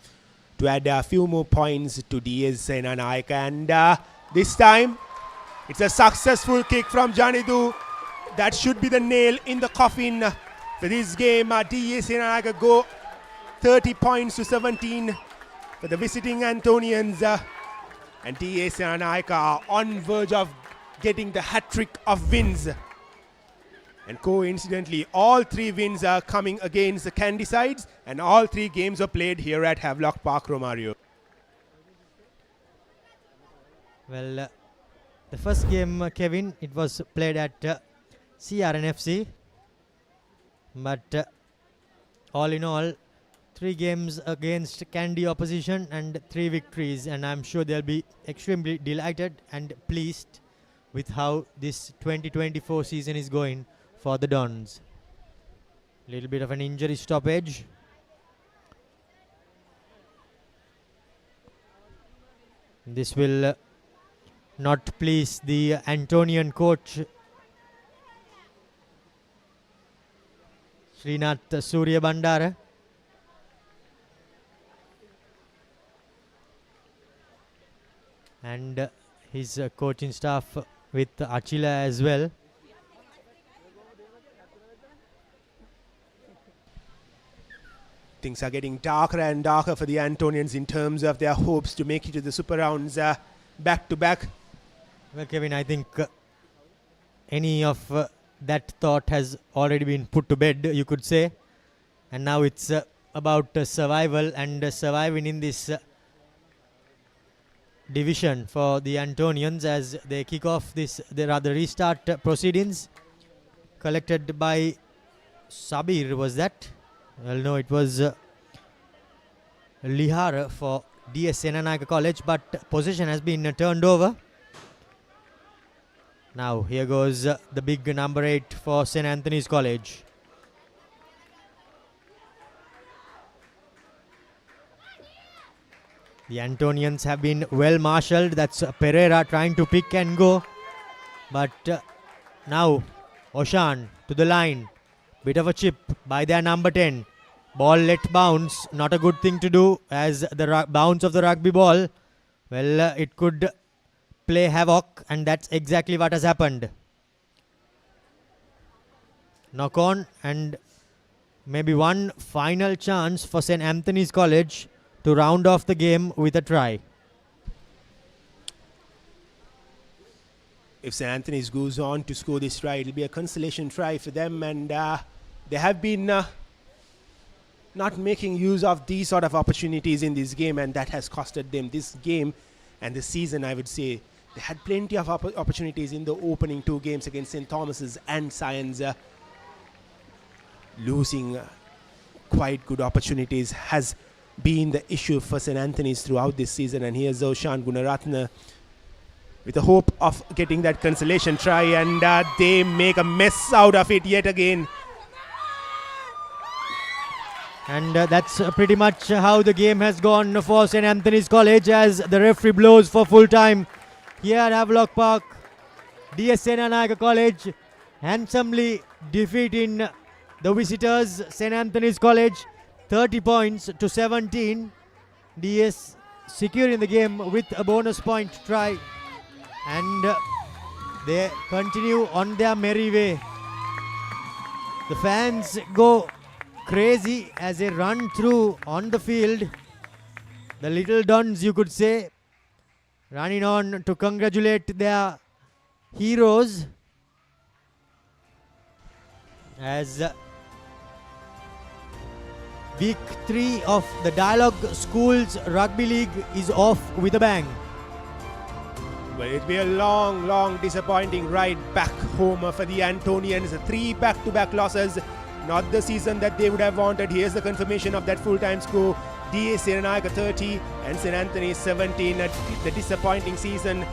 Speaker 3: to add a few more points to DS Senanayake. And this time, it's a successful kick from Janidu. That should be the nail in the coffin for this game. DS Senanayake go 30 points to 17 for the visiting Antonians. And DS Senanayake are on verge of getting the hat-trick of wins. And coincidentally, all 3 wins are coming against the Kandy sides, and all 3 games are played here at Havelock Park, Romario.
Speaker 2: Well, the first game, Kevin, it was played at CRNFC, but all in all, 3 games against Kandy opposition and 3 victories, and I'm sure they'll be extremely delighted and pleased with how this 2024 season is going for the Dons. Little bit of an injury stoppage. This will not please the Antonian coach Srinath Surya Bandara. And his coaching staff with Achila as well.
Speaker 3: Things are getting darker and darker for the Antonians in terms of their hopes to make it to the super rounds back to back.
Speaker 2: Well, Kevin, I think any of that thought has already been put to bed, you could say. And now it's about survival and surviving in this division for the Antonians as they kick off this, restart proceedings collected by Sabir, was that? Well, no, it was Lihar for DS Senanayake College, but possession has been turned over. Now here goes the big number 8 for St. Antony's College. The Antonians have been well marshalled. That's Pereira trying to pick and go. But now Oshan to the line. Bit of a chip by their number 10. Ball let bounce, not a good thing to do, as the bounce of the rugby ball, well, it could play havoc, and that's exactly what has happened. Knock on, and maybe one final chance for St. Anthony's College to round off the game with a try.
Speaker 3: If St. Anthony's goes on to score this try, it'll be a consolation try for them, and they have been not making use of these sort of opportunities in this game, and that has costed them this game and this season. I would say they had plenty of opportunities in the opening two games against St. Thomas's and Science. Losing quite good opportunities has been the issue for St. Anthony's throughout this season, and here's Zoshan Gunaratne with the hope of getting that consolation try, and they make a mess out of it yet again.
Speaker 2: And that's pretty much how the game has gone for St. Anthony's College, as the referee blows for full time here at Havelock Park. DS Senanayake College handsomely defeating the visitors, St. Anthony's College, 30 points to 17. DS securing the game with a bonus point try, and they continue on their merry way. The fans go crazy as they run through on the field. The little dons, you could say, running on to congratulate their heroes, as week 3 of the Dialog Schools Rugby League is off with a bang.
Speaker 3: Well, it'll be a long, disappointing ride back home for the Antonians. 3 back-to-back losses. Not the season that they would have wanted. Here's the confirmation of that full-time score. DA Senanayake 30 and St. Anthony 17. The disappointing season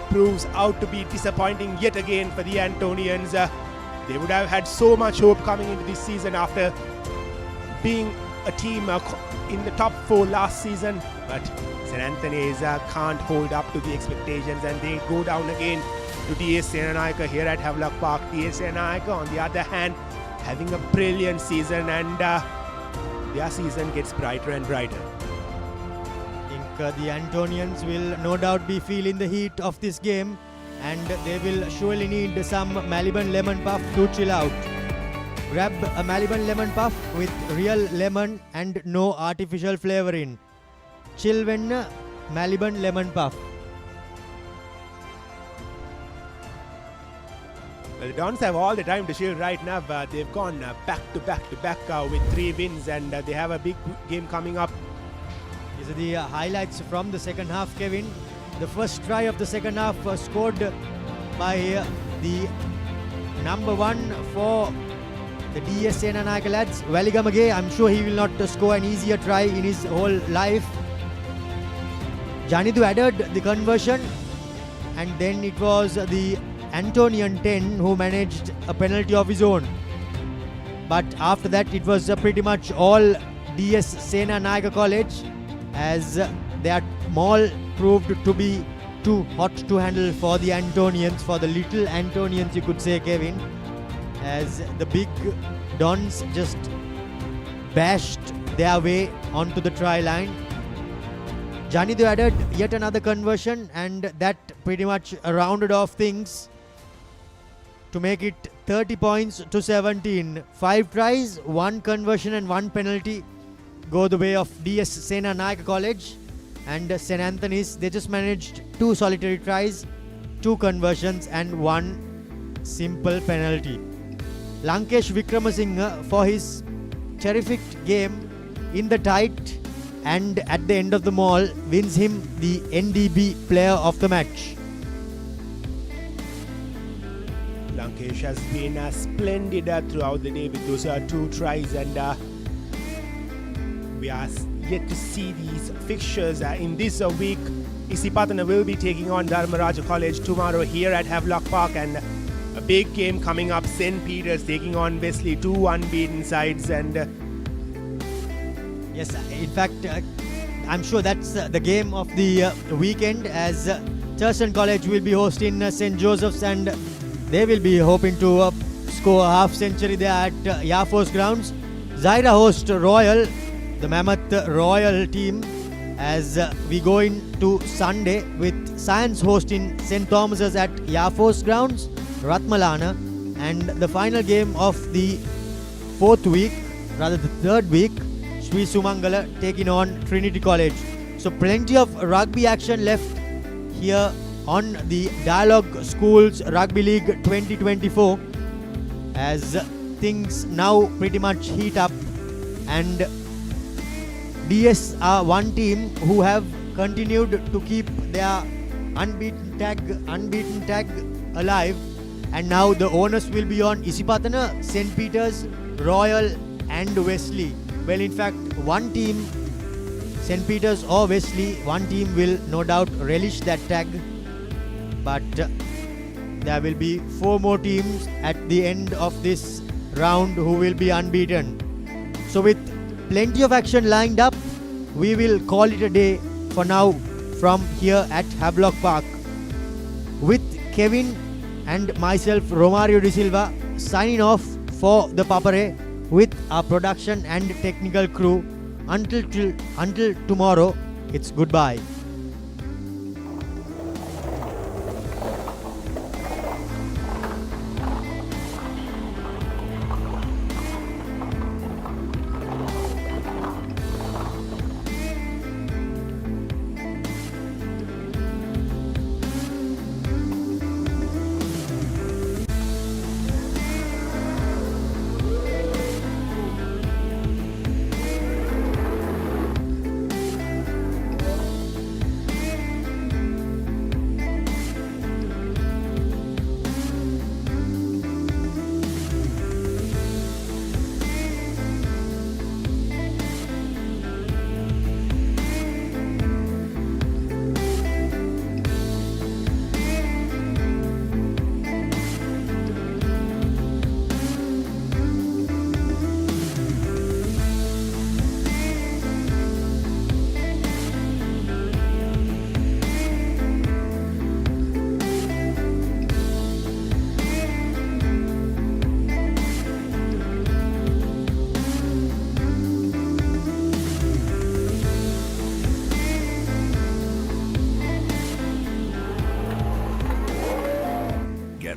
Speaker 3: proves out to be disappointing yet again for the Antonians. They would have had so much hope coming into this season after being a team in the top 4 last season, but St. Anthony's can't hold up to the expectations, and they go down again to DS Senanayake here at Havelock Park. DS Senanayake, on the other hand, having a brilliant season, and their season gets brighter and brighter.
Speaker 2: I think the Antonians will no doubt be feeling the heat of this game, and they will surely need some Maliban lemon puff to chill out. Grab a Maliban lemon puff with real lemon and no artificial flavoring. Chilvenna Maliban lemon puff.
Speaker 3: Well, the Dons have all the time to chill right now. They've gone back to back with 3 wins, and they have a big game coming up.
Speaker 2: These are the highlights from the second half, Kevin. The first try of the second half was scored by the number 1 for the DS Senanayake lads, Valigamage. I'm sure he will not score an easier try in his whole life. Janidu added the conversion, and then it was the Antonian 10 who managed a penalty of his own. But after that, it was pretty much all DS Senanayake College, as their maul proved to be too hot to handle for the Antonians, for the little Antonians, you could say, Kevin, as the big Dons just bashed their way onto the try line. Janidu added yet another conversion, and that pretty much rounded off things to make it 30 points to 17. 5 tries, 1 conversion and 1 penalty go the way of DS Senanayake College, and St. Anthony's, they just managed 2 solitary tries, 2 conversions and 1 simple penalty. Lankesh Vikramasinghe, for his terrific game in the tight and at the end of the maul, wins him the NDB player of the match.
Speaker 3: Lankesh has been splendid throughout the day with those 2 tries, and we are yet to see these fixtures in this week. Isipatana will be taking on Dharmaraja College tomorrow here at Havelock Park, and a big game coming up. St. Peter's taking on Wesley, 2 unbeaten sides, and
Speaker 2: yes, in fact, I'm sure that's the game of the weekend, as Thurston College will be hosting St. Joseph's, and they will be hoping to score a half century there at Air Force grounds. Zaira host Royal, the Mammoth Royal team, as we go into Sunday with Science hosting St. Thomas's at Yafos Grounds, Ratmalana, and the final game of the third week, Sri Sumangala taking on Trinity College. So plenty of rugby action left here on the Dialog Schools Rugby League 2024 as things now pretty much heat up, and DS are one team who have continued to keep their unbeaten tag alive, and now the onus will be on Isipatana, St. Peter's, Royal and Wesley. Well, in fact, one team, St. Peter's or Wesley, one team will no doubt relish that tag, but there will be 4 more teams at the end of this round who will be unbeaten. So with plenty of action lined up, we will call it a day for now from here at Havelock Park, with Kevin and myself, Romario De Silva, signing off for the Papare with our production and technical crew. Until tomorrow, it's goodbye.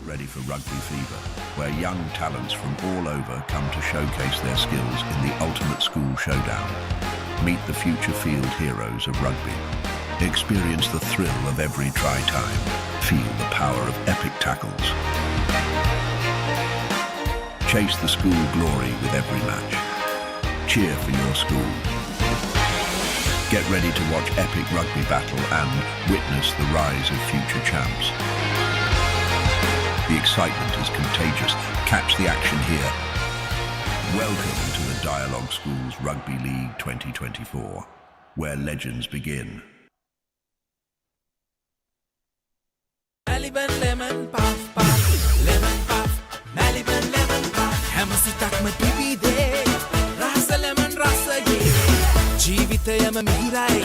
Speaker 1: Ready for Rugby Fever, where young talents from all over come to showcase their skills in the ultimate school showdown. Meet the future field heroes of rugby. Experience the thrill of every try time. Feel the power of epic tackles. Chase the school glory with every match. Cheer for your school. Get ready to watch epic rugby battle and witness the rise of future champs. The excitement is contagious. Catch the action here. Welcome to the Dialog Schools Rugby League 2024, where legends begin.
Speaker 21: Maliban lemon puff puff, lemon puff, Maliban lemon puff. Hamasitakma pipide, rasa lemon rasa ye. Jeevithayama mihirai,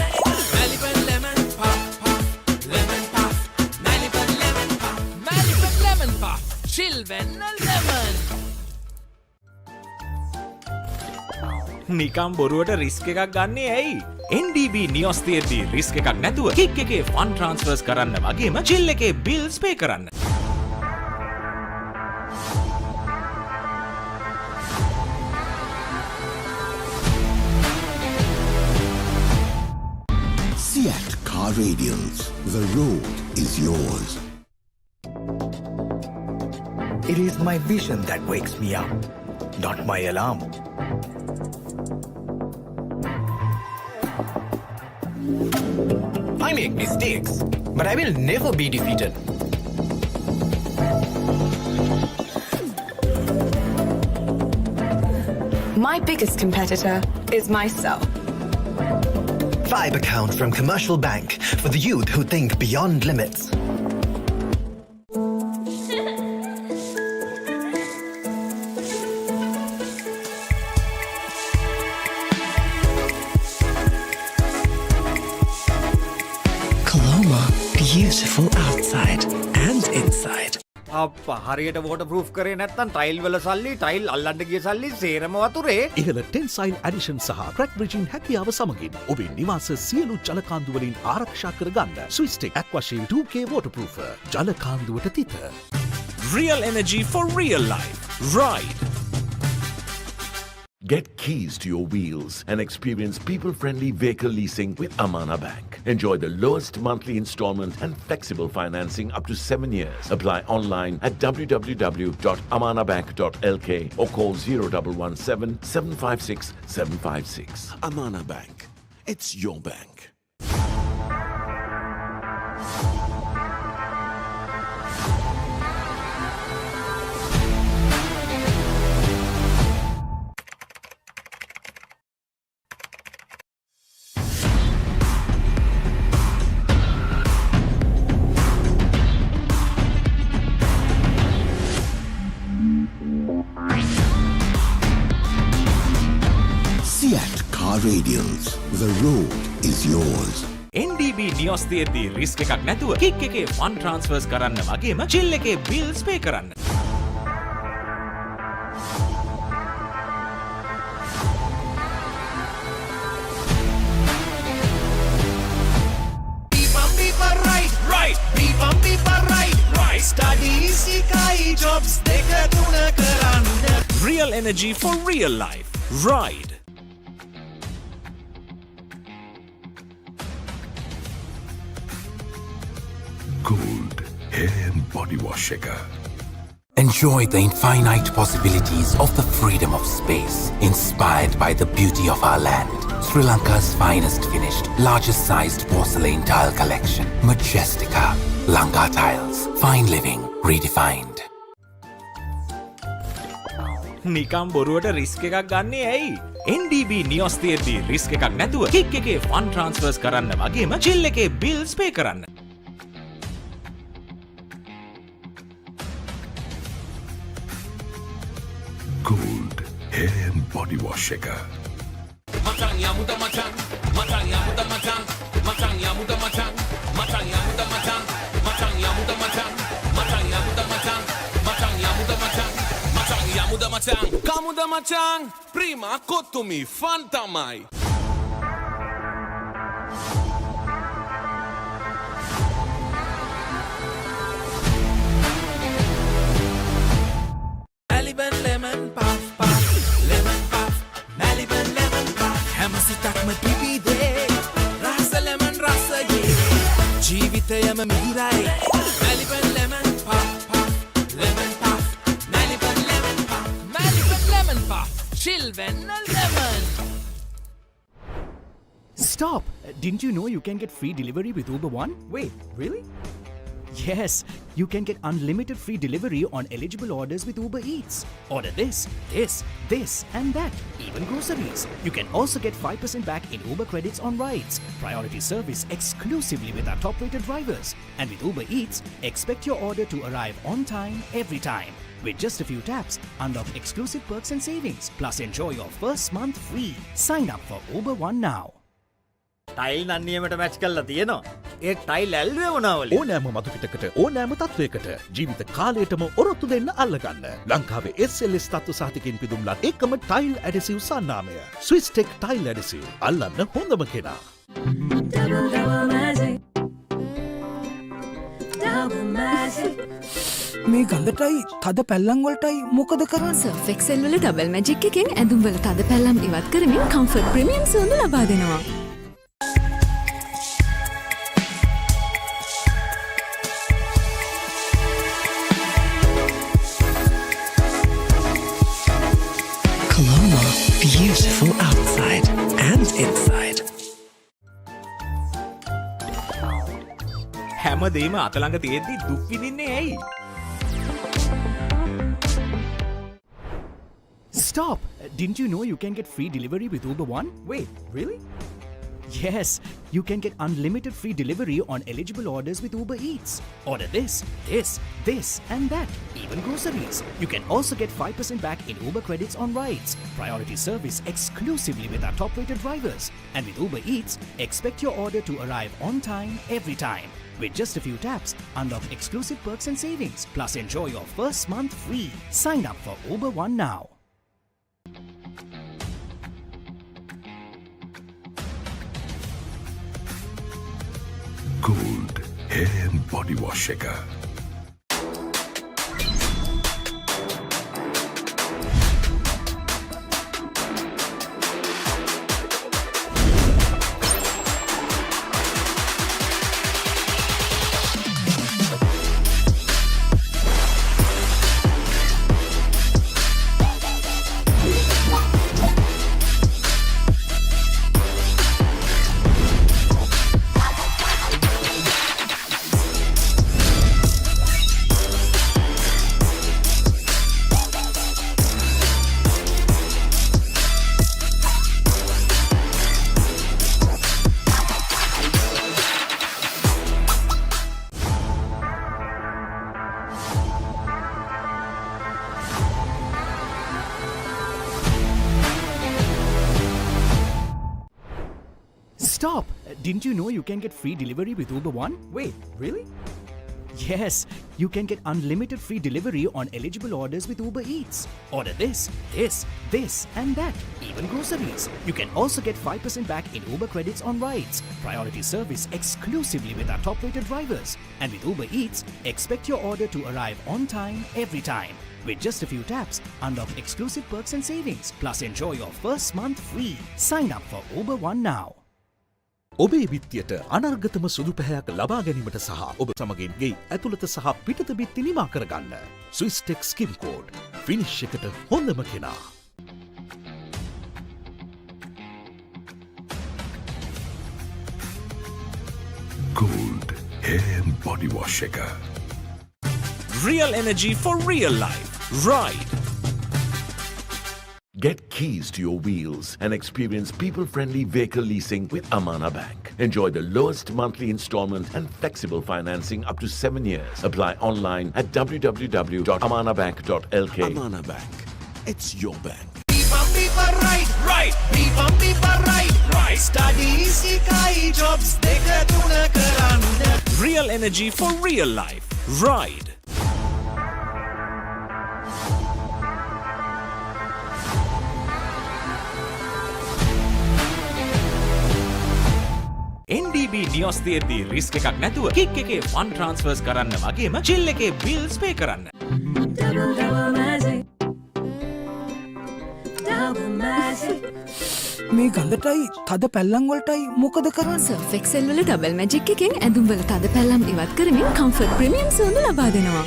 Speaker 21: Maliban lemon puff puff, lemon puff, Maliban lemon puff, Maliban lemon puff, children lemon.
Speaker 13: නිකම් බොරුවට risk එකක් ගන්නේ ඇයි? NDB නියොස් තියෙද්දි risk එකක් නැතුව kick එකේ fun ට්‍රාන්ස්ෆර්ස් කරන්න වගේම චිල් එකේ බිල්ස් පේ කරන්න.
Speaker 5: Seat Car Radials. The road is yours.
Speaker 10: It is my vision that wakes me up, not my alarm. I make mistakes, but I will never be defeated.
Speaker 15: My biggest competitor is myself.
Speaker 10: 5 accounts from Commercial Bank for the youth who think beyond limits.
Speaker 9: Colombo, beautiful outside and inside.
Speaker 12: අප්පා හරියට water proof කරේ නැත්නම් tile වල සල්ලි tile අල්ලන්න ගිය සල්ලි සේරම වතුරේ.
Speaker 6: ඉහළ ටෙන්සයිල් ඇඩිෂන් සහ ක්‍රැක් බ්‍රිජින් හැකියාව සමගින් ඔබේ නිවාස සියලු ජලකාන්දු වලින් ආරක්ෂා කරගන්න ස්විස්ටෙක් ඇක්වාෂීල් 2K waterproofer ජලකාන්දුවට තිත.
Speaker 13: Real energy for real life. Ride.
Speaker 4: Get keys to your wheels and experience people-friendly vehicle leasing with Amana Bank. Enjoy the lowest monthly installment and flexible financing up to 7 years. Apply online at www.amanabank.lk or call 0117 756 756. Amana Bank. It's your bank.
Speaker 5: Radials. The road is yours.
Speaker 13: NDB නියොස් තියේදී risk එකක් නැතුව kick එකේ fun ට්‍රාන්ස්ෆර්ස් කරන්න වගේම chill එකේ bills පේ කරන්න. Real energy for real life. Ride.
Speaker 17: Gold hair and body wash shaker.
Speaker 8: Enjoy the infinite possibilities of the freedom of space, inspired by the beauty of our land. Sri Lanka's finest finished, largest sized porcelain tile collection. Majestica. Lanka Tiles. Fine living redefined.
Speaker 13: නිකම් බොරුවට risk එකක් ගන්නේ ඇයි? NDB නියොස් තියේදී risk එකක් නැතුව kick එකේ fun ට්‍රාන්ස්ෆර්ස් කරන්න වගේම චිල් එකේ බිල්ස් පේ කරන්න.
Speaker 17: Gold hair and body wash shaker.
Speaker 21: Kamuda macang, prima kotumi fantamai. Maliban lemon puff puff, lemon puff, Maliban lemon puff. Hamasitakma pipide, rasa lemon rasa ye. Jeevithayama mihirai, Maliban lemon puff puff, lemon puff, Maliban lemon puff, Maliban lemon puff, chill when lemon.
Speaker 19: Stop! Didn't you know you can get free delivery with Uber One?
Speaker 20: Wait, really?
Speaker 19: Yes, you can get unlimited free delivery on eligible orders with Uber Eats. Order this, and that, even groceries. You can also get 5% back in Uber credits on rides. Priority service exclusively with our top-rated drivers. And with Uber Eats, expect your order to arrive on time, every time. With just a few taps, unlock exclusive perks and savings. Plus enjoy your first month free. Sign up for Uber One now.
Speaker 12: Tile නම් නියමයට match කරලා තියෙනවා. ඒ tile ඇල්ලුවේ මොනවලද?
Speaker 6: ඕනෑම මතු පිටකට ඕනෑම තත්වයකට ජීවිත කාලයටම ඔරොත්තු දෙන්න අල්ලගන්න. ලංකාවේ SLS තත්ත්ව සහතිකෙන් පිදුම්ලත් එකම ටයිල් ඇඩසිව් සන්නාමය. ස්විස්ටෙක් ටයිල් ඇඩසිව්. අල්ලන්න හොඳම කෙනා.
Speaker 20: මේ ගඳටයි තද පැල්ලම් වලටයි මොකද කරන්නේ?
Speaker 11: සර්ෆ් එක්සෙල් වල ඩබල් මැජික් එකෙන් ඇඳුම් වල තද පැල්ලම් ඉවත් කරමින් කම්ෆර්ට් ප්‍රීමියම් සුවඳ ලබා දෙනවා.
Speaker 10: Colombo, beautiful outside and inside.
Speaker 13: හැමදේම අතළඟ තියෙද්දි දුක් විඳින්නේ ඇයි?
Speaker 19: Stop! Didn't you know you can get free delivery with Uber One?
Speaker 20: Wait, really?
Speaker 19: Yes, you can get unlimited free delivery on eligible orders with Uber Eats. Order this, and that, even groceries. You can also get 5% back in Uber credits on rides. Priority service exclusively with our top-rated drivers. And with Uber Eats, expect your order to arrive on time, every time. With just a few taps, unlock exclusive perks and savings. Plus, enjoy your first month free. Sign up for Uber One now.
Speaker 17: Gold hair and body wash එක.
Speaker 19: Stop! Didn't you know you can get free delivery with Uber One?
Speaker 9: Wait, really?
Speaker 19: Yes, you can get unlimited free delivery on eligible orders with Uber Eats. Order this, and that, even groceries. You can also get 5% back in Uber credits on rides. Priority service exclusively with our top-rated drivers. And with Uber Eats, expect your order to arrive on time, every time. With just a few taps, unlock exclusive perks and savings. Plus, enjoy your first month free. Sign up for Uber One now.
Speaker 6: ඔබේ බිත්තියට අනර්ගතම සුදු පැහැයක් ලබා ගැනීමට සහ ඔබ සමගින් ගේ ඇතුළත සහ පිටත බිත්ති නිමා කරගන්න. ස්විස්ටෙක් ස්කින් කෝඩ් ෆිනිෂ් එකට හොඳම කෙනා.
Speaker 17: Gold hair and body wash එක.
Speaker 13: Real energy for real life. Ride.
Speaker 4: Get keys to your wheels and experience people-friendly vehicle leasing with Amana Bank. Enjoy the lowest monthly installment and flexible financing up to 7 years. Apply online at www.amanabank.lk.
Speaker 17: Amana Bank. It's your bank.
Speaker 21: Right. Right. Studies, jobs,
Speaker 13: Real energy for real life. Ride. NDB නියොස් තියද්දී risk එකක් නැතුව kick එකේ fun ට්‍රාන්ස්ෆර්ස් කරන්න වගේම chill එකේ bills පේ කරන්න.
Speaker 20: මේ ගඳටයි තද පැල්ලම් වලටයි මොකද කරන්නේ?
Speaker 11: සර්ෆ් එක්සෙල් වල ඩබල් මැජික් එකෙන් ඇඳුම් වල තද පැල්ලම් ඉවත් කරමින් කම්ෆර්ට් ප්‍රීමියම් සුවඳ ලබා දෙනවා.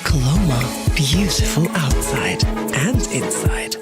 Speaker 10: Colombo, beautiful outside and inside.